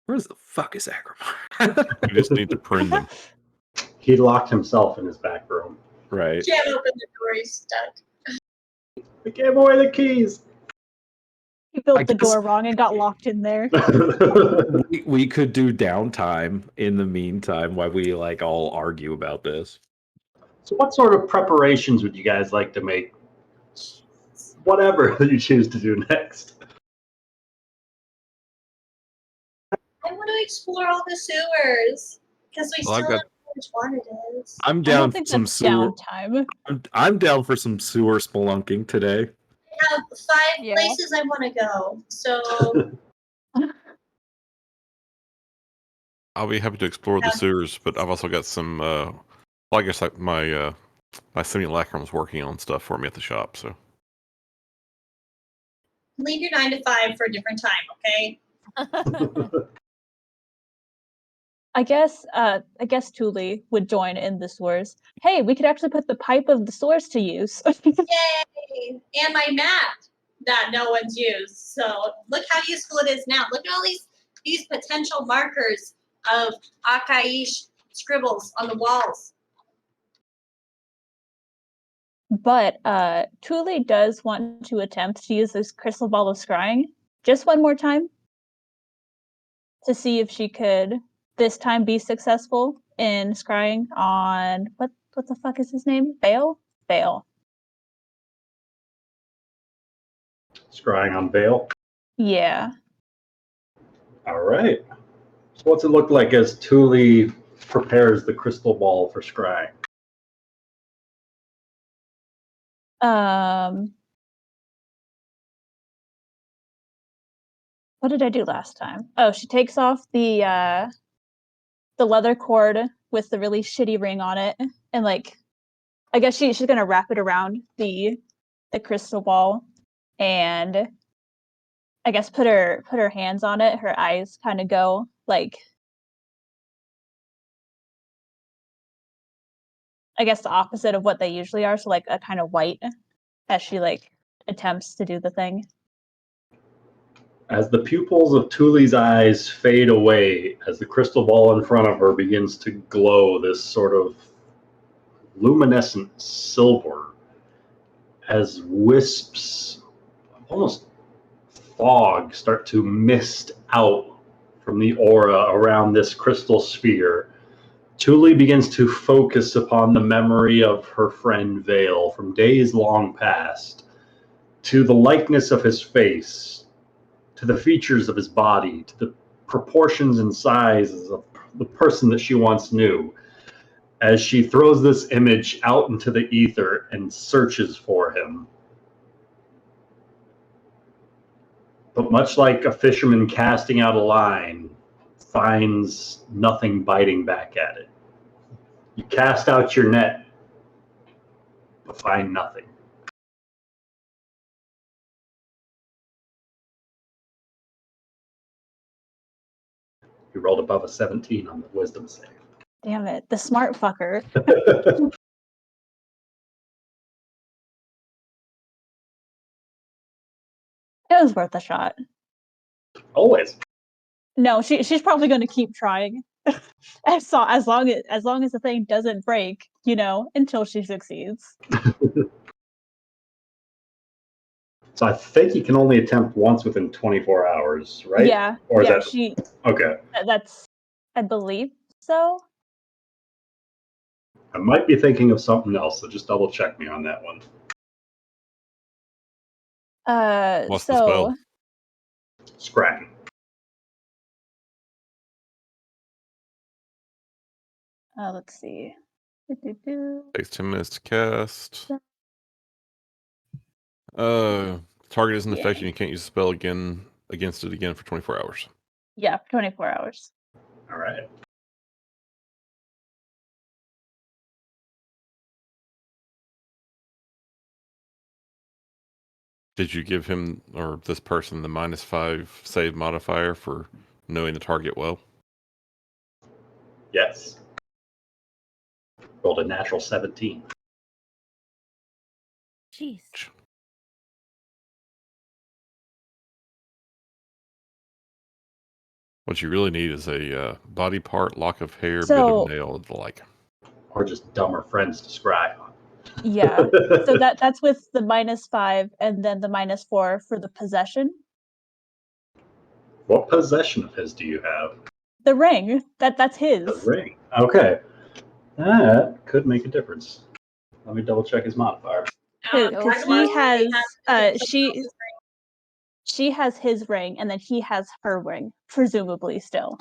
Where the fuck is Agrimar? We just need to prune them. He locked himself in his back room. Right. Can't open the door, he's stuck. They gave away the keys. He built I the guess- door wrong and got locked in there. We could do downtime in the meantime while we all argue about this. So what sort of preparations would you guys like to make? Whatever you choose to do next. I want to explore all the sewers. Because we Well, I still got- don't know which one it is. I'm I down don't for think some that's sewer. downtime. I'm down for some sewer spelunking today. I have 5 Yeah. places I want to go. So I'll be happy to explore the Yeah. sewers, but I've also got some. Well, I guess my simulacrum's working on stuff for me at the shop. So leave your 9 to 5 for a different time, okay? I guess Thule would join in the sewers. Hey, we could actually put the pipe of the sewers to use. Yay! And my map that no one's used. So look how useful it is now. Look at all these potential markers of Akaish scribbles on the walls. But Thule does want to attempt to use this crystal ball of scrying just one more time to see if she could this time be successful in scrying on what the fuck is his name? Bale? Bale. Scrying on Vale. Yeah. All right. So what's it look like as Thule prepares the crystal ball for scrying? What did I do last time? Oh, she takes off the leather cord with the really shitty ring on it, and I guess she's gonna wrap it around the crystal ball, and I guess put her hands on it. Her eyes kind of go I guess the opposite of what they usually are, so a kind of white as she attempts to do the thing. As the pupils of Thule's eyes fade away, as the crystal ball in front of her begins to glow this sort of luminescent silver, as wisps, almost fog, start to mist out from the aura around this crystal sphere, Thule begins to focus upon the memory of her friend Vale from days long past, to the likeness of his face, to the features of his body, to the proportions and sizes of the person that she once knew, as she throws this image out into the ether and searches for him. But much like a fisherman casting out a line, finds nothing biting back at it. You cast out your net, but find nothing. He rolled above a 17 on the wisdom save. Damn it, the smart fucker. It was worth a shot. Always. No, she's probably going to keep trying. as long as the thing doesn't break, until she succeeds. So I think you can only attempt once within 24 hours, right? Yeah. Or is yeah, that okay? That's, I believe so. I might be thinking of something else, so just double check me on that one. What's the spell? Scrag. Let's see. Takes 10 minutes to cast. Target isn't Yeah. affected. You can't use the spell against it again for 24 hours. Yeah, 24 hours. All right. Did you give him or this person the -5 save modifier for knowing the target well? Yes. Rolled a natural 17. Jeez. What you really need is a body part, lock of hair, bit So- of nail, the like. Or just dumber friends to scry on. Yeah. So that's with the -5 and then the -4 for the possession. What possession of his do you have? The ring. That's his. The ring. Okay. That could make a difference. Let me double check his modifier. Because I he has have she has his ring and then he has her ring, presumably still.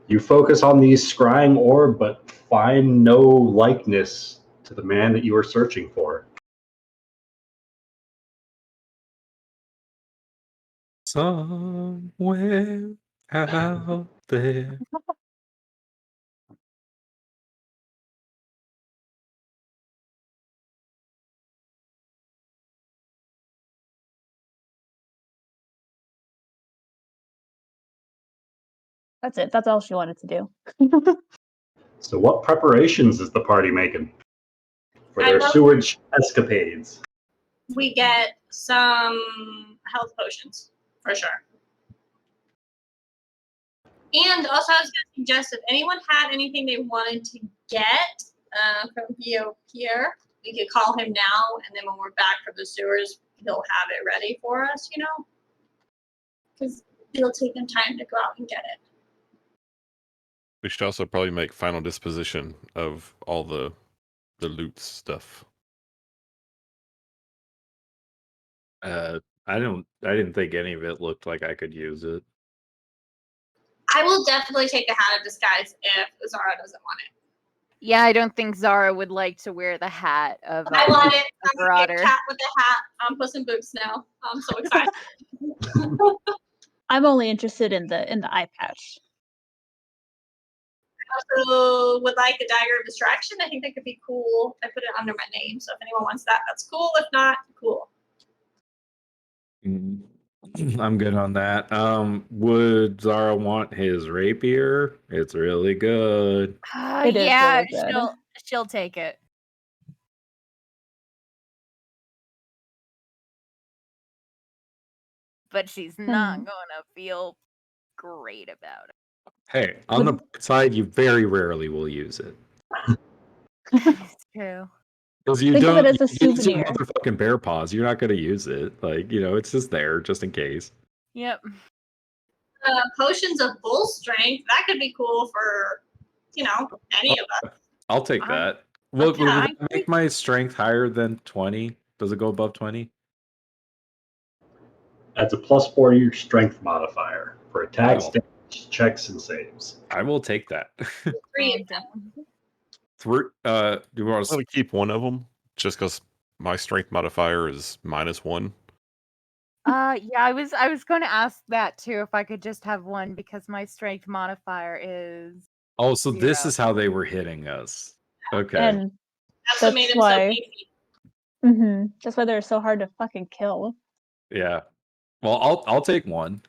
You focus on the scrying orb, but find no likeness to the man that you are searching for. Somewhere out there. That's it. That's all she wanted to do. So what preparations is the party making for their sewage escapades? We get some health potions for sure. And also, I was going to suggest if anyone had anything they wanted to get from Pierre, we could call him now, and then when we're back from the sewers, he'll have it ready for us, because it'll take him time to go out and get it. We should also probably make final disposition of all the loot stuff. I didn't think any of it looked like I could use it. I will definitely take the hat of disguise if Zara doesn't want it. Yeah, I don't think Zara would like to wear the hat of I want it. a I'm gonna get marauder. cat with the hat on Puss in Boots now. I'm so excited. I'm only interested in the eye patch. I also would like the dagger of distraction. I think that could be cool. I put it under my name, so if anyone wants that, that's cool. If not, cool. I'm good on that. Would Zara want his rapier? It's really good. It is Yeah, really good. she'll take it. But she's not gonna feel great about it. Hey, on the bright side, you very rarely will use it. It's true. Because you Think of don't it as a you use your souvenir. motherfucking bear paws. You're not going to use it. Like, it's just there just in case. Yep. Potions of bull strength. That could be cool for, any of us. I'll take that. Will that make my strength higher than 20? Does it go above 20? Adds a +4 to your strength modifier for attacks, damage, checks, and saves. I will take that. Three of them. Do you want to keep one of them just because my strength modifier is -1? Yeah, I was going to ask that too, if I could just have one because my strength modifier is. Oh, so 0. this is how they were hitting us. Okay. And that's what made him why. so beefy. That's why they're so hard to fucking kill. Yeah. Well, I'll take one.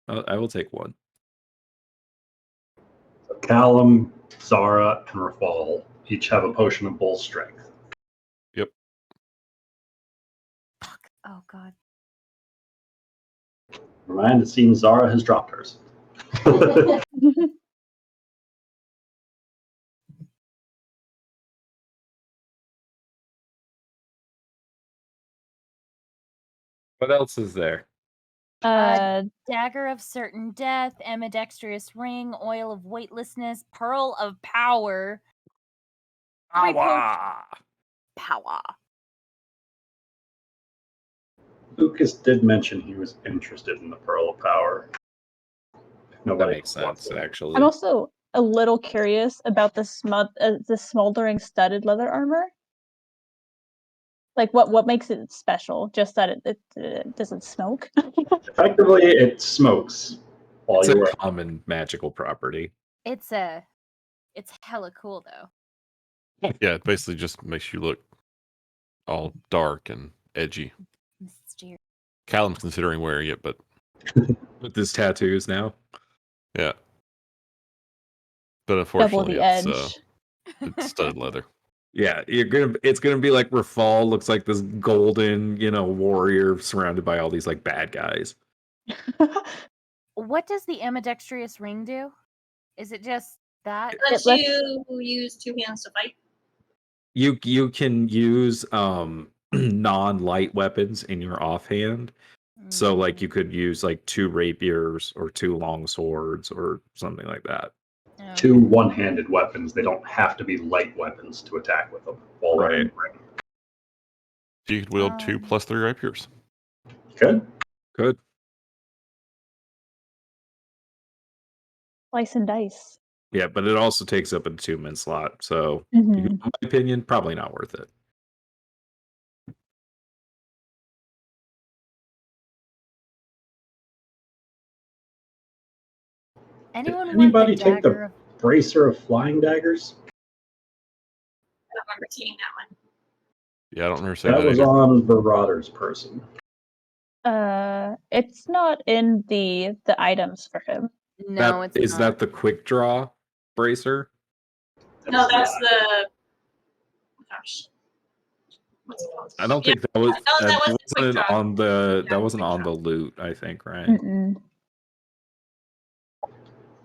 I will take one. So Callum, Zara, and Rafal each have a potion of bull strength. Oh God. Remind, it seems Zara has dropped hers. What else is there? Dagger of certain death, ambidextrous ring, oil of weightlessness, pearl of power. Power. Power. Lucas did mention he was interested in the Pearl of Power. If That nobody makes wants sense, it. actually. I'm also a little curious about the smoldering studded leather armor. Like, what makes it special? Just that it doesn't smoke. Effectively, it smokes while It's you a wear it. common magical property. It's hella cool though. Yeah, it basically just makes you look all dark and edgy. Mysterious. Callum's considering wearing it, but With his tattoos now. yeah. But Double unfortunately, the it's studded leather. Yeah, it's gonna be like Rafal looks like this golden, warrior surrounded by all these like bad guys. edge. What does the ambidextrous ring do? Is it just that? Let lets- you use two hands to fight. You can use non-light weapons in your offhand. So like you could use like 2 rapiers or 2 long swords or something like that. Okay. 2 one-handed weapons. They don't have to be light weapons to attack with them while wearing the ring. You could wield 2 plus 3 rapiers. Good. Good. Slice and dice. Yeah, but it also takes up an attunement slot. So Mhm. in my opinion, probably not worth it. Anyone Did want anybody the take the dagger of bracer of flying daggers? I don't remember seeing that one. Yeah, I don't remember saying That that was either. on Verotter's person. It's not in the items for him. No, That it's is not. that the quick draw bracer? No, that's the. Gosh. What's it called? I don't Yeah, think that was no, that was the quick wasn't draw. on the Yeah, that wasn't quick on draw. the loot, I think, right? Mm-mm.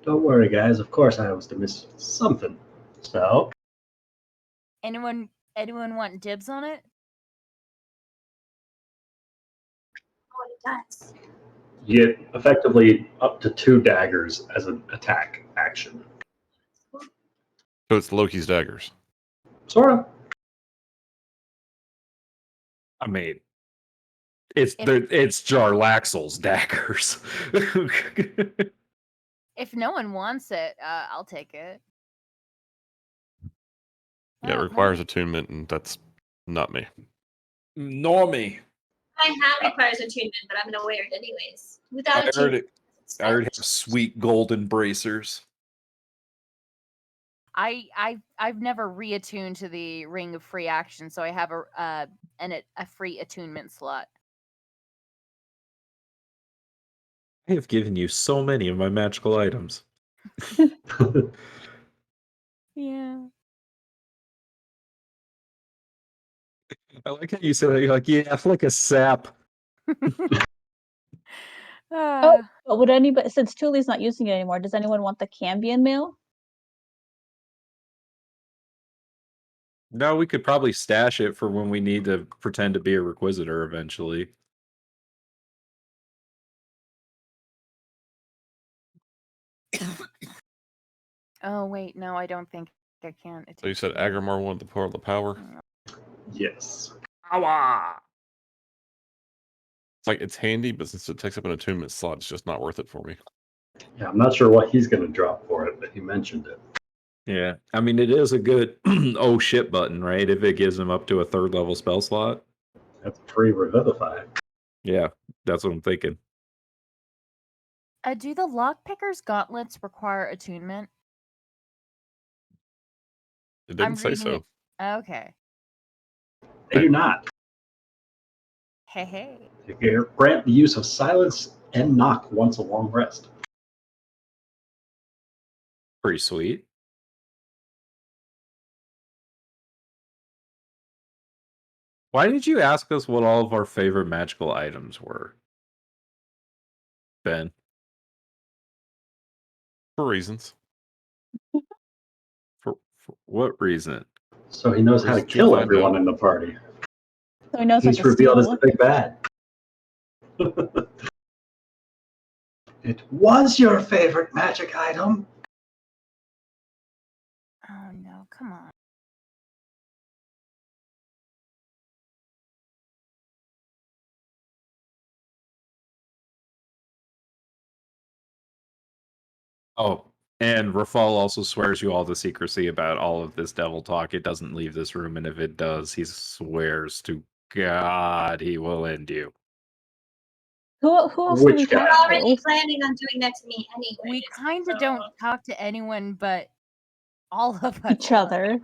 Don't worry, guys. Of course, I was to miss something. So, Anyone want dibs on it? Oh, it does. you get effectively up to 2 daggers as an attack action. So it's Loki's daggers. Sort of. I mean, it's If- it's Jarlaxle's daggers. If no one wants it, I'll take it. Yeah, it Oh, requires no. attunement, and that's not me. Normie. My hand requires attunement, but I'm gonna wear it anyways. Without I attunement, it's I already have stylish. sweet golden bracers. I've never reattuned to the ring of free action, so I have a free attunement slot. I have given you so many of my magical items. Yeah. I like how you said that. You're like, yeah, it's like a sap. But would anybody, since Tuli's not using it anymore, does anyone want the Cambion mail? No, we could probably stash it for when we need to pretend to be a Requisitor eventually. Oh wait, no, I don't think I can. So you said Agrimar wanted the Pearl of Power? Yes. Awa! It's like it's handy, but since it takes up an attunement slot, it's just not worth it for me. Yeah, I'm not sure what he's going to drop for it, but he mentioned it. Yeah, I mean, it is a good oh shit button, right? If it gives him up to a 3rd level spell slot. That's free Revivify. Yeah, that's what I'm thinking. Do the lockpicker's gauntlets require attunement? It didn't say reading so. it. Okay. They do not. Hey, hey. You grant the use of silence and knock once a long rest. Pretty sweet. Why did you ask us what all of our favorite magical items were, Ben? For reasons. For what reason? So he knows how to Reasons you'll kill find everyone out. in the party. So he knows what He's to revealed as steal. the big bad. It was your favorite magic item. Oh no, come on. Oh, and Rafal also swears you all to secrecy about all of this devil talk. It doesn't leave this room, and if it does, he swears to God he will end you. Who else do we Which guy? We're talk already to? planning on doing that to me anyway. We kind of so- don't talk to anyone but all of us. Each other.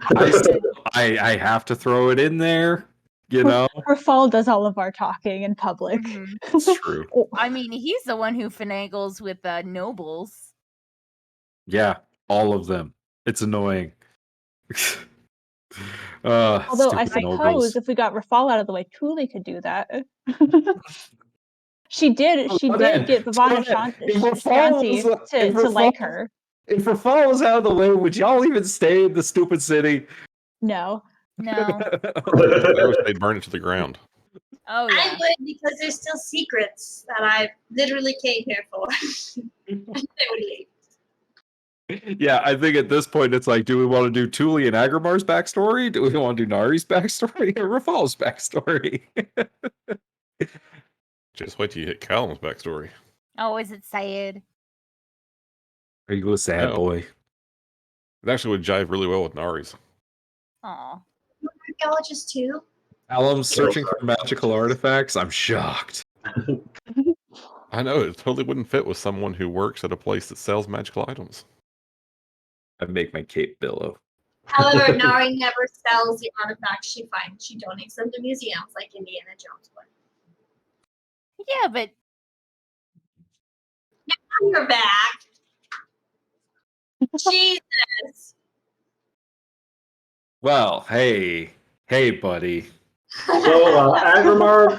I have to throw it in there, you know? Rafal does all of our talking in public. Mhm. It's true. I mean, he's the one who finagles with the nobles. Yeah, all of them. It's annoying. Although I stupid suppose nobles. if we got Rafal out of the way, Tuli could do that. She did get Vivana Shanti to like her. If Rafal was out of the way, would y'all even stay in the stupid city? No. No. I would say burn it to the ground. Oh I yeah. would, because there's still secrets that I literally came here for. They would leave. Yeah, I think at this point it's like, do we want to do Tuli and Agramar's backstory? Do we want to do Nari's backstory or Rafal's backstory? Just wait till you hit Callum's backstory. Oh, is it sad? Are you a sad No. boy? It actually would jive really well with Nari's. Aw. Archaeologists too. Alum's searching for magical artifacts? I'm shocked. I know, it totally wouldn't fit with someone who works at a place that sells magical items. I make my cape billow. However, Nari never sells the artifacts she finds. She donates them to museums like Indiana Jones would. Yeah, but You're back. Jesus. Well, hey, buddy. So, Agramar,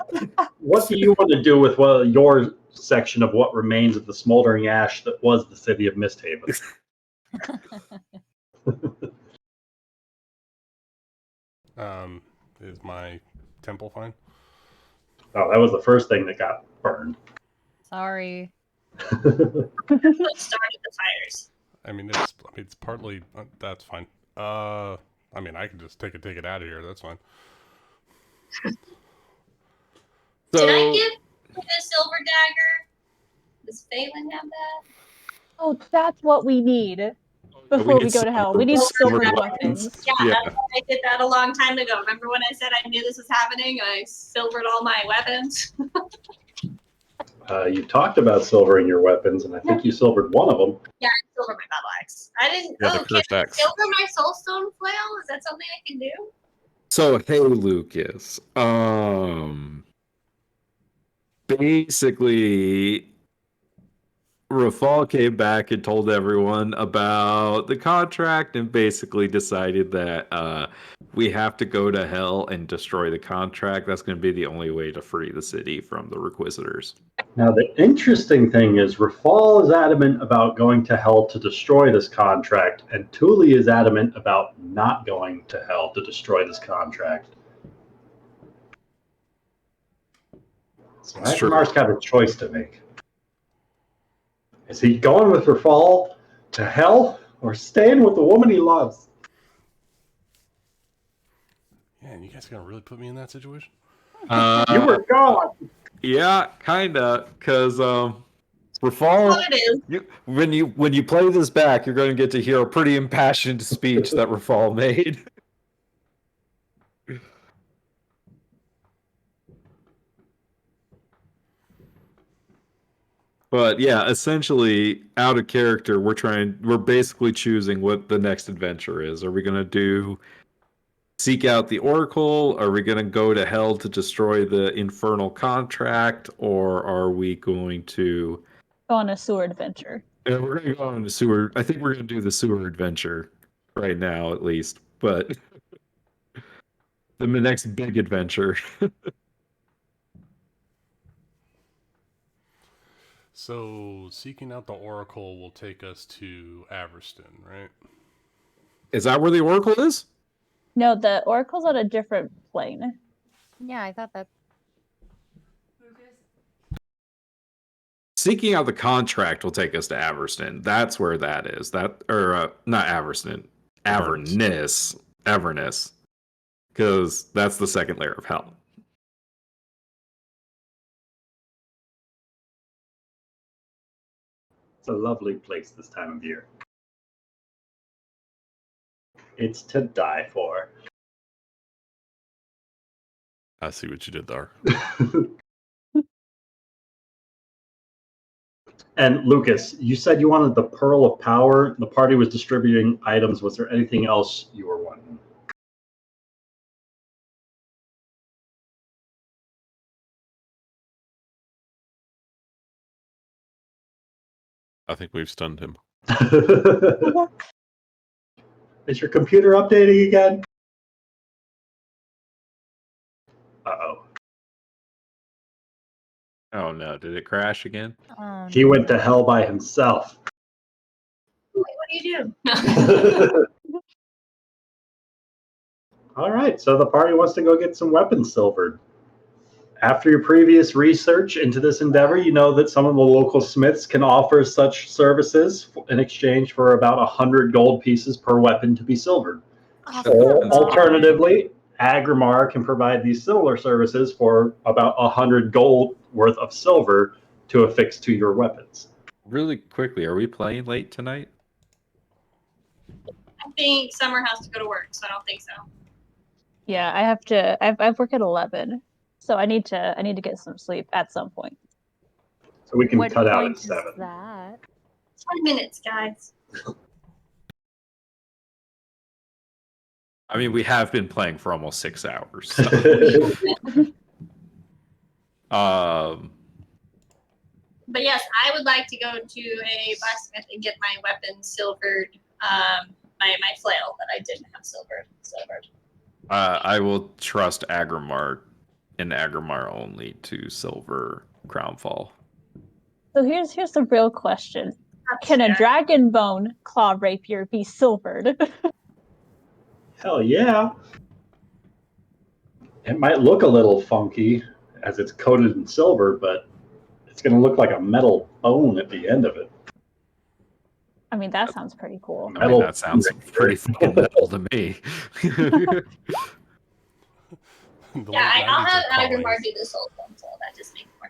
what do you want to do with your section of what remains of the smoldering ash that was the city of MistHaven? Is my temple fine? Oh, that was the first thing that got burned. sorry. What started the fires? I mean, it's partly that's fine. I mean, I can just take it out of here. That's fine. Did I So, give you the silver dagger? Does Phelan have that? Oh, that's what we need before we go to hell. We need silver weapons. Yeah, Yeah. that's why I did that a long time ago. Remember when I said I knew this was happening? I silvered all my weapons. You talked about silvering your weapons, and I think you silvered one of them. Yeah, I silvered my battle axe. I didn't. Yeah, the can cursed I axe. silver my soulstone flail? Is that something I can do? So hey, Lucas. Basically, Rafal came back and told everyone about the contract and basically decided that we have to go to hell and destroy the contract. That's going to be the only way to free the city from the Requisitors. Now, the interesting thing is Rafal is adamant about going to hell to destroy this contract, and Tuli is adamant about not going to hell to destroy this contract. So It's true. Agramar's got a choice to make. Is he going with Rafal to hell or staying with the woman he loves? Yeah, and you guys are gonna really put me in that situation? You were gone. Yeah, kinda, because What Rafal, it is? when you play this back, you're going to get to hear a pretty impassioned speech that Rafal made. But yeah, essentially, out of character, we're basically choosing what the next adventure is. Are we going to do seek out the Oracle? Are we going to go to hell to destroy the infernal contract? Or are we going to Go on a sewer adventure. we're going to go on the sewer. I think we're going to do the sewer adventure right now, at least. But the next big adventure. So, seeking out the Oracle will take us to Averston, right? Is that where the Oracle is? No, the Oracle's on a different plane. Yeah, I thought that. Seeking out the contract will take us to Averston. That's where that is. Not Averston. Avernus. Because that's the second layer of hell. It's a lovely place this time of year. It's to die for. I see what you did there. And Lucas, you said you wanted the Pearl of Power. The party was distributing items. Was there anything else you were wanting? I think we've stunned him. Is your computer updating again? Uh-oh. Oh no, did it crash again? Oh, He went to hell by himself. What do you do? All right, so the party wants to go get some weapons silvered. After your previous research into this endeavor, you know that some of the local smiths can offer such services in exchange for about 100 gold pieces per weapon to be silvered. Or alternatively, Agrimar can provide these similar services for about 100 gold worth of silver to affix to your weapons. Really quickly, are we playing late tonight? I think Summer has to go to work, so I don't think so. Yeah, I have to. I've work at 11, so I need to get some sleep at some point. So we can What cut out point at is 7. that? 20 minutes, guys. I mean, we have been playing for almost 6 hours. So. But yes, I would like to go to a blacksmith and get my weapon silvered. My flail that I didn't have silvered. I will trust Agrimar and Agrimar only to silver Crownfall. So here's the real question: can a dragon bone claw rapier be silvered? Hell yeah. It might look a little funky as it's coated in silver, but it's going to look like a metal bone at the end of it. I mean, that sounds pretty cool. I mean, that sounds pretty fucking metal to me. I'll have Agrimar do this whole thing, so that just makes more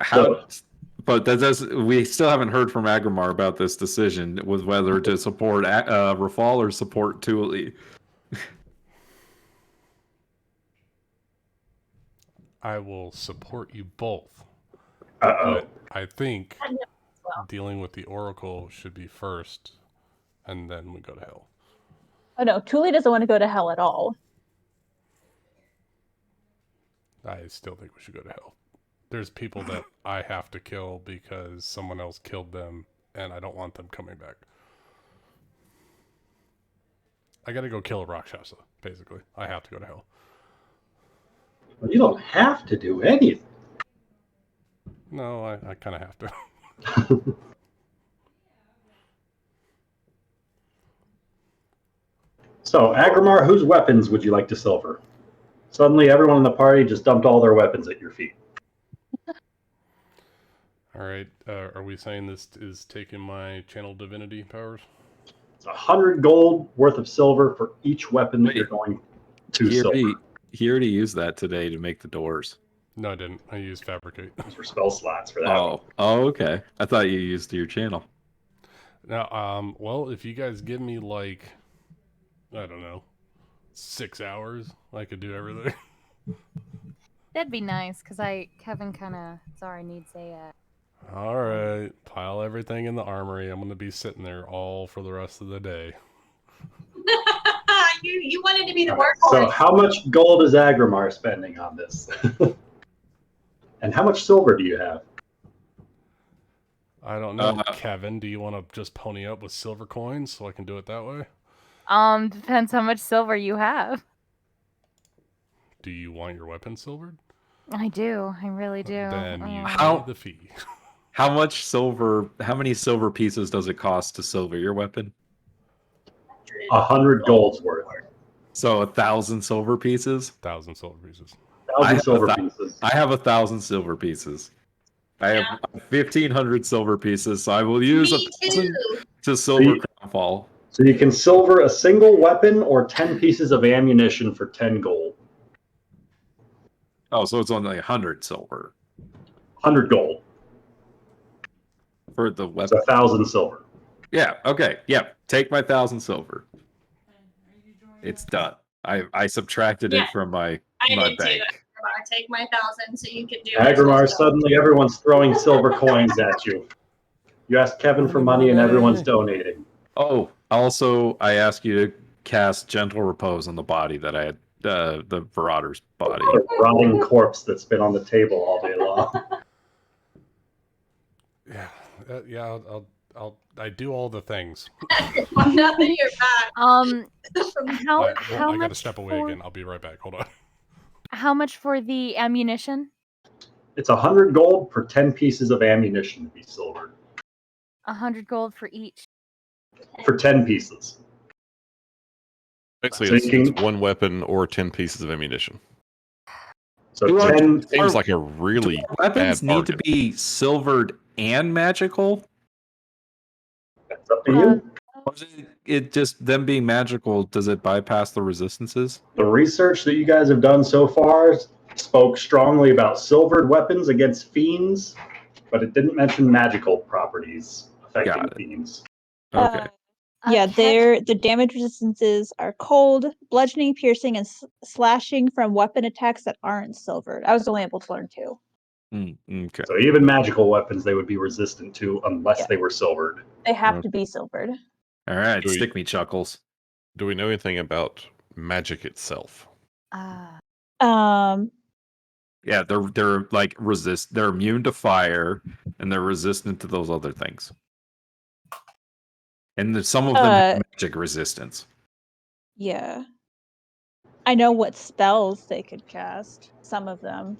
sense. But that does. We still haven't heard from Agrimar about this decision with whether to support Rafal or support Thule. I will support you both. Uh-oh. But I think dealing with the Oracle should be first, and then we go to hell. Oh no, Thule doesn't want to go to hell at all. I still think we should go to hell. There's people that I have to kill because someone else killed them, and I don't want them coming back. I gotta go kill a Rakshasa, basically. I have to go to hell. Well, you don't have to do anything. No, I kind of have to. So, Agrimar, whose weapons would you like to silver? Suddenly, everyone in the party just dumped all their weapons at your feet. All right. Are we saying this is taking my channel divinity powers? It's 100 gold worth of silver for each weapon that you're going to silver. He already used that today to make the doors. No, I didn't. I used fabricate. Those were spell slots for that. Oh, okay. I thought you used your channel. Now, well, if you guys give me like, I don't know, 6 hours, I could do everything. That'd be nice, because Kevin kind of, sorry, needs a... All right, pile everything in the armory. I'm going to be sitting there all for the rest of the day. You wanted to be the All right, workhorse. so how much gold is Agrimar spending on this? And how much silver do you have? I don't know, Kevin. Do you want to just pony up with silver coins so I can do it that way? Depends how much silver you have. Do you want your weapon silvered? I do. I really do. Then you How- pay the fee. How much silver? How many silver pieces does it cost to silver your weapon? 100 gold's worth. So 1,000 silver pieces. 1,000 silver pieces. 1,000 silver pieces. I have 1,000 silver pieces. I have 1,500 silver pieces, so I will use 1,000 to silver Crownfall. So you can silver a single weapon or 10 pieces of ammunition for 10 gold. Oh, so it's only 100 silver 100 gold. for the It's weapon. 1,000 silver. Yeah. Okay. Yeah. Take my 1,000 silver. It's done. I subtracted Yeah, it from my I my did bank. too. Agrimar, take my 1,000 so you can do Agrimar, it. suddenly everyone's throwing silver coins at you. You asked Kevin for money and everyone's donating. Oh, also, I ask you to cast Gentle Repose on the body that I had, the Marauder's body. A rotting corpse that's been on the table all day long. Yeah, I do all the things. Now that you're back. How I much gotta step away for, again. I'll be right back. Hold on. How much for the ammunition? It's 100 gold for 10 pieces of ammunition to be silvered. 100 gold for each. For 10 pieces. Basically, So you it's can- one weapon or 10 pieces of ammunition. So Do 10 Seems like a really weapons bad need to bargain. be silvered and magical? That's up to you. Or is it just them being magical, does it bypass the resistances? The research that you guys have done so far spoke strongly about silvered weapons against fiends, but it didn't mention magical properties affecting Got it. fiends. Okay. Yeah, Kev- the damage resistances are cold, bludgeoning, piercing, and slashing from weapon attacks that aren't silvered. I was only able to learn 2. Okay. So even magical weapons they would be resistant to unless Yeah. they were silvered. They have to be silvered. All right. Do we- Stick me chuckles. Do we know anything about magic itself? Um, Yeah, they're like they're immune to fire and they're resistant to those other things. And some of them have magic resistance. yeah. I know what spells they could cast. Some of them.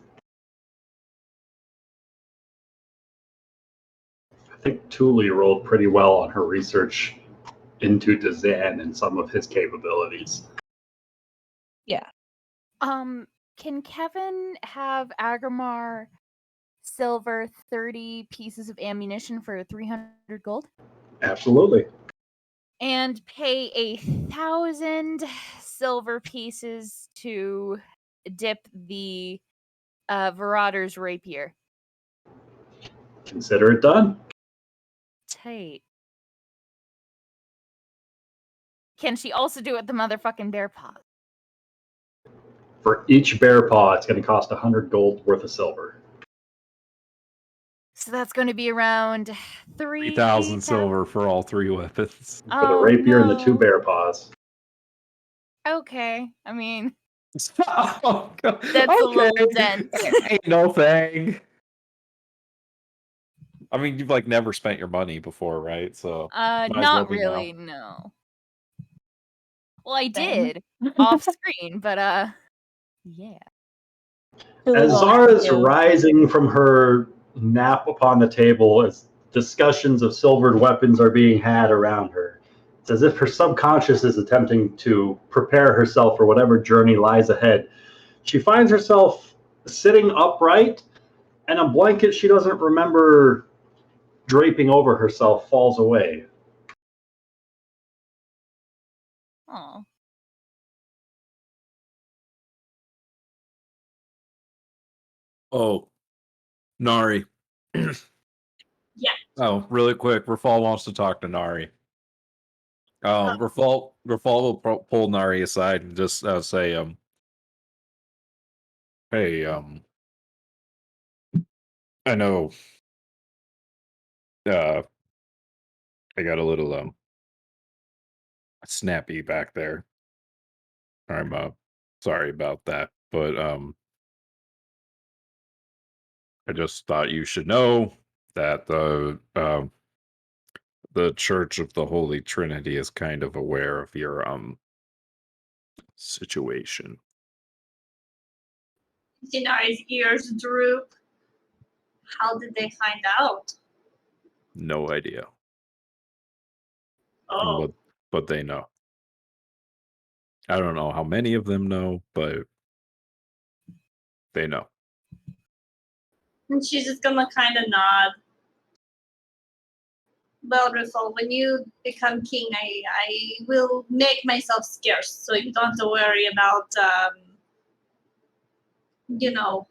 I think Thule rolled pretty well on her research into Dazan and some of his capabilities. Yeah. Can Kevin have Agrimar silver 30 pieces of ammunition for 300 gold? Absolutely. And pay 1,000 silver pieces to dip the Marauder's rapier. Consider it done. Tight. Can she also do it with the motherfucking bear paw? For each bear paw, it's going to cost 100 gold worth of silver. So that's going to be around 3,000 silver for all 3 weapons. For the rapier and the 2 bear paws. Okay, I mean, Oh, God. that's a little dense. Ain't no thing. I mean, you've like never spent your money before, right? So might as well Not be now. really, no. Well, I Same. did off screen, but yeah. As Zara's rising from her nap upon the table, as discussions of silvered weapons are being had around her, it's as if her subconscious is attempting to prepare herself for whatever journey lies ahead. She finds herself sitting upright, and a blanket she doesn't remember draping over herself falls away. Oh. Oh, Nari. Yeah. Oh, really quick. Rafal wants to talk to Nari. Rafal will pull Nari aside and just say, hey, I know, I got a little, snappy back there. I'm sorry about that, but I just thought you should know that the Church of the Holy Trinity is kind of aware of your situation. Dinari's ears droop. How did they find out? No idea. Oh, But they know. I don't know how many of them know, but they know. and she's just gonna kind of nod. Well, Riffle, when you become king, I will make myself scarce, so you don't have to worry about, you know,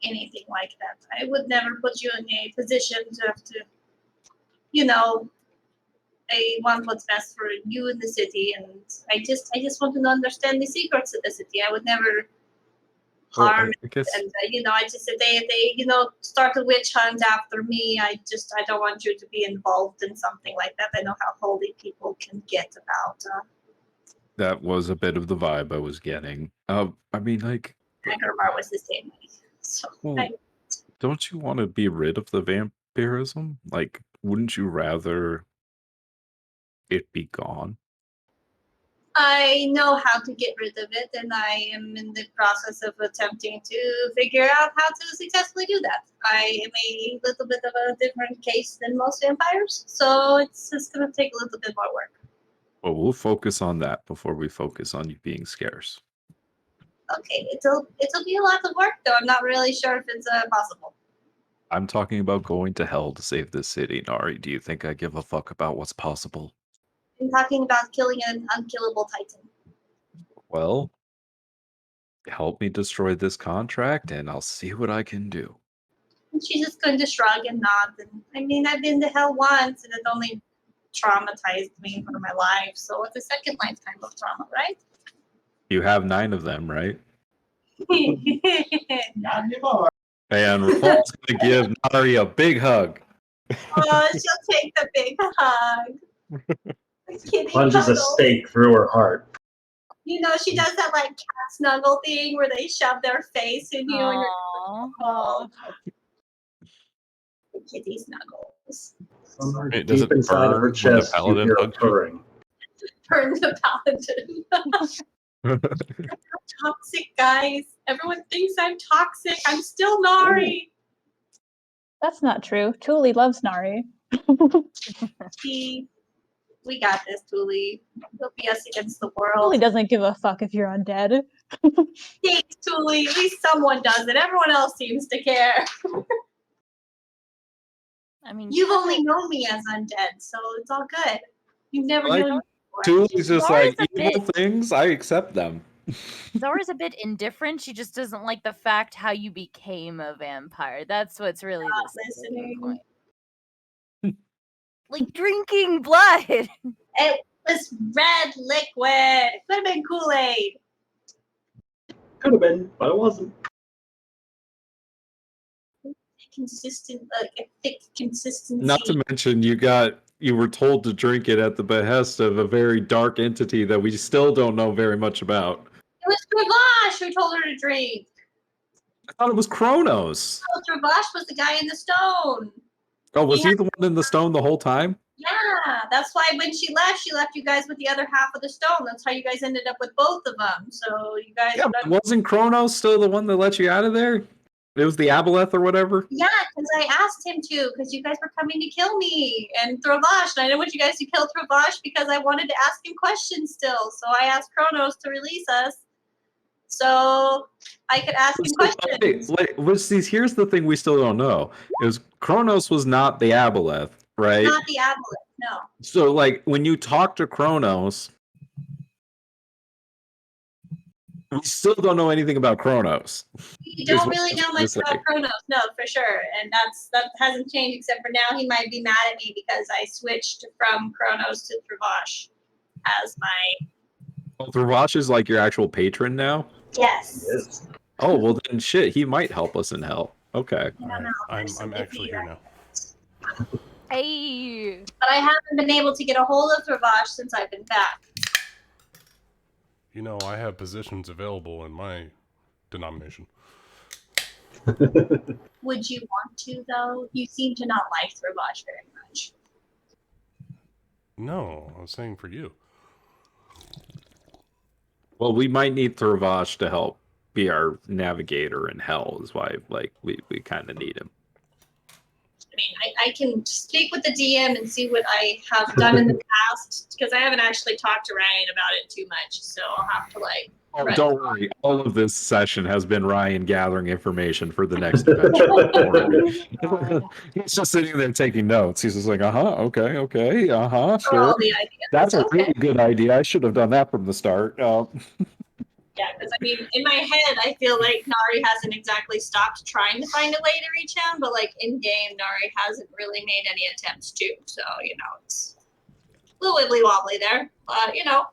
anything like that. I would never put you in a position to have to, you know, I want what's best for you in the city, and I just want to understand the secrets of the city. I would never Well, harm I guess and I just if they start a witch hunt after me, I don't want you to be involved in something like that. I know how holy people can get about. that was a bit of the vibe I was getting. I mean, like, Agarmar was the same way. So well, don't you want to be rid of the vampirism? Like, wouldn't you rather it be gone? I know how to get rid of it, and I am in the process of attempting to figure out how to successfully do that. I am a little bit of a different case than most vampires, so it's just going to take a little bit more work. Well, we'll focus on that before we focus on you being scarce. Okay, it'll be a lot of work, though. I'm not really sure if it's possible. I'm talking about going to hell to save this city, Nari. Do you think I give a fuck about what's possible? I'm talking about killing an unkillable titan. Well, help me destroy this contract and I'll see what I can do. And she's just going to shrug and nod. And I mean, I've been to hell once, and it only traumatized me for my life. So it's a second lifetime of trauma, right? You have 9 of them, right? Not anymore. And Rafal's gonna give Nari a big hug. Oh, she'll take the big hug. Kitty Plunges a cuddle. stake through her heart. You know, she does that like cat snuggle thing where they shove their face in you and you're oh, the kitty snuggles. Somewhere It doesn't deep inside of her burn when the chest, you paladin hear a hugs you. purring. Turn the paladin. Toxic, guys. Everyone thinks I'm toxic. I'm still Nari. That's not true. Tuli loves Nari. We got this, Tuli. It'll be us against the world. Tuli doesn't give a fuck if you're undead. Thanks, Tuli. At least someone does it. Everyone else seems to care. I mean, You've only known me as undead, so it's all good. You've never Like, known me before. Tuli's just Zara's like, a evil bit- things, I accept them. Zora's a bit indifferent. She just doesn't like the fact how you became a vampire. That's what's really Not the sticking listening. point. Like drinking blood. It was red liquid. It could have been Kool-Aid. Could have been, but it wasn't. Consistent, like a thick consistency. Not to mention, you were told to drink it at the behest of a very dark entity that we still don't know very much about. It was Travash who told her to drink. I thought it was Kronos. Oh, Travash was the guy in the stone. Oh, was Yeah. he the one in the stone the whole time? Yeah, that's why when she left you guys with the other half of the stone. That's how you guys ended up with both of them. So you guys. Yeah, but wasn't Kronos still the one that let you out of there? It was the Aboleth or whatever? Yeah, because I asked him to, because you guys were coming to kill me and Travash, and I didn't want you guys to kill Travash because I wanted to ask him questions still. So I asked Kronos to release us, so I could ask him questions. Here's the thing we still don't know: is Kronos was not the Aboleth, right? Not the Aboleth, no. So, like, when you talk to Kronos, we still don't know anything about Kronos. You don't really know much about Kronos, no, for sure. And that hasn't changed, except for now he might be mad at me because I switched from Kronos to Travash as my... Well, Thravash is like your actual patron now? Yes. Yes. Oh, well then shit, he might help us in hell. Okay. I don't know. I'm actually here now. Hey. But I haven't been able to get a hold of Travash since I've been back. You know, I have positions available in my denomination. Would you want to, though? You seem to not like Thravash very much. No, I was saying for you. Well, we might need Thravash to help be our navigator in hell, is why we kind of need him. I mean, I can speak with the DM and see what I have done in the past, because I haven't actually talked to Ryan about it too much, so I'll have to, like... Oh, don't worry. All of this session has been Ryan gathering information for the next adventure. He's just sitting there taking notes. He's just like, okay, sure. all the ideas. That's a Okay. really good idea. I should have done that from the start. Yeah, because I mean, in my head, I feel like Nari hasn't exactly stopped trying to find a way to reach him, but like in game, Nari hasn't really made any attempts to. So, you know, it's a little wibbly wobbly there. But, you know,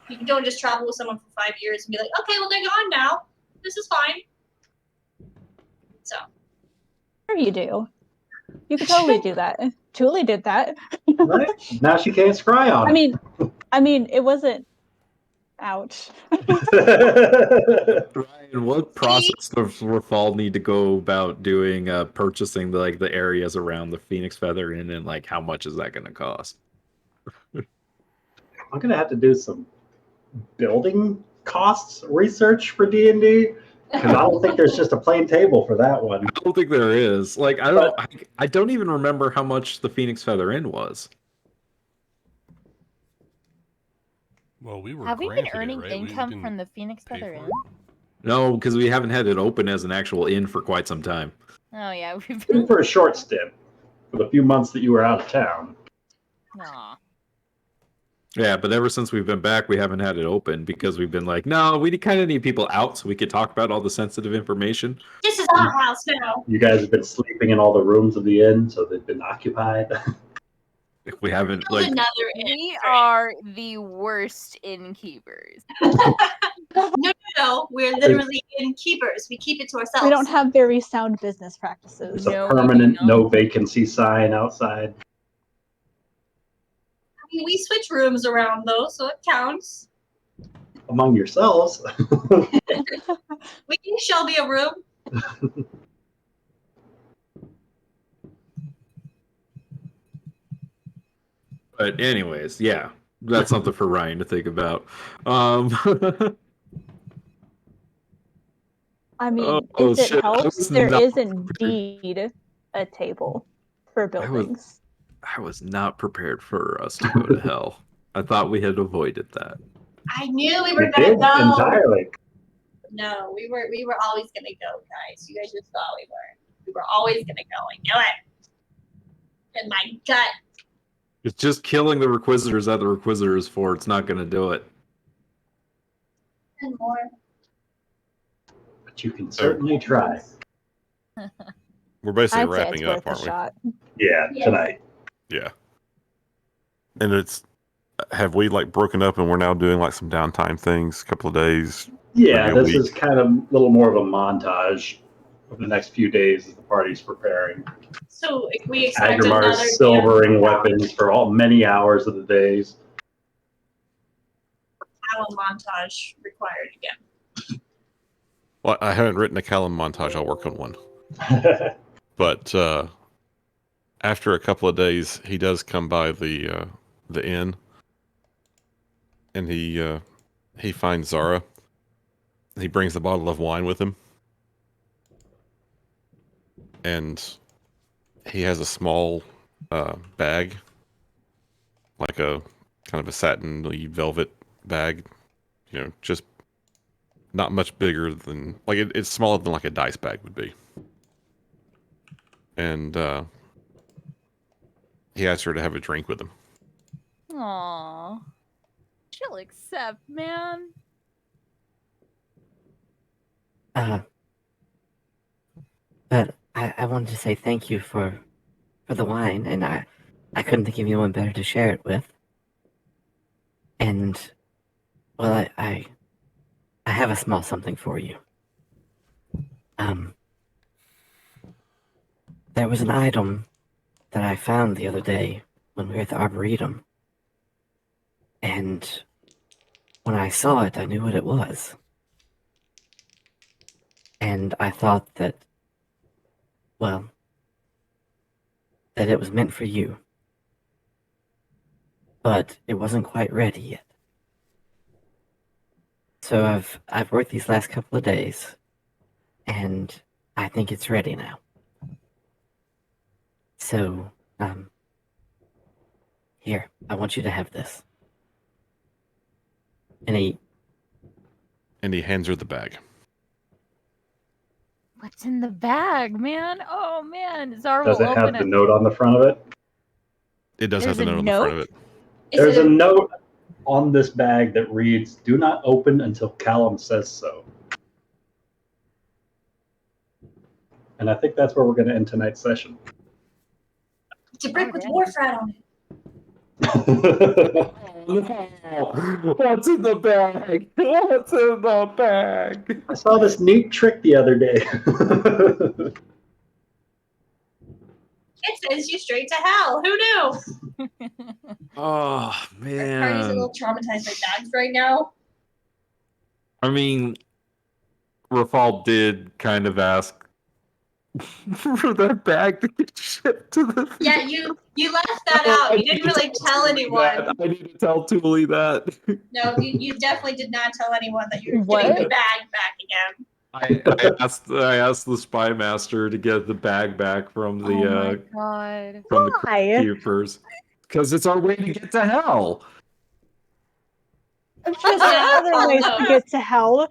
you don't just travel with someone for 5 years and be like, okay, well, they're gone now. This is fine. So. Sure you do. You could totally do that. Julie did that. Right? Now she can't scry on him. I mean, it wasn't. Ouch. Ryan, what process does Rafal need to go about doing purchasing the areas around the Phoenix Feather Inn, and like how much is that going to cost? I'm gonna have to do some building costs research for D&D because I don't think there's just a plain table for that one. I don't think there is. Like I don't even remember how much the Phoenix Feather Inn was. Well, we were Have we been granted it, earning right? We income didn't from the Phoenix pay Feather for Inn? it. No, because we haven't had it open as an actual inn for quite some time. Oh yeah, we've Even been. for a short stint, for the few months that you were out of town. Aw. Yeah, but ever since we've been back, we haven't had it open because we've been like, no, we kind of need people out so we could talk about all the sensitive information. This is our house now. You guys have been sleeping in all the rooms of the inn, so they've been occupied. If we haven't Build like another inn. We are the worst innkeepers. No, we're literally innkeepers. We keep it to ourselves. We don't have very sound business practices. There's a No, we do permanent not. no vacancy sign outside. I mean, we switch rooms around though, so it counts. Among yourselves. We give Shelby a room. But anyways, yeah, that's something for Ryan to think about. I mean, Oh, if it shit, I helps, was there not is prepared. indeed a table for buildings. I was not prepared for us to go to hell. I thought we had avoided that. I knew we were You gonna did go. entirely. No, we were always gonna go, guys. You guys just thought we weren't. We were always gonna go. I knew it. In my gut. It's just killing the Requisitors that the Requisitor is for. It's not going to do it. And more. But you can certainly try. We're basically I'd say wrapping it's up, worth a aren't we? shot. Yeah, Yes. tonight. Yeah. And have we like broken up and we're now doing like some downtime things, a couple of days? Yeah, Maybe a this week. is kind of a little more of a montage of the next few days as the party's preparing. So if we expect another Agramar's silvering weapons for many hours of the days. Talon montage required again. Well, I haven't written a Callum montage. I'll work on one. But after a couple of days, he does come by the inn, and he finds Zara. He brings a bottle of wine with him, and he has a small bag, like a kind of a satin velvet bag, just not much bigger than it's smaller than like a dice bag would be. And he asked her to have a drink with him. Aww. She'll accept, man. But I wanted to say thank you for the wine, and I couldn't think of anyone better to share it with. And well, I have a small something for you. There was an item that I found the other day when we were at the Arboretum, and when I saw it, I knew what it was. And I thought that, well, that it was meant for you. But it wasn't quite ready yet. So I've worked these last couple of days, and I think it's ready now. So, here, I want you to have this. And he hands her the bag. What's in the bag, man? Oh man, Zara Does will it have open the it. note on the front of it? It does There's have the a note on the front of note? it. Is There's it a note on this bag that reads, "Do not open until Callum says so." And I think that's where we're going to end tonight's session. It's a brick with dang. dwarf rat on it. What's in the bag? What's in the bag? I saw this neat trick the other day. It sends you straight to hell. Who knew? Oh Party's a man. little traumatized by bags right now. I mean, Rafal did kind of ask for that bag to get shipped to the Yeah, you left that out. You didn't really tell anyone. I need to tell Thule that. No, you definitely did not tell anyone that you were What? getting the bag back again. I asked the spy master to get the bag back from Oh my the god. from the Why? keepers because it's our way to get to hell. I'm sure there are other ways to get to hell.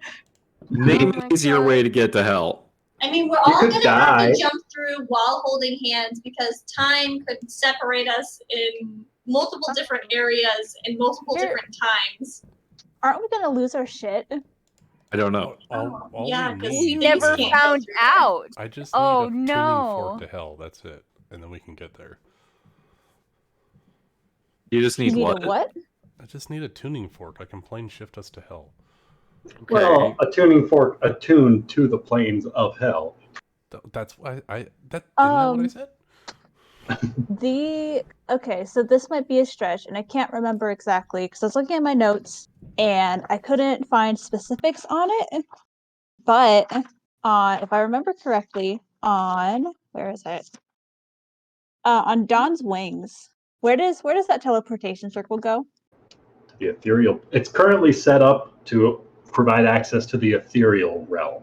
Name my an easier God. way to get to hell. I mean, we're You all could gonna have die. to jump through while holding hands because time could separate us in multiple different areas in multiple Here- different times. Aren't we gonna lose our shit? I don't know. All yeah, we 'cause need We things never is- can't go found through there. out. I just Oh, need a tuning fork no. to hell. That's it, and then we can get there. You just You need need what? a what? I just need a tuning fork. I can plane shift us to hell. Okay. Well, a tuning fork attuned to the planes of hell. That's why isn't that what I said? Okay, so this might be a stretch, and I can't remember exactly because I was looking at my notes and I couldn't find specifics on it. But if I remember correctly, where is it? On Dawn's wings. Where does that teleportation circle go? The ethereal. It's currently set up to provide access to the ethereal realm.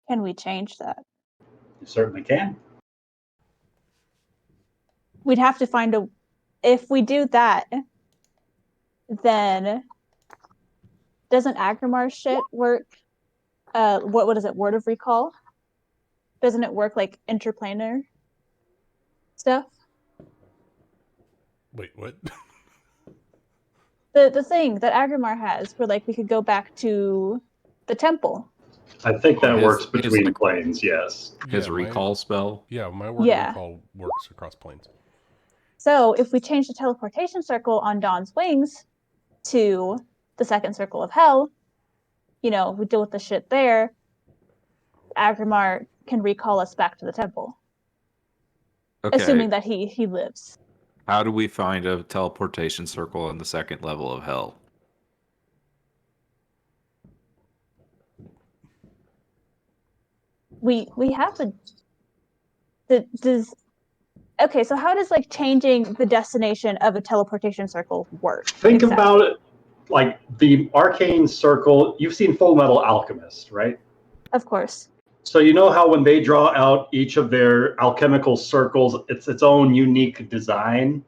Can we change that? You certainly can. We'd have to find a. If we do that, then doesn't Agramar's shit work? What is it? Word of recall? Doesn't it work like interplanar stuff? Wait, what? The thing that Agramar has, where like we could go back to the temple. I think that His- works his, between like- planes, yes. His Yeah, recall spell. my word Yeah. of recall works across planes. So if we change the teleportation circle on Dawn's wings to the second circle of hell, we deal with the shit there. Agramar can recall us back to the temple, Okay. assuming that he lives. How do we find a teleportation circle on the second level of hell? We have okay, so how does like changing the destination of a teleportation circle work? Think exactly? about it like the arcane circle. You've seen Full Metal Alchemist, right? Of course. So you know how when they draw out each of their alchemical circles, it's its own unique design.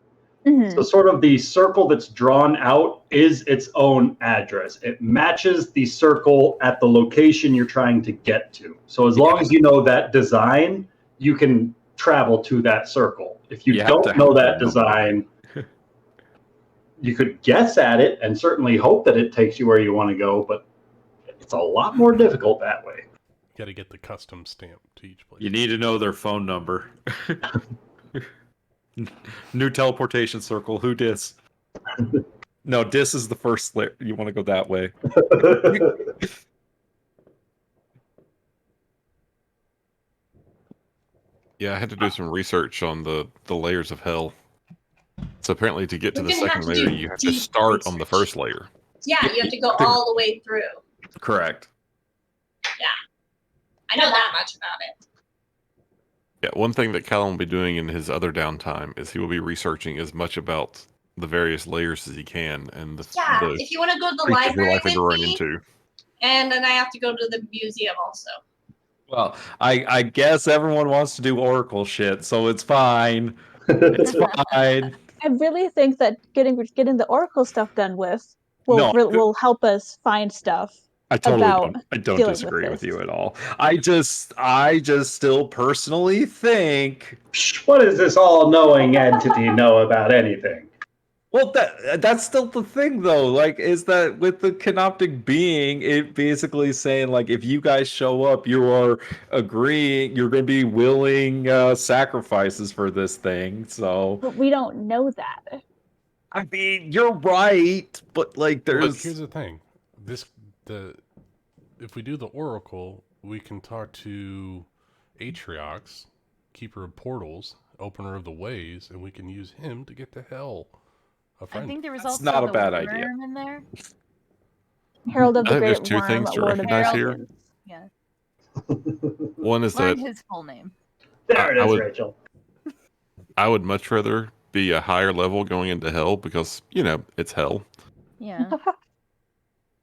Mhm. So sort of the circle that's drawn out is its own address. It matches the circle at the location you're trying to get to. So as long as you know that design, you can travel to that circle. If you You have to don't know have that the number. design, you could guess at it and certainly hope that it takes you where you want to go, but it's a lot more difficult that way. You got to get the custom stamp to each place. You need to know their phone number. New teleportation circle. Who dis? No, dis is the first layer. You want to go that way. Yeah, I had to do some research on the layers of hell. So apparently, to get to You're the gonna have second to layer, do you have to deep start on the research. first layer. Yeah, you have to go all the way through. Correct. I know that much about it. Yeah, one thing that Callum will be doing in his other downtime is he will be researching as much about the various layers as he can, and the If you want to go to the creatures you're library likely with to run me, into. and then I have to go to the museum also. Well, I guess everyone wants to do Oracle shit, so it's fine. It's fine. I really think that getting the Oracle stuff done with will help us find stuff. I totally about don't dealing disagree with with you at all. I just still personally think. What does this all-knowing entity know about anything? Well, that's still the thing, though. Like, is that with the canoptic being, it basically saying like, if you guys show up, you are agreeing, you're going to be willing sacrifices for this thing. So, But we don't know that. I mean, you're right, but like, Look, there's here's the thing. If we do the Oracle, we can talk to Atriox, Keeper of Portals, Opener of the Ways, and we can use him to get to Hell. I think there was That's also not a the bad worm idea. in there. Herald of I the think there's Great two Worm, things to Lord of recognize here. Harold, yeah. One is Learn that his full name. There it I is, would- Rachel. I would much rather be a higher level going into Hell because, it's Hell. Yeah.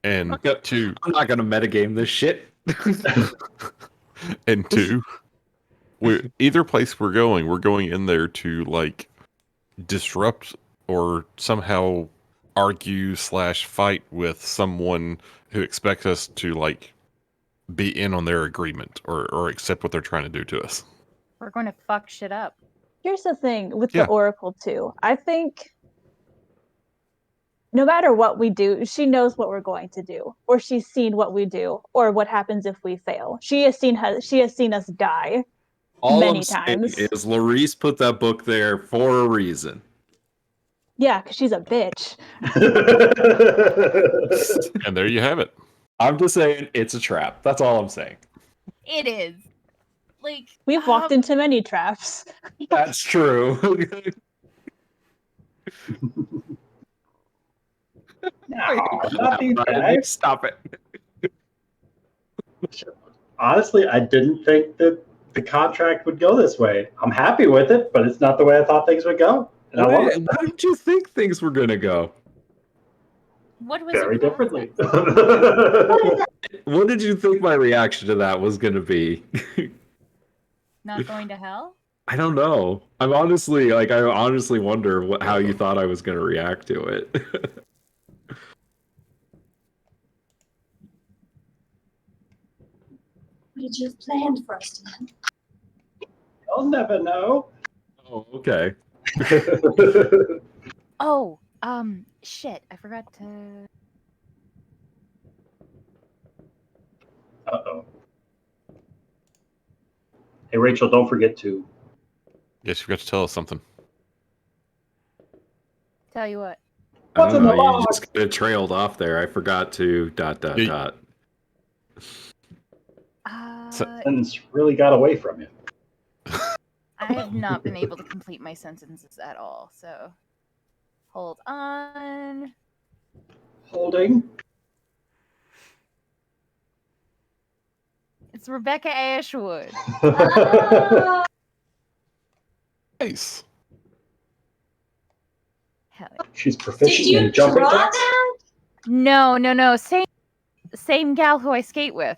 And two, I'm not going to metagame this shit. and two, either place we're going in there to like disrupt or somehow argue / fight with someone who expects us to like be in on their agreement or accept what they're trying to do to us. We're going to fuck shit up. Here's the thing with Yeah. the Oracle too. I think no matter what we do, she knows what we're going to do, or she's seen what we do, or what happens if we fail. She has seen us die All many I'm saying times. is Larice put that book there for a reason. Yeah, because she's a bitch. And there you have it. I'm just saying it's a trap. That's all I'm saying. It is. Like We've walked into many traps. That's true. No, not these guys. Stop it. Honestly, I didn't think that the contract would go this way. I'm happy with it, but it's not the way I thought things would go. And I love it. How did you think things were gonna go? what was Very your differently. process? What did you think my reaction to that was gonna be? Not going to hell? I don't know. I honestly wonder how you thought I was gonna react to it. What did you have planned for us tonight? You'll never know. Oh, okay. Oh, shit. I forgot to. Uh-oh. Hey, Rachel, don't forget to. Yes, you forgot to tell us something. Tell you what. I What's don't in the know. You box? just it trailed off there. I forgot to ... Yeah. Sentence really got away from you. I have not been able to complete my sentences at all, so hold on. Holding. It's Rebecca Ashwood. Nice. Hell yeah. She's Did proficient you in jumping draw jacks. that? No. Same gal who I skate with.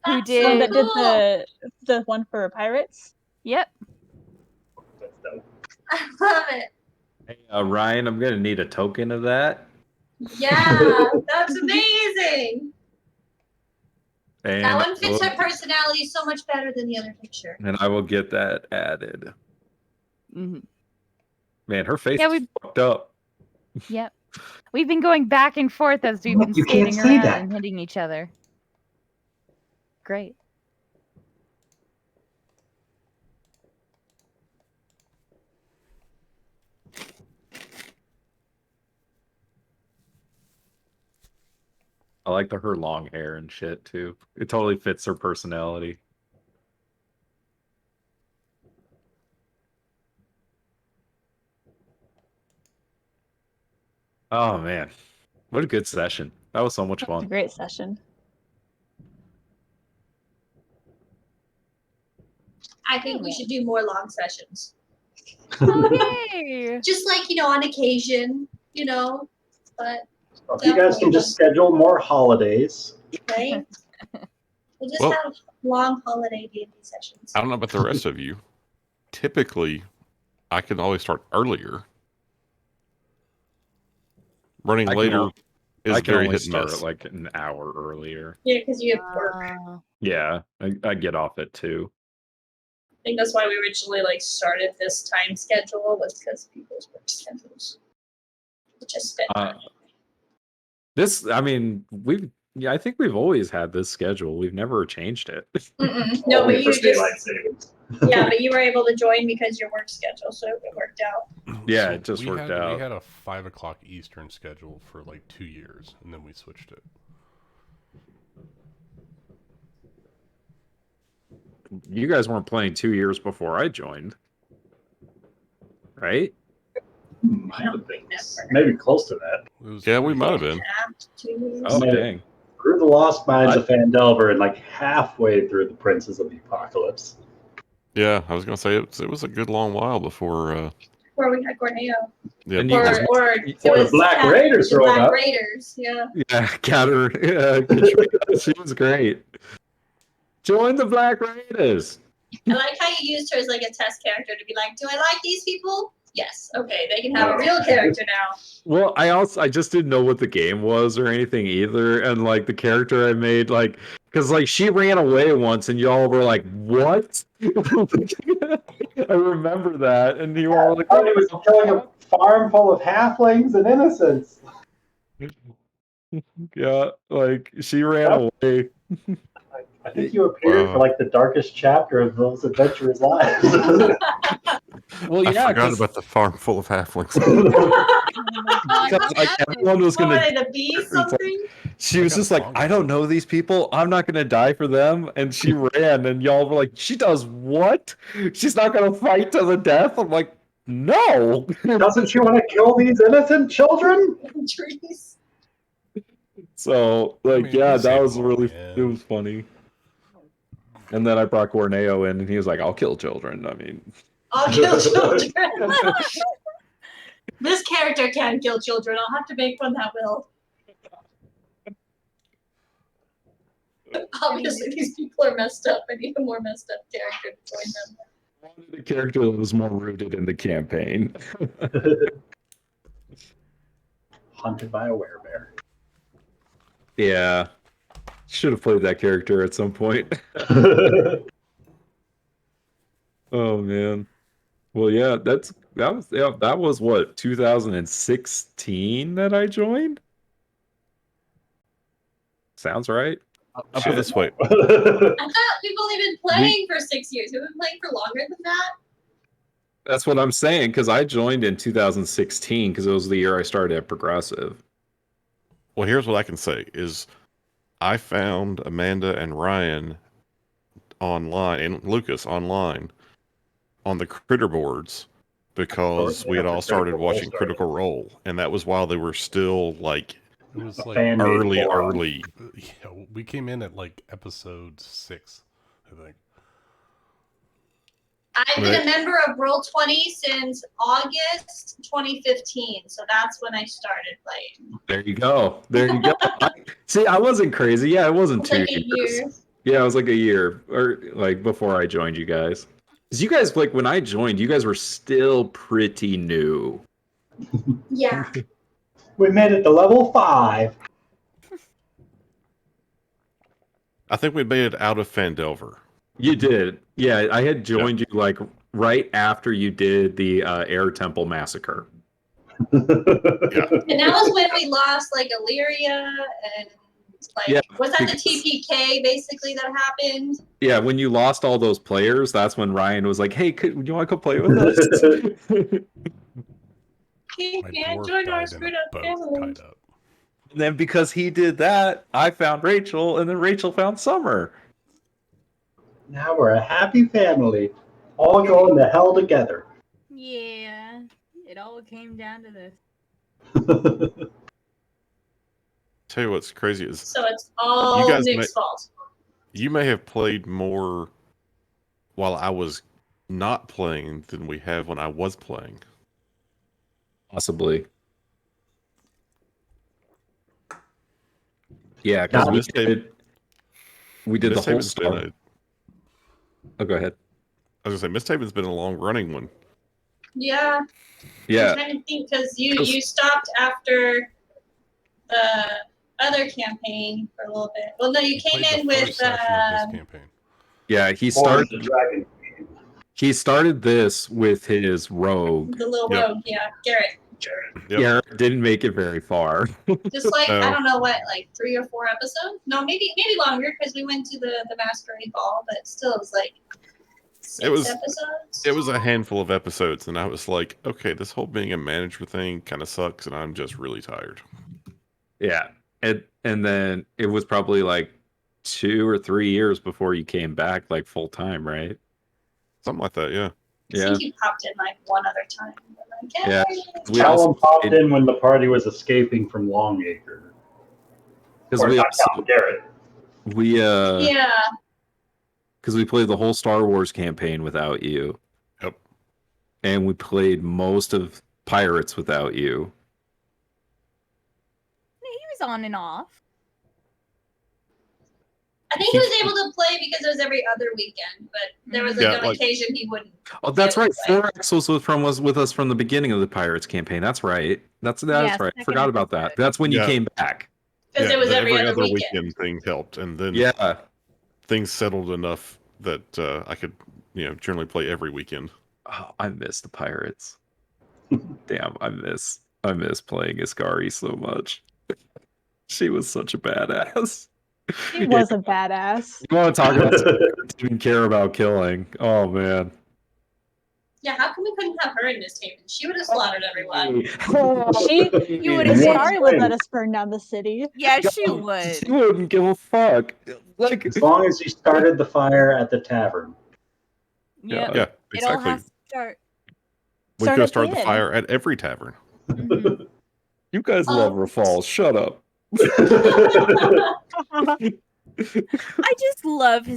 Who That's The one did? that did Cool. the one for pirates. Yep. That's dope. I love it. Hey, Ryan, I'm gonna need a token of that. Yeah, that's amazing. And That one fits her personality so much better than the other picture. And I will get that added. Mm-hmm. Man, her face Yeah, is fucked up. Yep. We've been going back and forth as we've been You can't skating say around that. and hitting each other. Great. I like her long hair and shit too. It totally fits her personality. Oh man, what a good session! That was so much It was a fun. great session. I think we should do more long sessions. Okay. Just like, on occasion, but If you guys can just schedule more holidays. right? We'll just Well- have long holiday D&D sessions. I don't know about the rest of you. Typically, I can always start earlier. Running I can later al- is I can very only hit and start miss. like an hour earlier. Yeah, because you have work. Yeah, I get off at 2. I think that's why we originally started this time schedule, was because people's work schedules. It just fit. This, I mean, I think we've always had this schedule. We've never changed it. No, but you For daylight just savings. yeah, but you were able to join because your work schedule, so it worked out. Yeah, it just worked out. We had a 5 o'clock Eastern schedule for like 2 years, and then we switched it. You guys weren't playing 2 years before I joined, right? I don't think maybe close to that. Yeah, we might have been. 2 years. Oh, Maybe. dang. Through the Lost Mines of Phandelver and like halfway through the Princes of the Apocalypse. Yeah, I was going to say it was a good long while before. Where we had Corneo. Yeah, And you guys- Or it Or the was Black Raiders the rolled Black up. Raiders, yeah. Yeah, Katrina, she was great. Join the Black Raiders. I like how you used her as like a test character to be like, do I like these people? Yes. Okay, they can have a real character now. Well, I just didn't know what the game was or anything either, and like the character I made, like, because like she ran away once, and y'all were like, "What?" I remember that, and you all were like, Oh, he was killing a farm full of halflings and innocents. "Yeah," like she ran away. I think you appeared for like the darkest chapter of those adventurers' lives. Well, I yeah, forgot 'cause- about the farm full of halflings. because, like everyone was gonna. Wanted to be something? She was got a just like, song I don't know these people. I'm not gonna die for them. And she ran, and y'all were like, she does what? She's not gonna fight to the death. I'm like, no. Doesn't she want to kill these innocent children? Trees. So, like, I mean, yeah, you that saved was them all, really, man. it was funny. And then I brought Corneo in, and he was like, I'll kill children. I mean, I'll kill children. This character can kill children. I'll have to make one that will. Obviously, these people are messed up. I need a more messed up character to join them. I wanted a character that was more rooted in the campaign. Hunted by a werebear. Yeah. Should have played that character at some point. Oh man. Well, yeah, that was what, 2016 that I joined? Sounds right. I'll put it this way. I thought we've only been playing for 6 years. We've been playing for longer than that. That's what I'm saying, because I joined in 2016 because it was the year I started at Progressive. Well, here's what I can say is I found Amanda and Ryan online and Lucas online on the critter boards because we had all started watching Critical Role, and that was while they were still like It was like fan- early. yeah, we came in at like episode 6, I think. I've been a member of Roll20 since August 2015, so that's when I started playing. There you go. There you go. See, I wasn't crazy. Yeah, it wasn't It's 2 like a years. year. Yeah, it was like a year, or like before I joined you guys. Because you guys, like, when I joined, you guys were still pretty new. Yeah. We made it to level 5. I think we made it out of Phandelver. You did. Yeah, I had joined you, like, right after you did the Air Temple Massacre. Yeah. And that was when we lost like Illyria and like Yeah, was that the because- TPK basically that happened? Yeah, when you lost all those players, that's when Ryan was like, hey, you want to come play with us? He My can't dwarf join our died in screwed a up boat family. tied up. And then because he did that, I found Rachel, and then Rachel found Summer. Now we're a happy family, all going to hell together. Yeah, it all came down to this. Tell you what's crazy is So it's all guys Nick's fault. you may have played more while I was not playing than we have when I was playing. Possibly. Yeah, because we did the whole Star. Oh, go ahead. I was gonna say MistHaven's been a long running one. Yeah. Yeah. I'm trying to think because you stopped after the other campaign for a little bit. Well, no, you came Played in the with first session of this campaign. Yeah, he started this with his rogue. the little rogue. Yeah, Garrett. Yep. Yeah, didn't make it very far. Just like No. I don't know what, like 3 or 4 episodes. No, maybe longer because we went to the masquerade ball, but still, it was like 6 episodes. It was a handful of episodes, and I was like, okay, this whole being a manager thing kind of sucks, and I'm just really tired. Yeah, and then it was probably like 2 or 3 years before you came back, like full time, right? Something like that, yeah. I think you popped in like one other time. Like, Yeah. Callum popped in when the party was escaping from Longacre. Because we Callum, Garrett. yeah. Because we played the whole Star Wars campaign without you. Yep. And we played most of Pirates without you. He was on and off. I think he was able to play because it was every other weekend, but there was an occasion he wouldn't. Oh, that's right. Forex was with us from the beginning of the Pirates campaign. That's right. That's right. Forgot about that. That's when you came back. Because it was every other weekend thing helped, and then things settled enough that I could, generally play every weekend. Oh, I miss the Pirates. Damn, I miss playing Iskari so much. She was such a badass. She was a badass. You want to talk about someone who didn't care about killing? Oh man. Yeah, how come we couldn't have her in MistHaven? She would have slaughtered everyone. You would have. Iskari would let us burn down the city. Yeah, she would. She wouldn't give a fuck. Like, as long as you started the fire at the tavern. Yeah, yeah, exactly. It all has to start. We could have started the fire at every tavern. Mm-hmm. You guys love Rafal. Shut up. I just love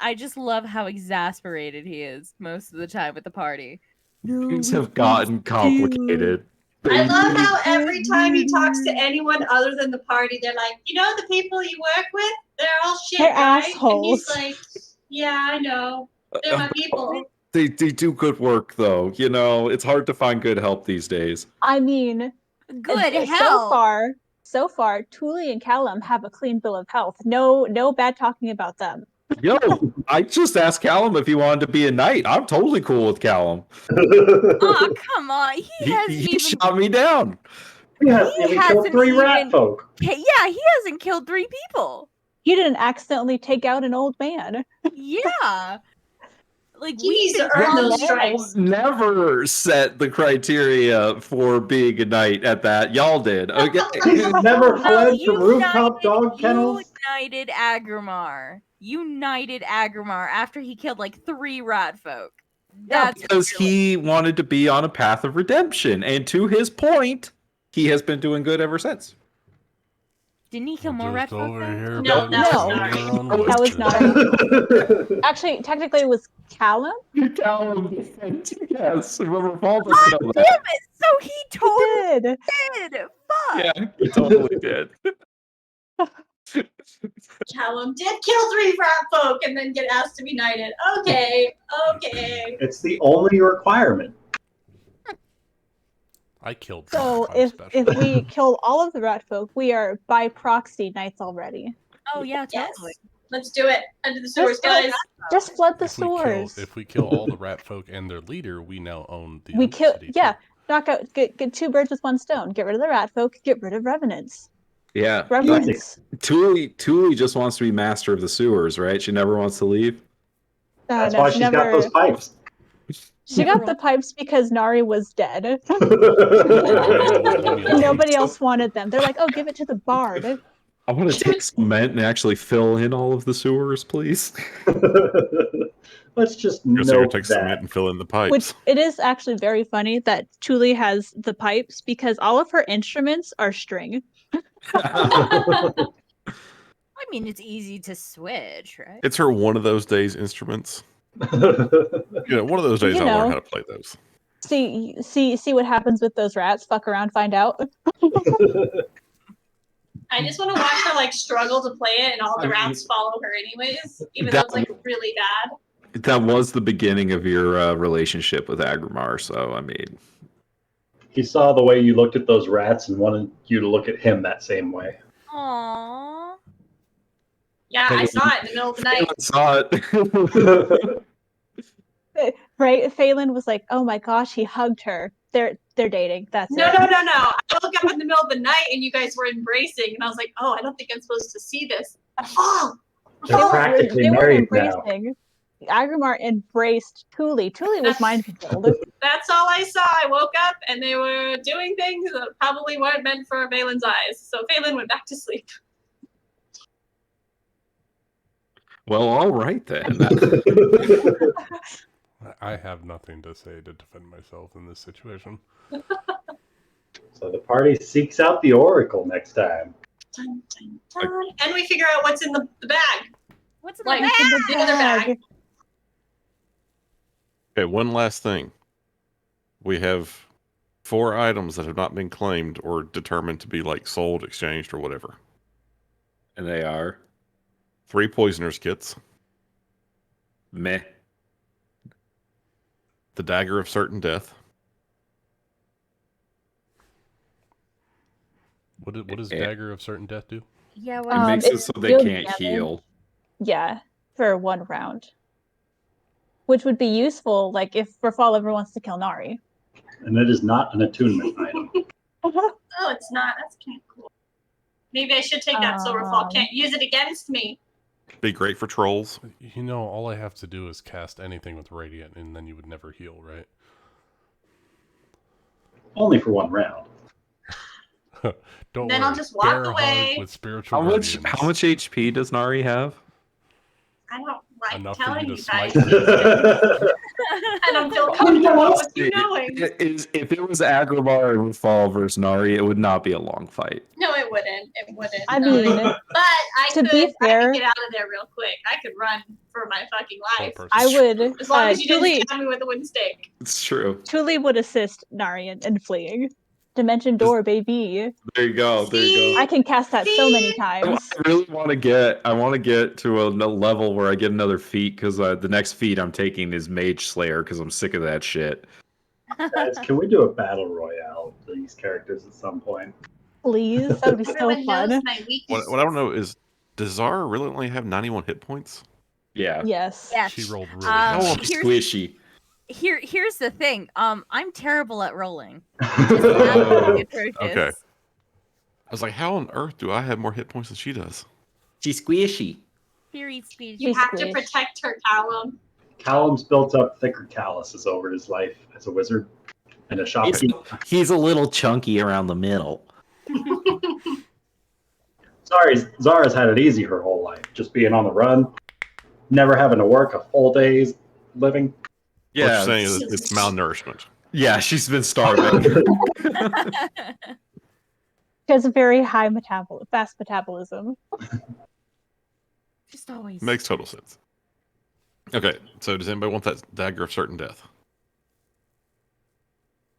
I just love how exasperated he is most of the time with the party. Things have gotten complicated. I love how every time he talks to anyone other than the party, they're like, the people you work with, they're all shit, they're right? assholes. And he's like, yeah, I know. They're my people. They do good work, though. It's hard to find good help these days. I mean, good help. So far, Thule and Callum have a clean bill of health. No bad talking about them. Yo, I just asked Callum if he wanted to be a knight. I'm totally cool with Callum. Oh, come on. He shot me down. He killed 3 rat folk. Yeah, he hasn't killed 3 people. He didn't accidentally take out an old man. Yeah. Like, he's earned those stripes. Never set the criteria for being a knight at that. Y'all did. Okay. He's never fled to rooftop dog kennels. United Agrimar after he killed like 3 rat folk. That's because he wanted to be on a path of redemption. And to his point, he has been doing good ever since. Didn't he kill more rat folk? No, that was not. Actually, technically, it was Callum. Callum, yes. Remember, Paul God damn it! So he totally did. Fuck. Yeah, he totally did. Callum did kill 3 rat folk and then get asked to be knighted. Okay. It's the only requirement. I killed. So if we kill all of the rat folk, we are by proxy knights already. Oh yeah, totally. Yes. Let's do it. Under the sewers, guys. Just flood the sewers. If we kill all the rat folk and their leader, we now own the city. Yeah, knock out. Get 2 birds with 1 stone. Get rid of the rat folk. Get rid of revenants. Yeah. Revenants. Thule just wants to be master of the sewers, right? She never wants to leave. That's why she's got those pipes. She got the pipes because Nari was dead. Nobody else wanted them. They're like, oh, give it to the bard. I want to take cement and actually fill in all of the sewers, please. Let's just Go so you note take that. cement and fill in the pipes. Which it is actually very funny that Tuli has the pipes because all of her instruments are string. I mean, it's easy to switch, right? It's her one of those days instruments. One of those days I'll learn how to play those. See what happens with those rats. Fuck around, find out. I just want to watch her like struggle to play it, and all the rats follow her anyways, even though it's like really bad. That was the beginning of your relationship with Agrimar, so I mean, he saw the way you looked at those rats and wanted you to look at him that same way. Aww. Yeah, I saw it in the middle of the night. I saw it. Right? Phelan was like, "Oh my gosh, he hugged her. They're dating. That's No. it." I woke up in the middle of the night and you guys were embracing, and I was like, "Oh, I don't think I'm supposed to see this." Oh, They're practically they were married now. embracing. Agrimar embraced Tuli. Tuli was mind controlled. That's all I saw. I woke up and they were doing things that probably weren't meant for Phelan's eyes. So Phelan went back to sleep. Well, all right then. I have nothing to say to defend myself in this situation. So the party seeks out the Oracle next time. Dun, dun, dun. And we figure out what's in the bag. What's in Like the bag? the other bag. Okay, one last thing. We have 4 items that have not been claimed or determined to be like sold, exchanged, or whatever. And they are 3 poisoners kits. meh. The dagger of certain death. What does Dagger of Certain Death do? Yeah, It what makes it so they deals can't damage. heal. Yeah, for 1 round. Which would be useful, like, if Rafal ever wants to kill Nari. And it is not an attunement item. Oh, it's not. That's kind of cool. Maybe I should take that so Rafal can't use it against me. Be great for trolls. You know, all I have to do is cast anything with Radiant, and then you would never heal, right? Only for 1 round. Don't Then worry. I'll just walk Bear away. hug with spiritual How much guardians. HP does Nari have? I don't like Enough for telling you you to guys. smite. I don't feel comfortable with you knowing. If it was Agrabah and Rafal versus Nari, it would not be a long fight. No, it wouldn't. It wouldn't. I No. mean, But I to could be I fair- could get out of there real quick. I could run for my fucking life. I would. As long as you Tuli, didn't stab me with a wooden stake. It's true. Tuli would assist Nari in fleeing. Dimension door, baby. There you go. There you go. I can cast that so many I times. really want to get to a level where I get another feat because the next feat I'm taking is Mage Slayer because I'm sick of that shit. Guys, can we do a battle royale of these characters at some point? Please, that would be so Everyone knows fun. my weakness. What I don't know is, does Zara really only have 91 hit points? Yeah. Yes. Yes. She rolled really Um, good. here's, Squishy. here's the thing. I'm terrible at rolling. Okay. Atrocious. I was like, how on earth do I have more hit points than she does? She's squishy. Very speech. You have to Squish. protect her, Callum. Callum's built up thicker calluses over his life as a wizard and a shopkeeper. He's a little chunky around the middle. Zara's had it easy her whole life, just being on the run, never having to work a full day's living. What you're saying is it's malnourishment. Yeah, she's been starving. She has a very high fast metabolism. Just always. Makes total sense. Okay, so does anybody want that dagger of certain death?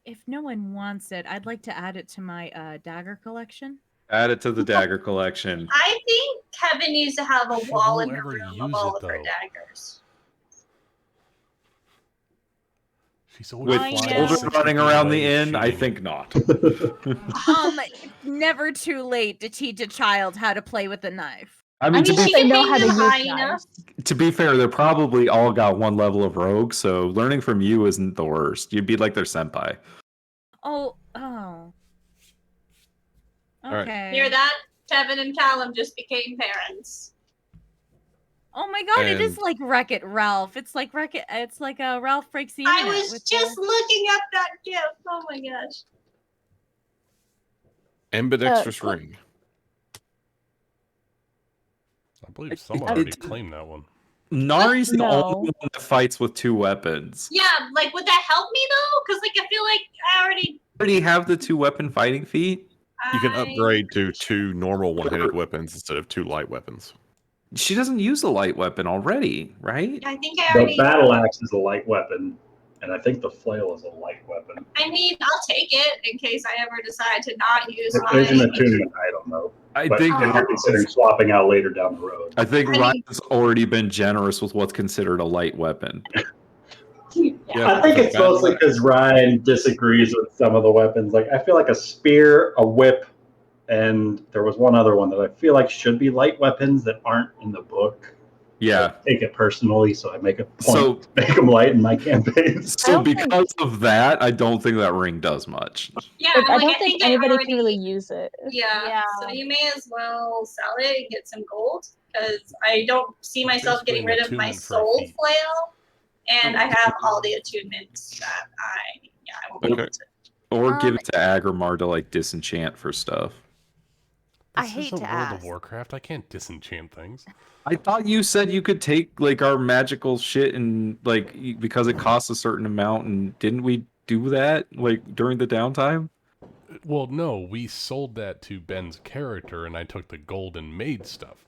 If no one wants it, I'd like to add it to my dagger collection. Add it to the dagger collection. I think Kevin needs to have a She wall won't in her ever room use of all it, of her though. daggers. She's always With I know. flying children running around the inn, I shooting. think not. It's never too late to teach a child how to play with a knife. I I mean, mean, to, she be, they can know hang how to them use high knives. to be fair, they probably all got one level of rogue, so learning from you isn't the worst. You'd be like their senpai. Oh. All right. Okay. Hear that? Kevin and Callum just became parents. Oh my god, it is And- like Wreck-It Ralph. It's like Wreck-It. It's like Ralph breaks the I internet. was with just looking up that gift. Oh my gosh. Ambidextrous Cool. ring. I believe someone it- already claimed that one. Nari's the only No. one that fights with 2 weapons. Yeah, like would that help me though? Because like I feel like I already. Already have the 2-weapon fighting feat? You can I'm upgrade to pretty sure. 2 normal one-handed weapons instead of 2 light weapons. She doesn't use a light weapon already, right? Yeah, I think I The already. battle axe is a light weapon, and I think the flail is a light weapon. I mean, I'll take it in case I ever decide to not use If my. there's an attunement, I don't know. I But think if you're considering swapping out later down the road. I think I mean- Ryan's already been generous with what's considered a light weapon. Yeah, I think the it's battle mostly axe- because Ryan disagrees with some of the weapons. Like, I feel like a spear, a whip, and there was one other one that I feel like should be light weapons that aren't in the book. Yeah. I take it personally, so I make a point So to make them light in my campaigns. so don't think- because of that, I don't think that ring does much. Yeah, Like, I like, don't think I anybody already, can really use it. Yeah. Yeah. So you may as well sell it and get some gold because I don't see myself Basically getting an rid of my attunement for a soul feat. flail, and I have all the attunements that I won't be able Okay. to. Or give it to Agrimar to like disenchant for stuff. I This hate isn't to World ask. of Warcraft. I can't disenchant things. I thought you said you could take like our magical shit and like because it costs a certain amount, and didn't we do that like during the downtime? Well, no, we sold that to Ben's character, and I took the gold and made stuff.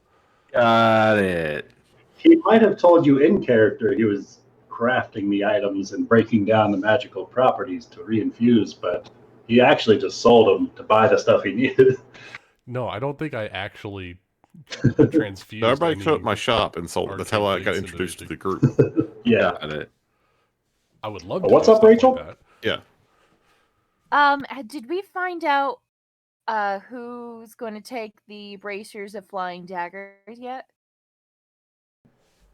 Got it. He might have told you in character he was crafting the items and breaking down the magical properties to reinfuse, but he actually just sold them to buy the stuff he needed. No, I don't think I actually transfused. So everybody any showed up at my shop and sold it. That's how I got arcane introduced to into the group. Yeah. Got it. I would love Oh, to. what's do up, stuff Rachel? Like that. Yeah. Did we find out who's going to take the bracers of flying daggers yet?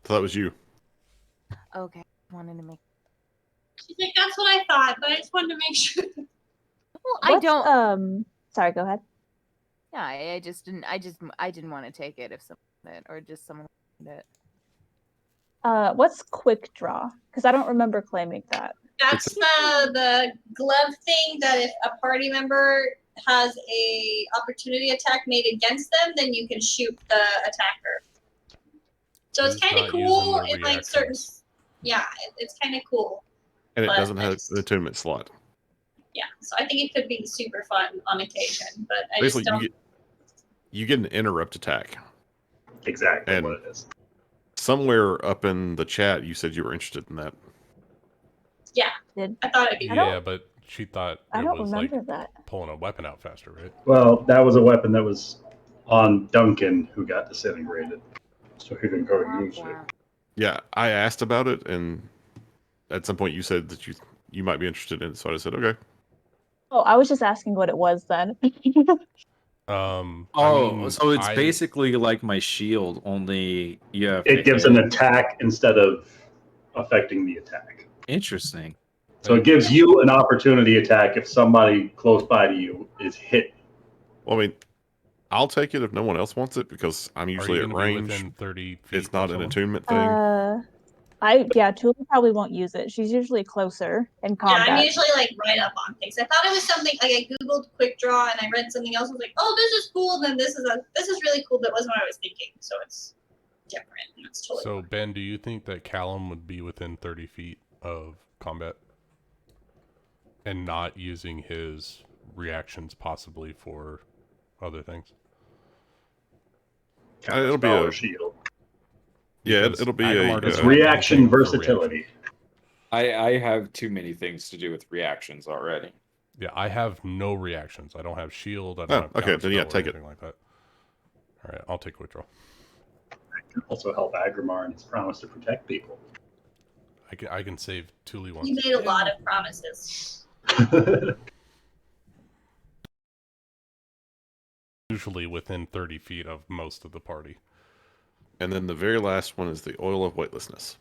So that was you. Okay, wanted to make. She's like, that's what I thought, but I just wanted to make sure. Well, I What's, don't. Sorry, go ahead. Yeah, I just didn't. I didn't want to take it if someone did, or just someone wanted it. What's quick draw? Because I don't remember claiming that. That's the glove thing that if a party member has a opportunity attack made against them, then you can shoot the attacker. So it's Who's kind of not cool using their in like certain. reactions? Yeah, it's kind of cool. And it But doesn't I have just- an attunement slot. Yeah, so I think it could be super fun on occasion, but I Basically, just don't. you get an interrupt attack. Exactly And- what it is. Somewhere up in the chat, you said you were interested in that. Yeah, Did I thought it'd be. I don't- Yeah, but she thought I it don't was like remember that. pulling a weapon out faster, right? Well, that was a weapon that was on Duncan who got disintegrated. So he didn't go to use it. Yeah, I asked about it, and at some point you said that you might be interested in it, so I said, okay. Oh, I was just asking what it was then. So it's basically like my shield, only you have It gives an attack instead of affecting the attack. Interesting. So it gives you an opportunity attack if somebody close by to you is hit. Well, I mean, I'll take it if no one else wants it because I'm Are usually you at gonna be range. within 30 feet? It's not of an someone? attunement thing. Tula probably won't use it. She's usually closer in Yeah, combat. I'm usually like right up on things. I thought it was something like I googled quick draw and I read something else. I was like, oh, this is cool. And then this is really cool. That wasn't what I was thinking. So it's different. And it's totally. So Ben, do you think that Callum would be within 30 feet of combat and not using his reactions possibly for other things? It'll be Spell a or shield. Yeah, Because it'll be Agamar a doesn't have Reaction anything for versatility. I have too many things to do with reactions already. Yeah, I have no reactions. I don't have shield. I Oh, don't have okay, then yeah, counterspell or take it. anything like that. All right, I'll take withdraw. Can also help Agrimar in his promise to protect people. I can save Thule once. You made a lot of promises. Usually within 30 feet of most of the party. And then the very last one is the oil of weightlessness.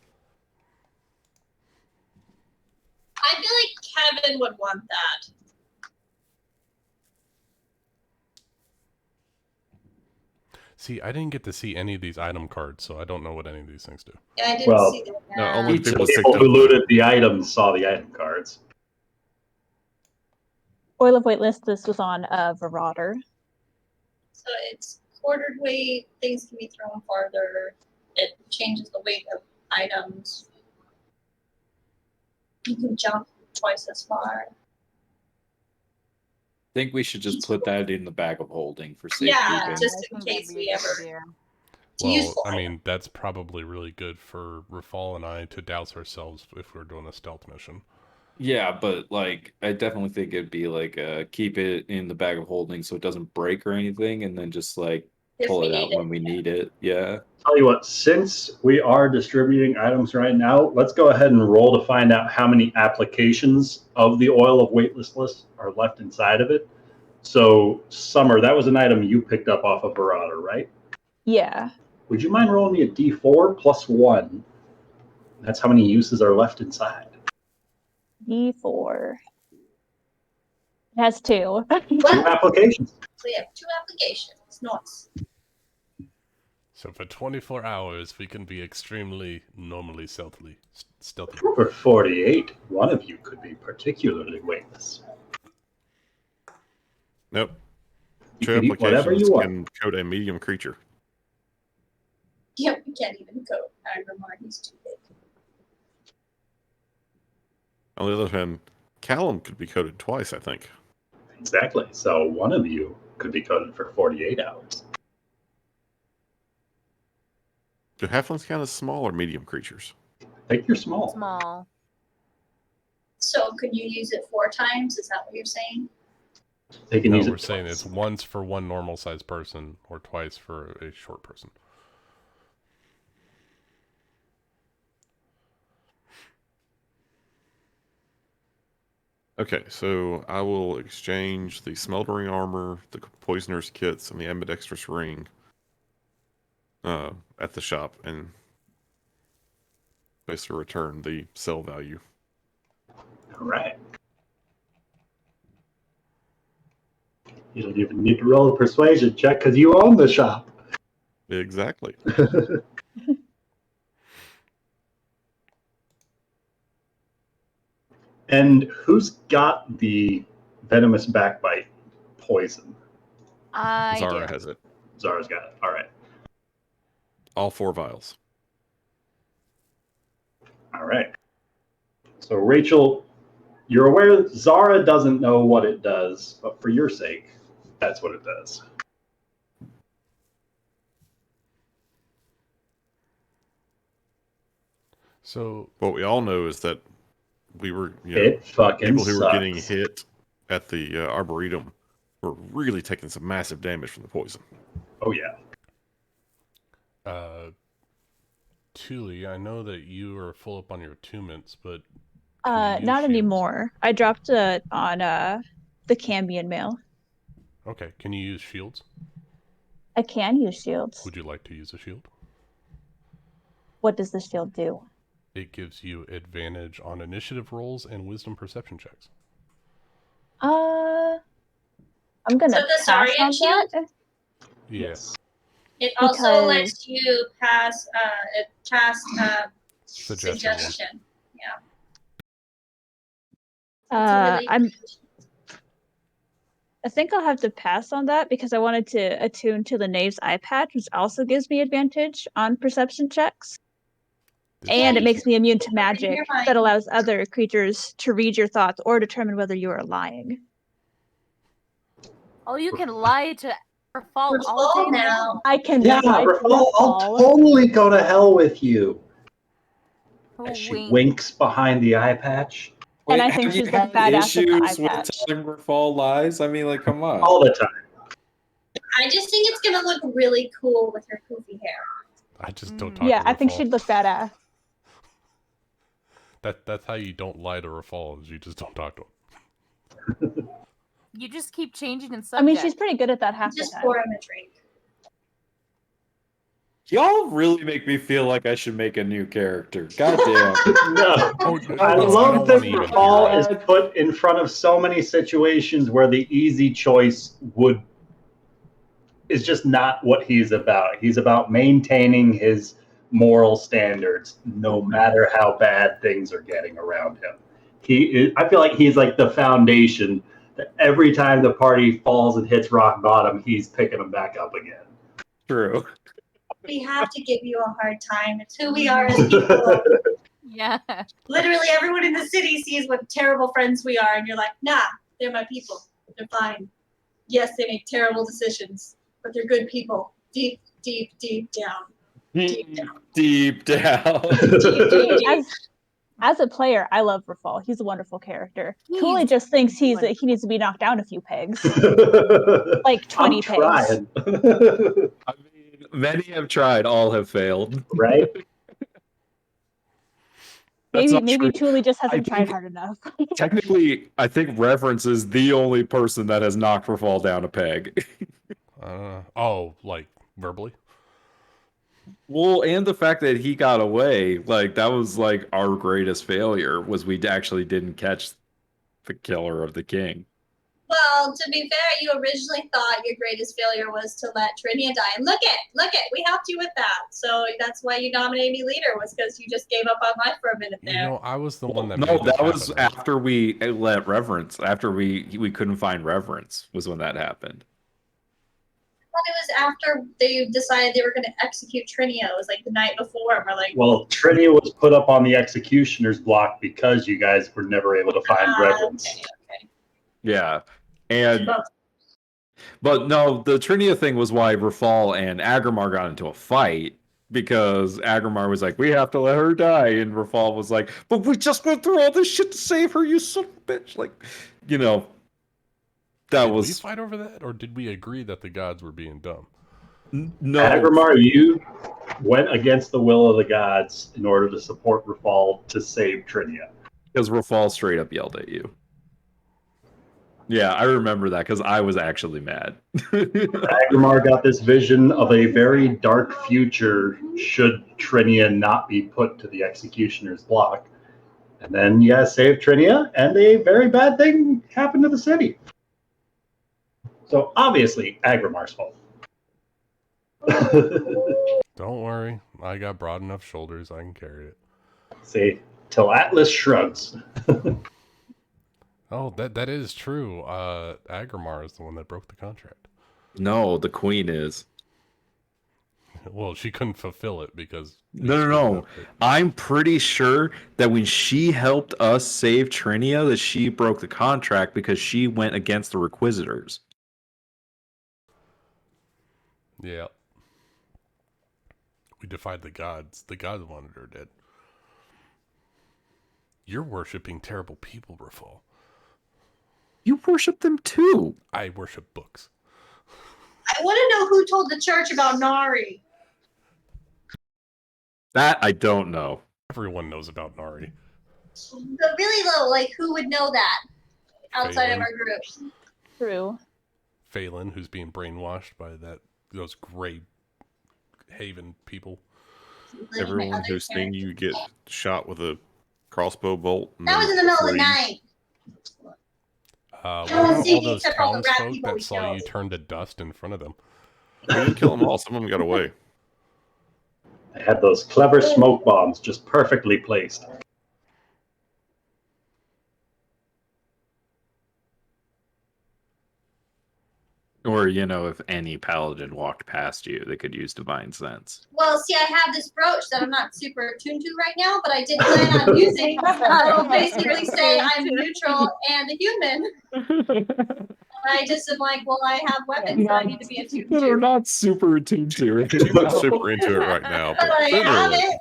I feel like Kevin would want that. See, I didn't get to see any of these item cards, so I don't know what any of these things do. Yeah, I didn't Well, see that. No, only The people with people six who looted the items saw the item cards. Oil of Weightlessness was on Marauder. So it's quartered weight. Things can be thrown farther. it changes the weight of items. You can jump twice as far. I think we should just put that in the bag of holding for safekeeping. Yeah, just I in think that'd case be we a good ever. idea. Well, Useful I item. mean, that's probably really good for Rafal and I to douse ourselves if we're doing a stealth mission. Yeah, but like I definitely think it'd be like keep it in the bag of holding so it doesn't break or anything, and then just like If pull we it out need when we need it. Yeah. Tell you what, since we are distributing items right now, let's go ahead and roll to find out how many applications of the oil of weightlessness are left inside of it. So, Summer, that was an item you picked up off of Verada, right? Yeah. Would you mind rolling me a d4 plus 1? That's how many uses are left inside. D4. It has 2. 2 applications. So we have 2 applications. Nice. So for 24 hours, we can be extremely normally stealthy. For 48, one of you could be particularly weightless. Nope. You 2 can eat whatever applications you want. can coat a medium creature. Yep, we can't even go. Agrimar, he's too big. On the other hand, Callum could be coated twice, I think. Exactly. So one of you could be coated for 48 hours. Do halflings count as small or medium creatures? I think you're small. Small. So could you use it 4 times? Is that what you're saying? They can No, use we're it saying twice. it's once for one normal-sized person or twice for a short person. Okay, so I will exchange the smeltering armor, the poisoner's kits, and the ambidextrous ring at the shop, and basically return the sell value. All right. You don't even need to roll a persuasion check because you own the shop. Exactly. And who's got the venomous backbite poison? I Zara do. has it. Zara's got it. All right. All 4 vials. All right. So, Rachel, you're aware that Zara doesn't know what it does, but for your sake, that's what it does. So What we all know is that we were, It fucking people who sucks. were getting hit at the Arboretum were really taking some massive damage from the poison. Oh, yeah. Thule, I know that you are full up on your attunements, but can you use Not shields? anymore. I dropped it on the Cambion mail. Okay, can you use shields? I can use shields. Would you like to use a shield? What does the shield do? It gives you advantage on initiative rolls and wisdom perception checks. I'm gonna So the pass Zarya on shield? that. Yes. It also Because- lets you pass Suggestion. suggestion. Yeah. It's I think I'll have to pass on that because I wanted to attune to the Knave's eye patch, which also gives me advantage on perception checks. This And it is- makes me immune to Reading magic your mind. that allows other creatures to read your thoughts or determine whether you are lying. Oh, you can lie to Rafal all Rafal day now. long. I can Yeah, lie to Rafal, I'll Rafal. totally go to hell with you. Oh, As she wink. winks behind the eye patch And I Wait, think have you she's the had badass of the eye issues with patch. telling Rafal lies? I mean, like, come on. all the time. I just think it's gonna look really cool with her poofy hair. I just don't Mm. talk Yeah, to I think Rafal. she'd look badass. That's how you don't lie to Rafal, is you just don't talk to him. You just keep changing in subject. I mean, she's pretty good at that half the Just time. pour him a drink. Y'all really make me feel like I should make a new character. Goddamn. No. Oh, I no, love don't that wanna even Rafal hear is put in front of so many situations where the easy choice is just not what he's about. He's about maintaining his moral standards no matter how bad things are getting around him. I feel like he's like the foundation that every time the party falls and hits rock bottom, he's picking them back up again. True. We have to give you a hard time. It's who we are as people. Yeah. Literally everyone in the city sees what terrible friends we are, and you're like, nah, they're my people. They're fine. Yes, they make terrible decisions, but they're good people. Deep, deep, deep down. Deep down. Deep down. Deep, deep, deep. As a player, I love Rafal. He's a wonderful character. He's Cooley just thinks he needs to be knocked down a few pegs. Like 20 I'm pegs. trying. I mean, many have tried, all have failed. Right? That's not Maybe true. Julie just hasn't I tried think- hard enough. Technically, I think Reverence is the only person that has knocked Rafal down a peg. Oh, like verbally? Well, and the fact that he got away, like that was like our greatest failure was we actually didn't catch the killer of the king. Well, to be fair, you originally thought your greatest failure was to let Trinia die. And look it, we helped you with that. So that's why you nominated me leader, was because you just gave up on life for a minute You there. know, I was the one that No, made that it was happen, right? after we let Reverence. After we couldn't find Reverence was when that happened. But it was after they decided they were going to execute Trinia. It was like the night before. And we're like, Well, Trinia was put up on the executioner's block because you guys were never able to find Reverence. okay. Yeah, and But but no, the Trinia thing was why Rafal and Agrimar got into a fight because Agrimar was like, "We have to let her die," and Rafal was like, "But we just went through all this shit to save her, you son of a bitch!" Like, you know, that Did we was fight over that, or did we agree that the gods were being dumb? no. Agrimar, you went against the will of the gods in order to support Rafal to save Trinia. Because Rafal straight up yelled at you. Yeah, I remember that because I was actually mad. Agrimar got this vision of a very dark future should Trinia not be put to the executioner's block. And then, yeah, saved Trinia, and a very bad thing happened to the city. So, obviously, Agrimar's fault. Don't worry, I got broad enough shoulders, I can carry it. See, till Atlas shrugs. Oh, that is true. Agrimar is the one that broke the contract. No, the queen is. Well, she couldn't fulfill it because... No. I'm pretty sure that when she helped us save Trinia, that she broke the contract because she went against the Requisitors. Yeah. We defied the gods. The gods wanted her dead. You're worshipping terrible people, Rafal. You worship them too. I worship books. I want to know who told the church about Nari. That I don't know. Everyone knows about Nari. But really, though, like, who would know that outside of Phelan. our group? True. Phelan, who's being brainwashed by those gray Haven people. Literally my Everyone other who's seen you get character. shot with a crossbow bolt. and That then was in the middle of the flee. night. What I don't about see all those except for all the rat townsfolk people we that saw you killed. turn to dust in front of them? We didn't kill them all. Some of them got away. I had those clever smoke bombs just perfectly placed. Or, you know, if any paladin walked past you, they could use divine sense. Well, see, I have this brooch that I'm not super attuned to right now, but I did plan on using. It'll basically say I'm neutral and a human. I just am like, well, I have weapons that I need to be attuned They're to. not super attuned to it. She's not super into it right now, But but I sooner or have later. it.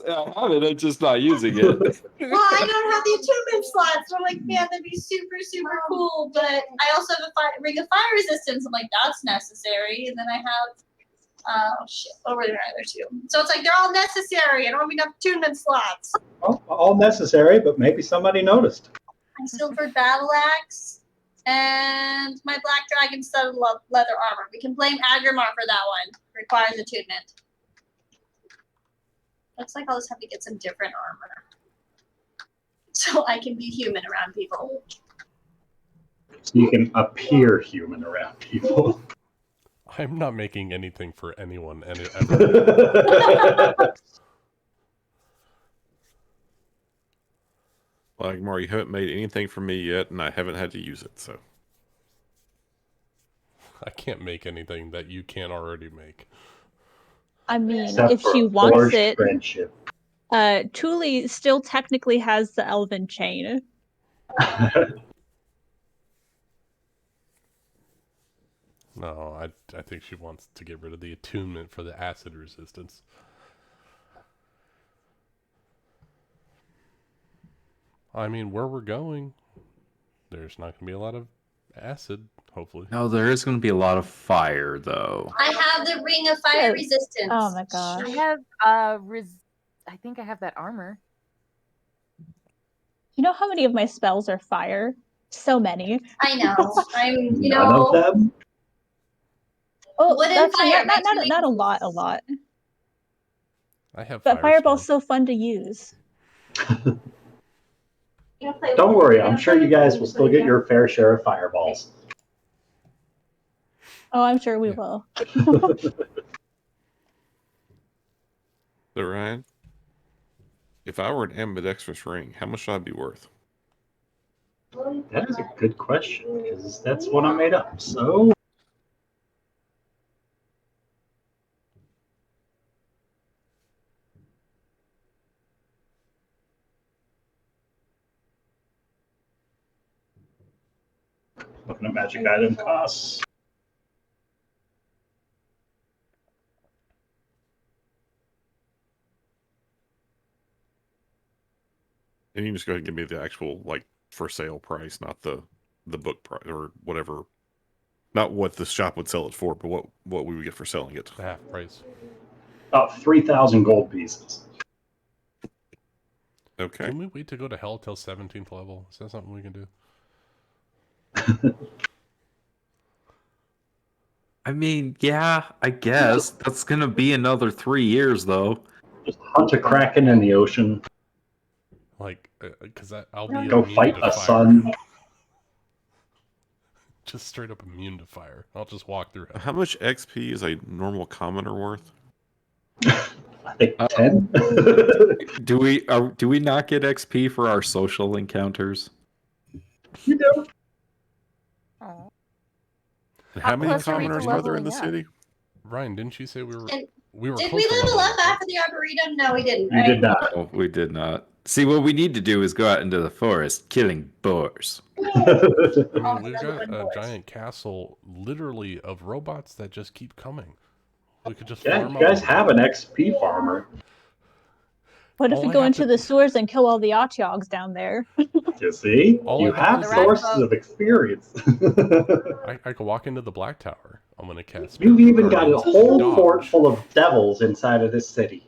I have it, I'm just not using it. Well, I don't have the attunement slots. So I'm like, man, that'd be super, super cool. But I also have a ring of fire resistance. I'm like, that's necessary. And then I have, oh shit, over there too. So it's like they're all necessary. I don't have enough attunement slots. Well, all necessary, but maybe somebody noticed. My silver battle axe and my black dragon studded leather armor. We can blame Agrimar for that one. Requires attunement. Looks like I'll just have to get some different armor. So I can be human around people. So you can appear human around people. I'm not making anything for anyone ever. Like, Mar, you haven't made anything for me yet, and I haven't had to use it, so. I can't make anything that you can't already make. I mean, Except if she for wants forged it, friendship. Tuli still technically has the elven chain. No, I think she wants to get rid of the attunement for the acid resistance. I mean, where we're going, there's not going to be a lot of acid, hopefully. No, there is going to be a lot of fire, though. I have the ring of fire Yeah. resistance. Oh my gosh. I have I think I have that armor. You know how many of my spells are fire? So many. I know. I'm, you None of know, them? Oh, Wood and that's fire, not my two a lot. I have But Fireball's Firestorm. so fun to use. Don't worry, I'm sure you guys will still get your fair share of fireballs. Oh, I'm sure we Yeah. will. So Ryan, if I were an ambidextrous ring, how much would I be worth? That is a good question, because that's what I made up. So, looking at magic item costs. And you can just go ahead and give me the actual like for sale price, not the book price or whatever. Not what the shop would sell it for, but what we would get for selling it. The half price. About 3,000 gold pieces. Okay. Can we wait to go to hell till 17th level? Is that something we can do? I mean, yeah, I guess. That's going to be another 3 years, though. Just hunt a kraken in the ocean. Like, because I'll be Go immune fight to a fire. sun. Just straight up immune to fire. I'll just walk through hell. How much XP is a normal commoner worth? I think 10. Do we not get XP for our social encounters? You do. Oh. And how many Plus, we're commoners are there in the leveling up. city? Ryan, didn't you say we were And did close we to level leveling up right? after the Arboretum? No, we didn't. You Right? did not. No, we did not. See, what we need to do is go out into the forest killing boars. I Oh, mean, we've those got good a boys. giant castle, literally, of robots that just keep coming. We could just Yeah, farm you guys up. have an XP farmer. What if All we I go have into to- the sewers and kill all the Otyog's down there? You see? All You I have have to do- sources of experience. I could walk into the Black Tower. I'm gonna cast. You've even got a Guardians, whole dodge. fort full of devils inside of this city.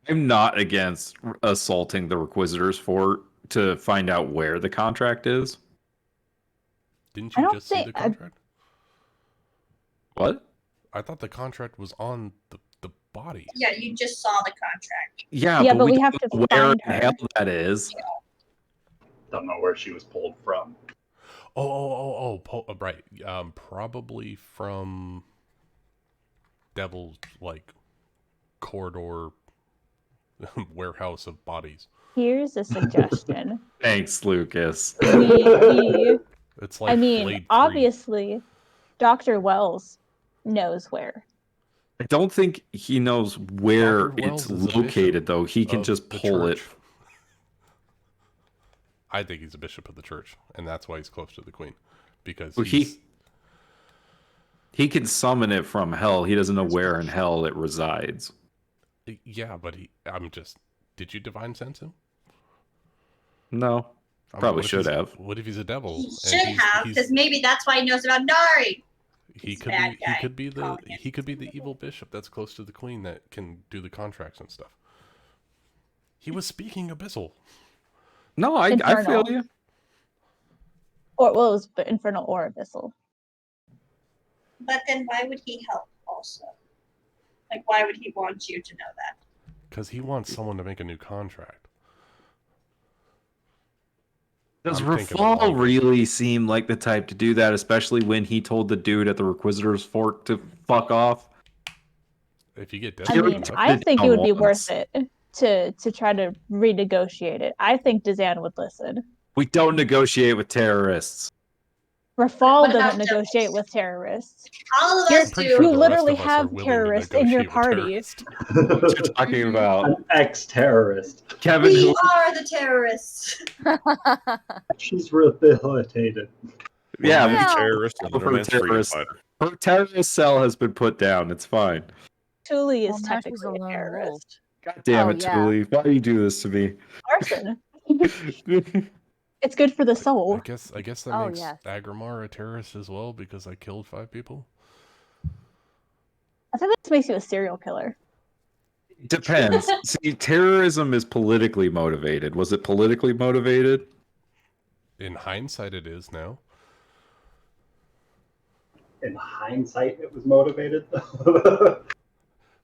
I'm not against assaulting the Requisitor's fort to find out where the contract is. Didn't I you don't just see think- the contract? What? I thought the contract was on the body. Yeah, you just saw the contract. Yeah, Yeah, but we don't have to know where find in hell her. that is. Don't know where she was pulled from. Right. Probably from Devil's like corridor warehouse of bodies. Here's a suggestion. Thanks, Lucas. we It's like I mean, Blade 3. obviously, Dr. Wells knows where. I don't think he knows where Dr. Wells it's is a located, bishop though. He can of just the pull it. church. I think he's a bishop of the church, and that's why he's close to the queen, because Well, he's, he can summon it from hell. He doesn't know where in hell it resides. yeah, but did you divine sense him? No, probably what if should he's- have. What if he's a devil? He and should have, because maybe that's why he knows about Nari. he he's a could bad be guy. he could be the evil bishop that's close to the queen that can do the contracts and stuff. He was speaking abyssal. No, I feel Infernal. you. Or, well, it was Infernal or Abyssal. But then why would he help also? Like, why would he want you to know that? Because he wants someone to make a new contract. Does I'm thinking Rafal along those- really seem like the type to do that, especially when he told the dude at the Requisitor's Fort to fuck off? If you get I desperate mean, enough, I it think it down would be once. worth it to try to renegotiate it. I think Dazan would listen. We don't negotiate with terrorists. Rafal What about doesn't negotiate devils? with terrorists. All of You're- us Pretty do. sure You the literally rest of us are have willing to terrorists in your negotiate with party. terrorists. What you're talking about, An ex-terrorist. Kevin? We Who? are the terrorists. She's rehabilitated. Yeah, Romance Well- terrorist and for romance freedom terrorists. fighter. Her terrorist cell has been put down. It's fine. Thule is Well, now she's technically a a lone terrorist. God damn Oh, it, yeah. Tuli. Why do you do this to me? Arson. It's good for the soul. I guess that Oh, makes yes. Agrimar a terrorist as well because I killed 5 people. I think this makes you a serial killer. Depends. See, terrorism is politically motivated. Was it politically motivated? In hindsight, it is now. In hindsight, it was motivated.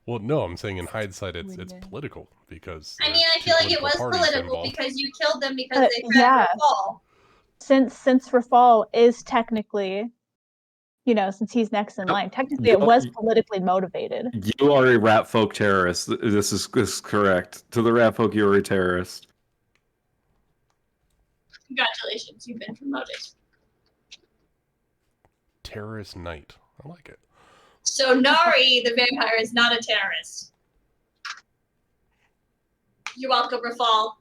Well, no, I'm saying in hindsight, it's Weird. political because. I there mean, are I 2 feel like it political was parties political involved. because you killed them because they threatened yeah. Rafal. Since Rafal is technically, since he's next in line, technically it was politically motivated. You are a rat folk terrorist. This is correct. To the rat folk, you are a terrorist. Congratulations, you've been promoted. Terrorist Knight. I like it. So Nari, the vampire, is not a terrorist. You're welcome, Rafal.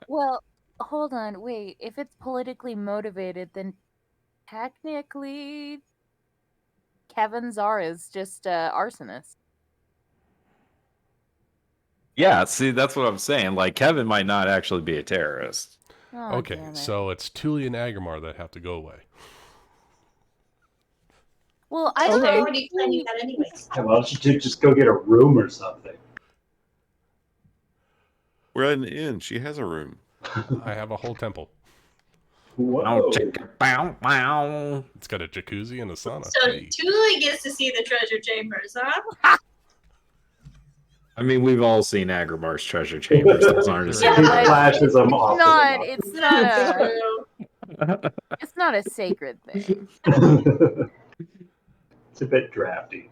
Well, hold on, wait. If it's politically motivated, then technically Kevin Czar is just arsonist. Yeah, see, that's what I'm saying. Like, Kevin might not actually be a terrorist. Oh, Okay, damn it. so it's Tuli and Agrimar that have to go away. Well, I I don't was Okay. know. already planning that anyways. Why don't you just go get a room or something? We're at an inn. She has a room. I have a whole temple. Whoa. Bow, bow. It's got a jacuzzi and a sauna. So Hey. Tuli gets to see the treasure chambers, huh? I mean, we've all seen Agrimar's treasure chambers. Those aren't He as He Yeah, but flashes them off. It's not a sacred thing. It's a bit drafty.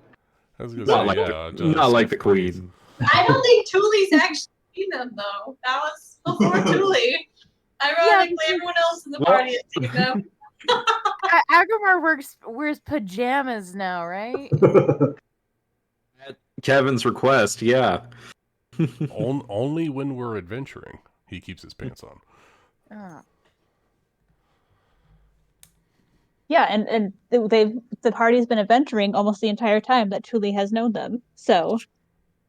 I was gonna Not say, like yeah. not like the Stiff breeze. queen. I don't think Tuli's actually seen them though. That was before Tuli. Ironically, everyone else in the party has seen them. Agrimar wears pajamas now, right? At Kevin's request, yeah. Only when we're adventuring, he keeps his pants on. Oh. Yeah, and the party's been adventuring almost the entire time that Tuli has known them. So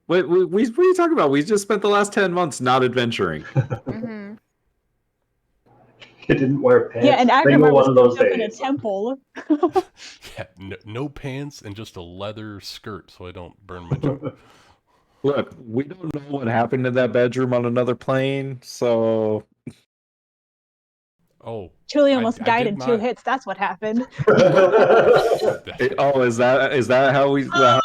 What are you talking about? We just spent the last 10 months not adventuring. Mm-hmm. He didn't wear pants. yeah, and Single Agrimar was one of those cooped up in a days. temple. Yeah, no pants and just a leather skirt, so I don't burn my junk. Look, we don't know what happened in that bedroom on another plane, so Oh, Tuli almost I died did in 2 not- hits. That's what happened. is that how we Oh,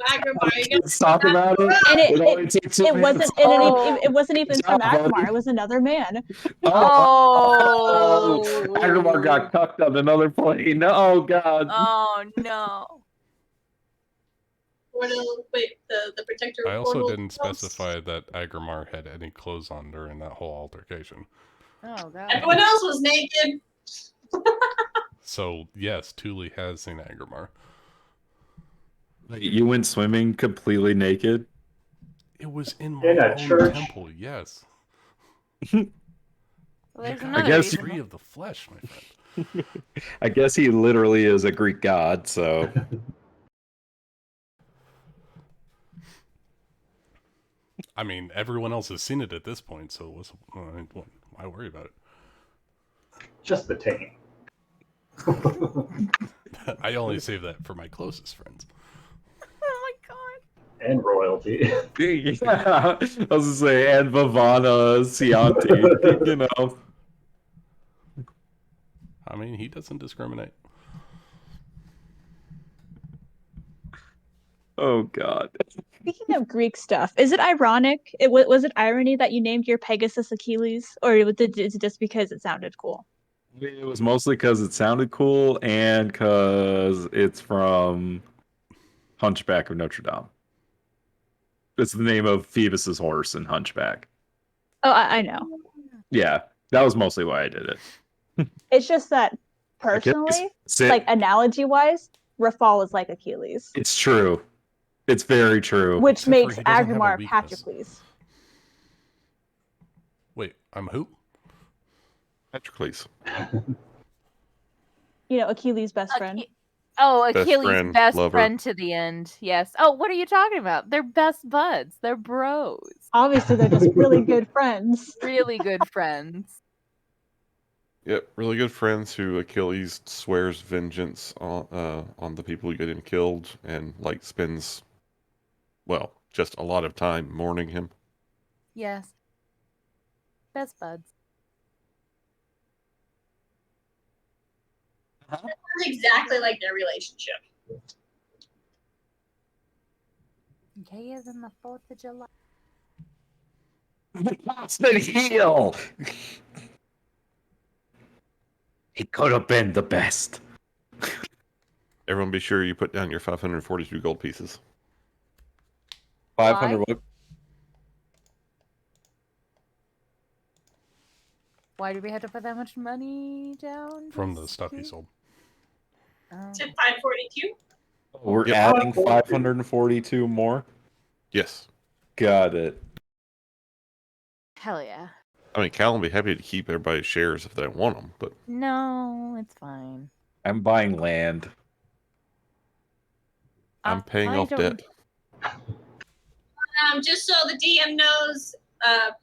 Agrimar, you get let's talk about it? And It only took 2 it minutes. it wasn't even Good from job, buddy. Agrimar. It was another man. Oh. Agrimar got cucked on another plane. Oh god. Oh no. portal. Wait, the protector. I also portal didn't closed. specify that Agrimar had any clothes on during that whole altercation. Oh god. Everyone else was naked. So yes, Tuli has seen Agrimar. You went swimming completely naked? It was in my In a own church? temple. Yes. Well, there's another guess reason. Free of the flesh, my friend. I guess he literally is a Greek god, so I mean, everyone else has seen it at this point, so why worry about it? Just the taint. I only save that for my closest friends. Oh my god. And royalty. yeah. I was gonna say, and Vivana Cianti, you know. I mean, he doesn't discriminate. Oh god. Speaking of Greek stuff, is it ironic? Was it irony that you named your Pegasus Achilles, or is it just because it sounded cool? It was mostly because it sounded cool and because it's from Hunchback of Notre Dame. It's the name of Phoebus's horse in Hunchback. Oh, I know. Yeah, that was mostly why I did it. It's just that personally, Sit. like analogy-wise, Rafal is like Achilles, It's true. It's very true. which Except for makes he doesn't have a Agrimar weakness. Patroclus. Wait, I'm who? Patroclus. Achilles' best friend. Oh, Best Achilles' friend, best lover. friend to the end. Yes. Oh, what are you talking about? They're best buds. They're bros. Obviously, they're just really good friends. Really good friends. Yep, really good friends who Achilles swears vengeance on the people who get him killed and like spends, well, just a lot of time mourning him. Yes. Best buds. Sounds exactly like their relationship. Gayer than the 4th of July. The constant heel. He could have been the best. Everyone be sure you put down your 542 gold pieces. 500 what? Why do we have to put that much money down? From the Just stuff he to- sold. Oh. Is it 542? We're Yep. adding 542 more? Yes. Got it. Hell yeah. I mean, Cal will be happy to keep everybody's shares if they want them, but No, it's fine. I'm buying land. I'm paying off debt. Just so the DM knows,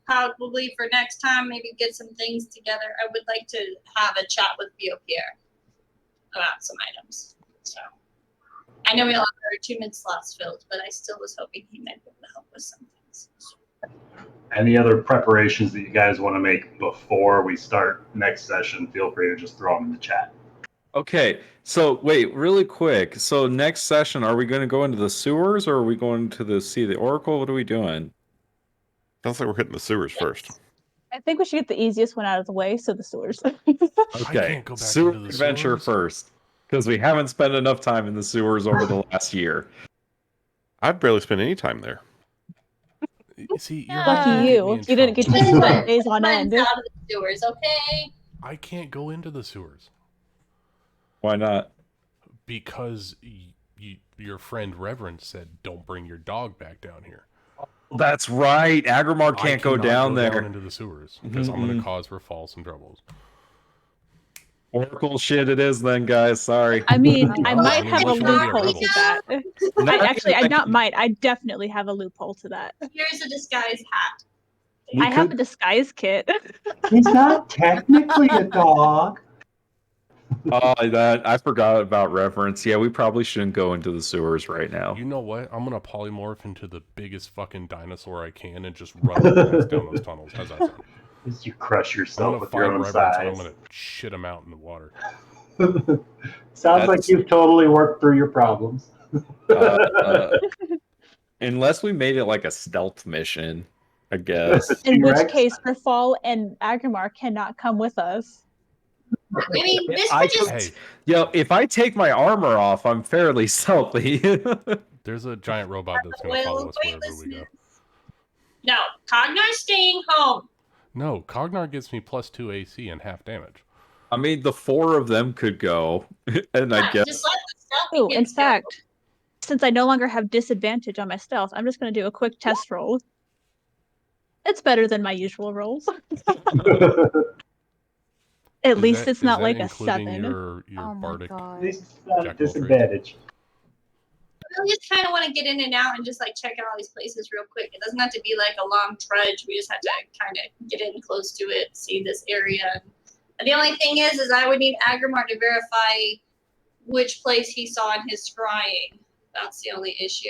probably for next time, maybe get some things together. I would like to have a chat with Pierre about some items. So I know we all have our 2 mid slots filled, but I still was hoping he might be able to help with some things. Any other preparations that you guys want to make before we start next session, feel free to just throw them in the chat. Okay, so wait, really quick. So next session, are we going to go into the sewers or are we going to see the Oracle? What are we doing? Sounds like we're hitting the sewers first. I think we should get the easiest one out of the way, so the sewers. Okay, can't go back sewer into the adventure sewers. first. Because we haven't spent enough time in the sewers over the last year. I've barely spent any time there. See, you're Lucky gonna get me you. in You didn't get to trouble. spend days on Friends end. out of the sewers, okay? I can't go into the sewers Why not? because your friend Reverend said don't bring your dog back down here. That's right. Agrimar can't go cannot down there. down into the sewers because I'm going to cause Rafal some troubles. Oracle shit it is then, guys. Sorry. I mean, I No, might I mean, have a we should be a loophole rebel. to that. I definitely have a loophole to that. Here's a disguise hat. I have a disguise kit. He's not technically a dog. I forgot about reference. Yeah, we probably shouldn't go into the sewers right now. You know what? I'm going to polymorph into the biggest fucking dinosaur I can and just run down those tunnels. How's that sound? As you crush I'm yourself going to with your find own Reverence and I'm size. going to shit him out in the water. Sounds like you've totally worked through your problems. Unless we made it like a stealth mission, I guess. In which T-Rex? case, Rafal and Agrimar cannot come with us. I mean, this I could just Hey, if I take my armor off, I'm fairly stealthy. there's a giant robot that's going to follow us wherever we go. No, Cognar's staying home. No, Cognar gives me +2 AC and half damage. I mean, the 4 of them could go, and I guess. Just let the stealthy Oh, in kids go. fact, since I no longer have disadvantage on my stealth, I'm just going to do a quick test roll. It's better than my usual rolls. At least it's not like a 7. Your Oh my bardic. god. At least it's not a Jack of all trades. disadvantage. We just kind of want to get in and out and just like check out all these places real quick. It doesn't have to be like a long trudge. We just have to kind of get in close to it, see this area. And the only thing is I would need Agrimar to verify which place he saw in his scrying. That's the only issue.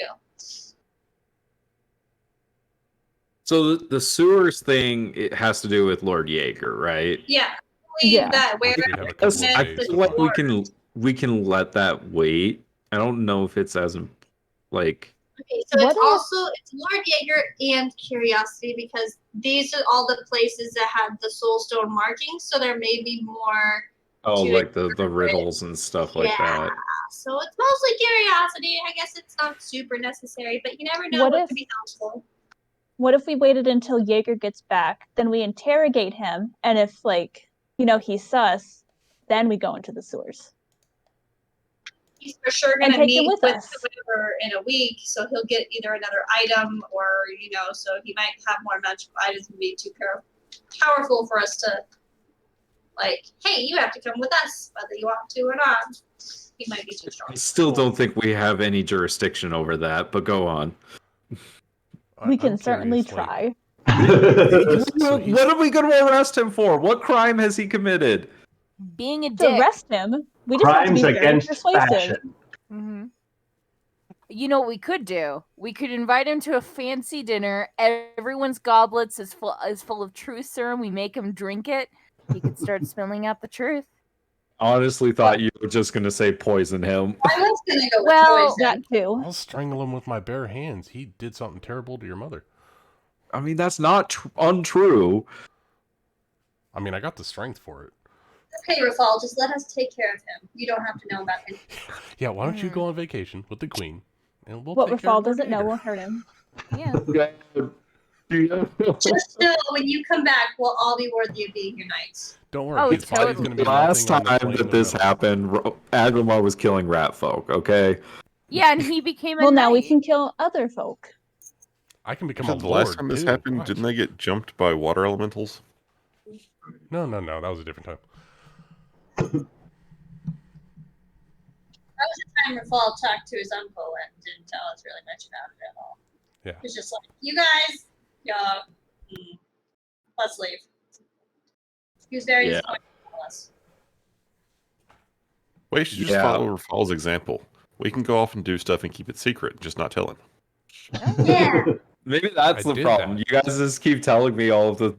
So the sewers thing, it has to do with Lord Jaeger, right? Yeah. Yeah. That where We have a couple of I days feel like before. we can let that wait. I don't know if it's as like. Okay, so What it's if- also it's Lord Jaeger and Curiosity because these are all the places that have the soulstone markings. So there may be more. Oh, to like the riddles and stuff like that. So it's mostly Curiosity. I guess it's not super necessary, but you never know What what if- could be helpful. What if we waited until Jaeger gets back, then we interrogate him, and if, he's sus, then we go into the sewers. He's for sure And going to take him meet with with us. whoever in a week, so he'll get either another item or, so he might have more magical items and be too powerful for us to, like, hey, you have to come with us, whether you want to or not. He might be too strong. I still don't think we have any jurisdiction over that, but go on. We can I'm certainly curious, try. So he's- What are we going to arrest him for? What crime has he committed? Being a To dick. arrest him, we just have to Crimes be very against persuasive. fashion. Mm-hmm. You know what we could do? We could invite him to a fancy dinner. Everyone's goblets is full of truth serum. We make him drink it. He could start spilling out the truth. Honestly, thought you were just going to say poison him. I was going to go with Well, poison. That too. I'll strangle him with my bare hands. He did something terrible to your mother. I mean, that's not untrue. I mean, I got the strength for it. Okay, Rafal, just let us take care of him. You don't have to know about him. Yeah, why don't you go on vacation with the queen, and we'll What take care Rafal of Lord doesn't know Hager. will hurt him. Yeah. Just know when you come back, we'll all be worthy of being your knights. Don't worry, Oh, his body's totally. going to be Last melting on time the plane that of this metal. happened, Agrimar was killing rat folk, okay? Yeah, and he became a Well, now we knight. can kill other folk. I can become So a the lord, last time this too. happened, Watch. didn't they get jumped by water elementals? No, that was a different time. That was the time Rafal talked to his uncle and didn't tell us really much about it at all. Yeah. It was just like, you guys, let's leave. He was very Yeah. disappointed in us. We should just Yeah. follow Rafal's example. We can go off and do stuff and keep it secret, just not tell him. Yeah. Maybe that's I the did problem. that. You guys just keep telling me all of the...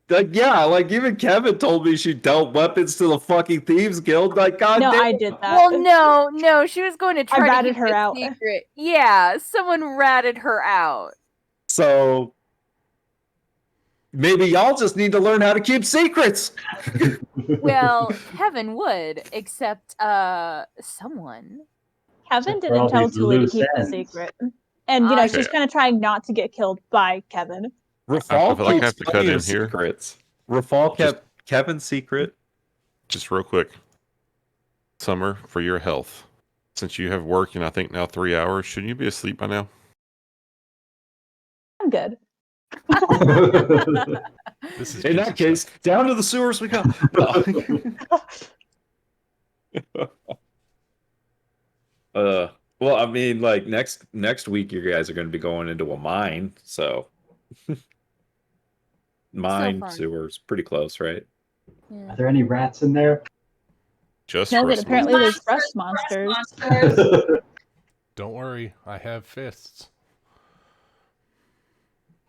Like, even Kevin told me she dealt weapons to the fucking Thieves Guild. Like, God No, damn. I did that. Well, no, she was going to try to ratted keep her it out. secret. Yeah, someone ratted her out. So... maybe y'all just need to learn how to keep secrets. Well, Kevin would, except someone. Kevin For all didn't tell these Julie to loose keep the ends. secret. And, I- she's kind of trying not to get killed by Kevin. Rafal I feel like I keeps have to cut plenty in of here. secrets. Rafal kept Kevin's secret. Just real quick. Summer, for your health. Since you have work in, I think, now 3 hours, shouldn't you be asleep by now? I'm good. This is In juicy that case, stuff. down to the sewers we go. No. Well, I mean, like next week, you guys are going to be going into a mine, so mine fun. sewers pretty close, right? Yeah. Are there any rats in there? Just No, but rust apparently monsters. there's rust monsters. monsters. Don't worry, I have fists.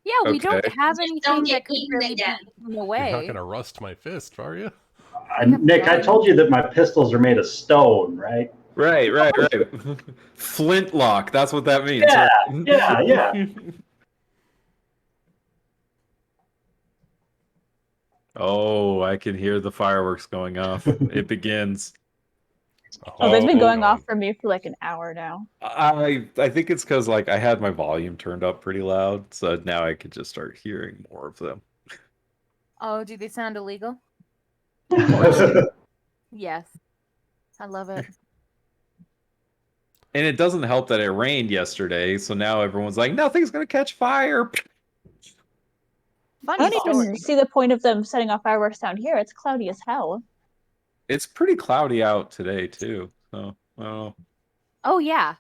Yeah, we don't Okay. have Don't anything get that could eaten really again. keep them You're away. not going to rust my fist, are you? Nick, I told you that my pistols are made of stone, right? Right. Flintlock. That's what that means. Yeah, right? yeah. Oh, I can hear the fireworks going off. It begins. Oh, they've been Oh, going God. off for me for like an hour now. I think it's because like I had my volume turned up pretty loud, so now I could just start hearing more of them. Oh, do they sound illegal? Yes. I love it. And it doesn't help that it rained yesterday, so now everyone's like, nothing's gonna catch fire. I Funny don't story. even see the point of them setting off fireworks down here. It's cloudy as hell. It's pretty cloudy out today too. So I don't know. Oh yeah.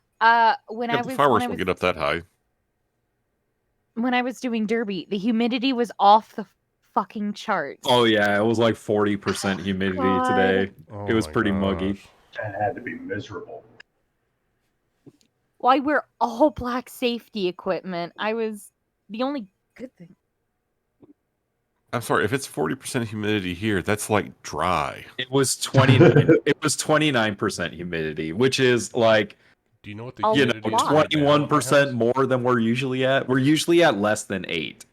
When Yeah, I the was fireworks won't get up that high. when I was doing Derby, the humidity was off the fucking charts. Oh yeah, it was like 40% humidity God. today. Oh It was my pretty gosh. muggy. That had to be miserable. Well, I wear all black safety equipment. I was the only good thing. I'm sorry, if it's 40% humidity here, that's like dry. It was 29. It was 29% humidity, which is like Do you know what the Oh, humidity is lot. right now at my 21% house? more than we're usually at. We're usually at less than 8.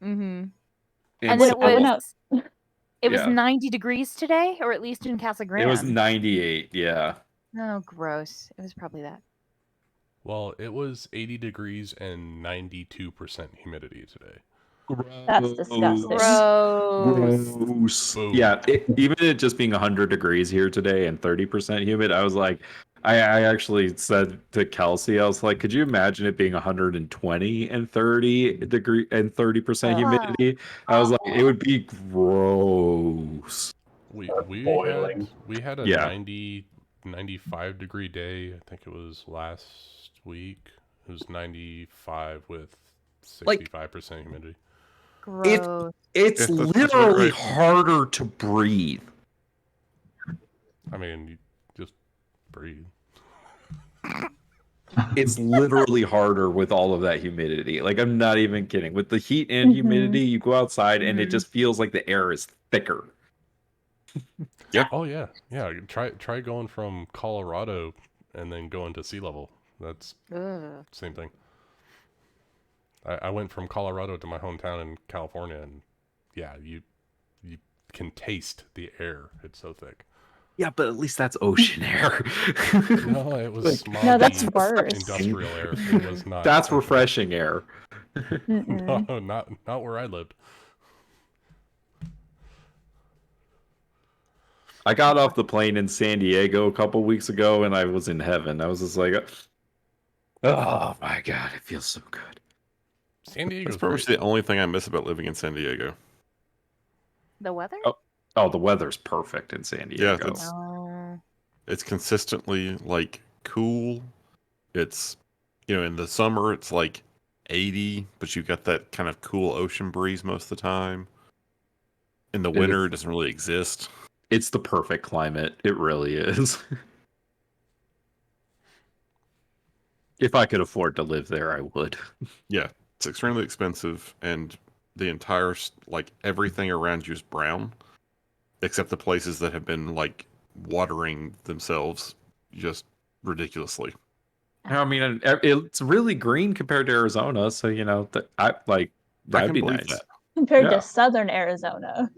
Mm-hmm. And And Wait, it I went was out. it was Yeah. 90 degrees today, or at least in Casa Grande. It was 98, yeah. Oh, gross. It was probably that. Well, it was 80 degrees and 92% humidity today. That's disgusting. Gross. Gross. Yeah, even it just being 100 degrees here today and 30% humid, I was like, I actually said to Kelsey, I was like, could you imagine it being 120 and 30% humidity? I was like, it would be gross. We boiling. had a Yeah. 95 degree day. I think it was last week. It was 95 with 65% humidity. Gross. It's Yes, that's literally right. harder to breathe. I mean, you just breathe. It's literally harder with all of that humidity. Like, I'm not even kidding. With the heat and humidity, you go outside and it just feels like the air is thicker. Yeah. Oh yeah, yeah. Try going from Colorado and then going to sea level. That's Ugh. same thing. I went from Colorado to my hometown in California, and yeah, you can taste the air. It's so thick. Yeah, but at least that's ocean air. No, it was smoggy, No, that's worse. industrial air. It was not. That's ocean. refreshing air. Mm-mm. No, not where I lived. I got off the plane in San Diego a couple weeks ago and I was in heaven. I was just like, oh my God, it feels so good. San Diego's That's pretty much great. the only thing I miss about living in San Diego. The weather? Oh, the weather's perfect in San Diego. Yeah, that's Oh. it's consistently like cool. It's in the summer it's like 80, but you got that kind of cool ocean breeze most of the time. In the winter, it doesn't really exist. It's the perfect climate. It really is. If I could afford to live there, I would. Yeah, it's extremely expensive, and the entire everything around you is brown, except the places that have been like watering themselves just ridiculously. I mean, it's really green compared to Arizona, so I that'd can be believe nice. that. Compared Yeah. to southern Arizona.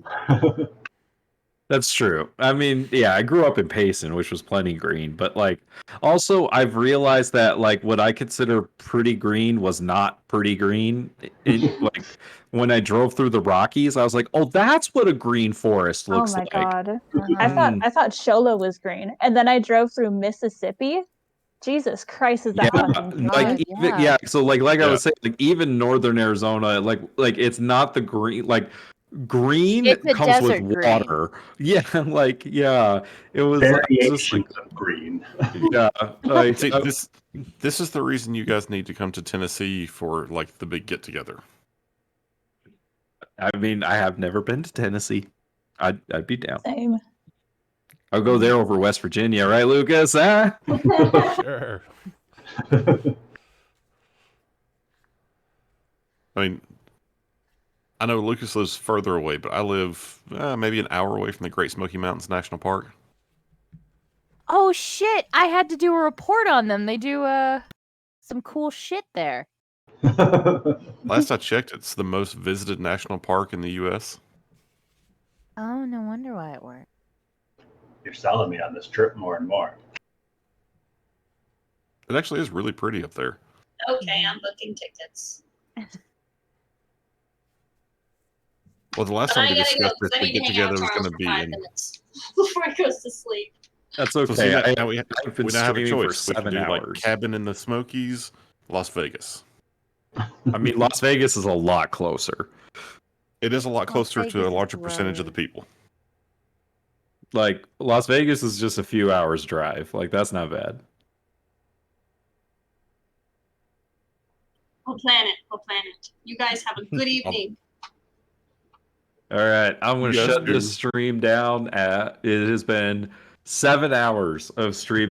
That's true. I mean, yeah, I grew up in Payson, which was plenty green, but also I've realized that what I consider pretty green was not pretty green. When I drove through the Rockies, I was like, "Oh, that's what a green forest looks Oh my like." God. Uh-huh. I thought Shola was green. And then I drove through Mississippi. Jesus Christ, is that Yeah, fucking God, green? yeah. So I was saying, even northern Arizona, it's not the green. Green It's a comes with desert green. water. Yeah, it was just Variations of green. yeah. See, this is the reason you guys need to come to Tennessee for the big get together. I mean, I have never been to Tennessee. I'd be down. Same. I'll go there over West Virginia, right, Lucas? Huh? Sure. I mean, I know Lucas lives further away, but I live maybe an hour away from the Great Smoky Mountains National Park. Oh shit! I had to do a report on them. They do some cool shit there. Last I checked, it's the most visited national park in the U.S. Oh, no wonder why it worked. You're selling me on this trip more and more. It actually is really pretty up there. Okay, I'm booking tickets. Well, the last But time I we gotta go discussed because this, I the need to get hang out together with was Charles going to for be 5 in. minutes before he goes to sleep. That's So okay. see, now I've been we now have a streaming for choice. We can 7 do hours. Cabin in the Smokies, Las Vegas. I mean, Las Vegas is a lot closer. It is a lot closer Vegas to a is larger percentage of the gross. people. Las Vegas is just a few hours drive. That's not bad. We'll plan it. We'll plan it. You guys have a good evening. All right, I'm going to Yes, shut dude. this stream down. It has been 7 hours of streaming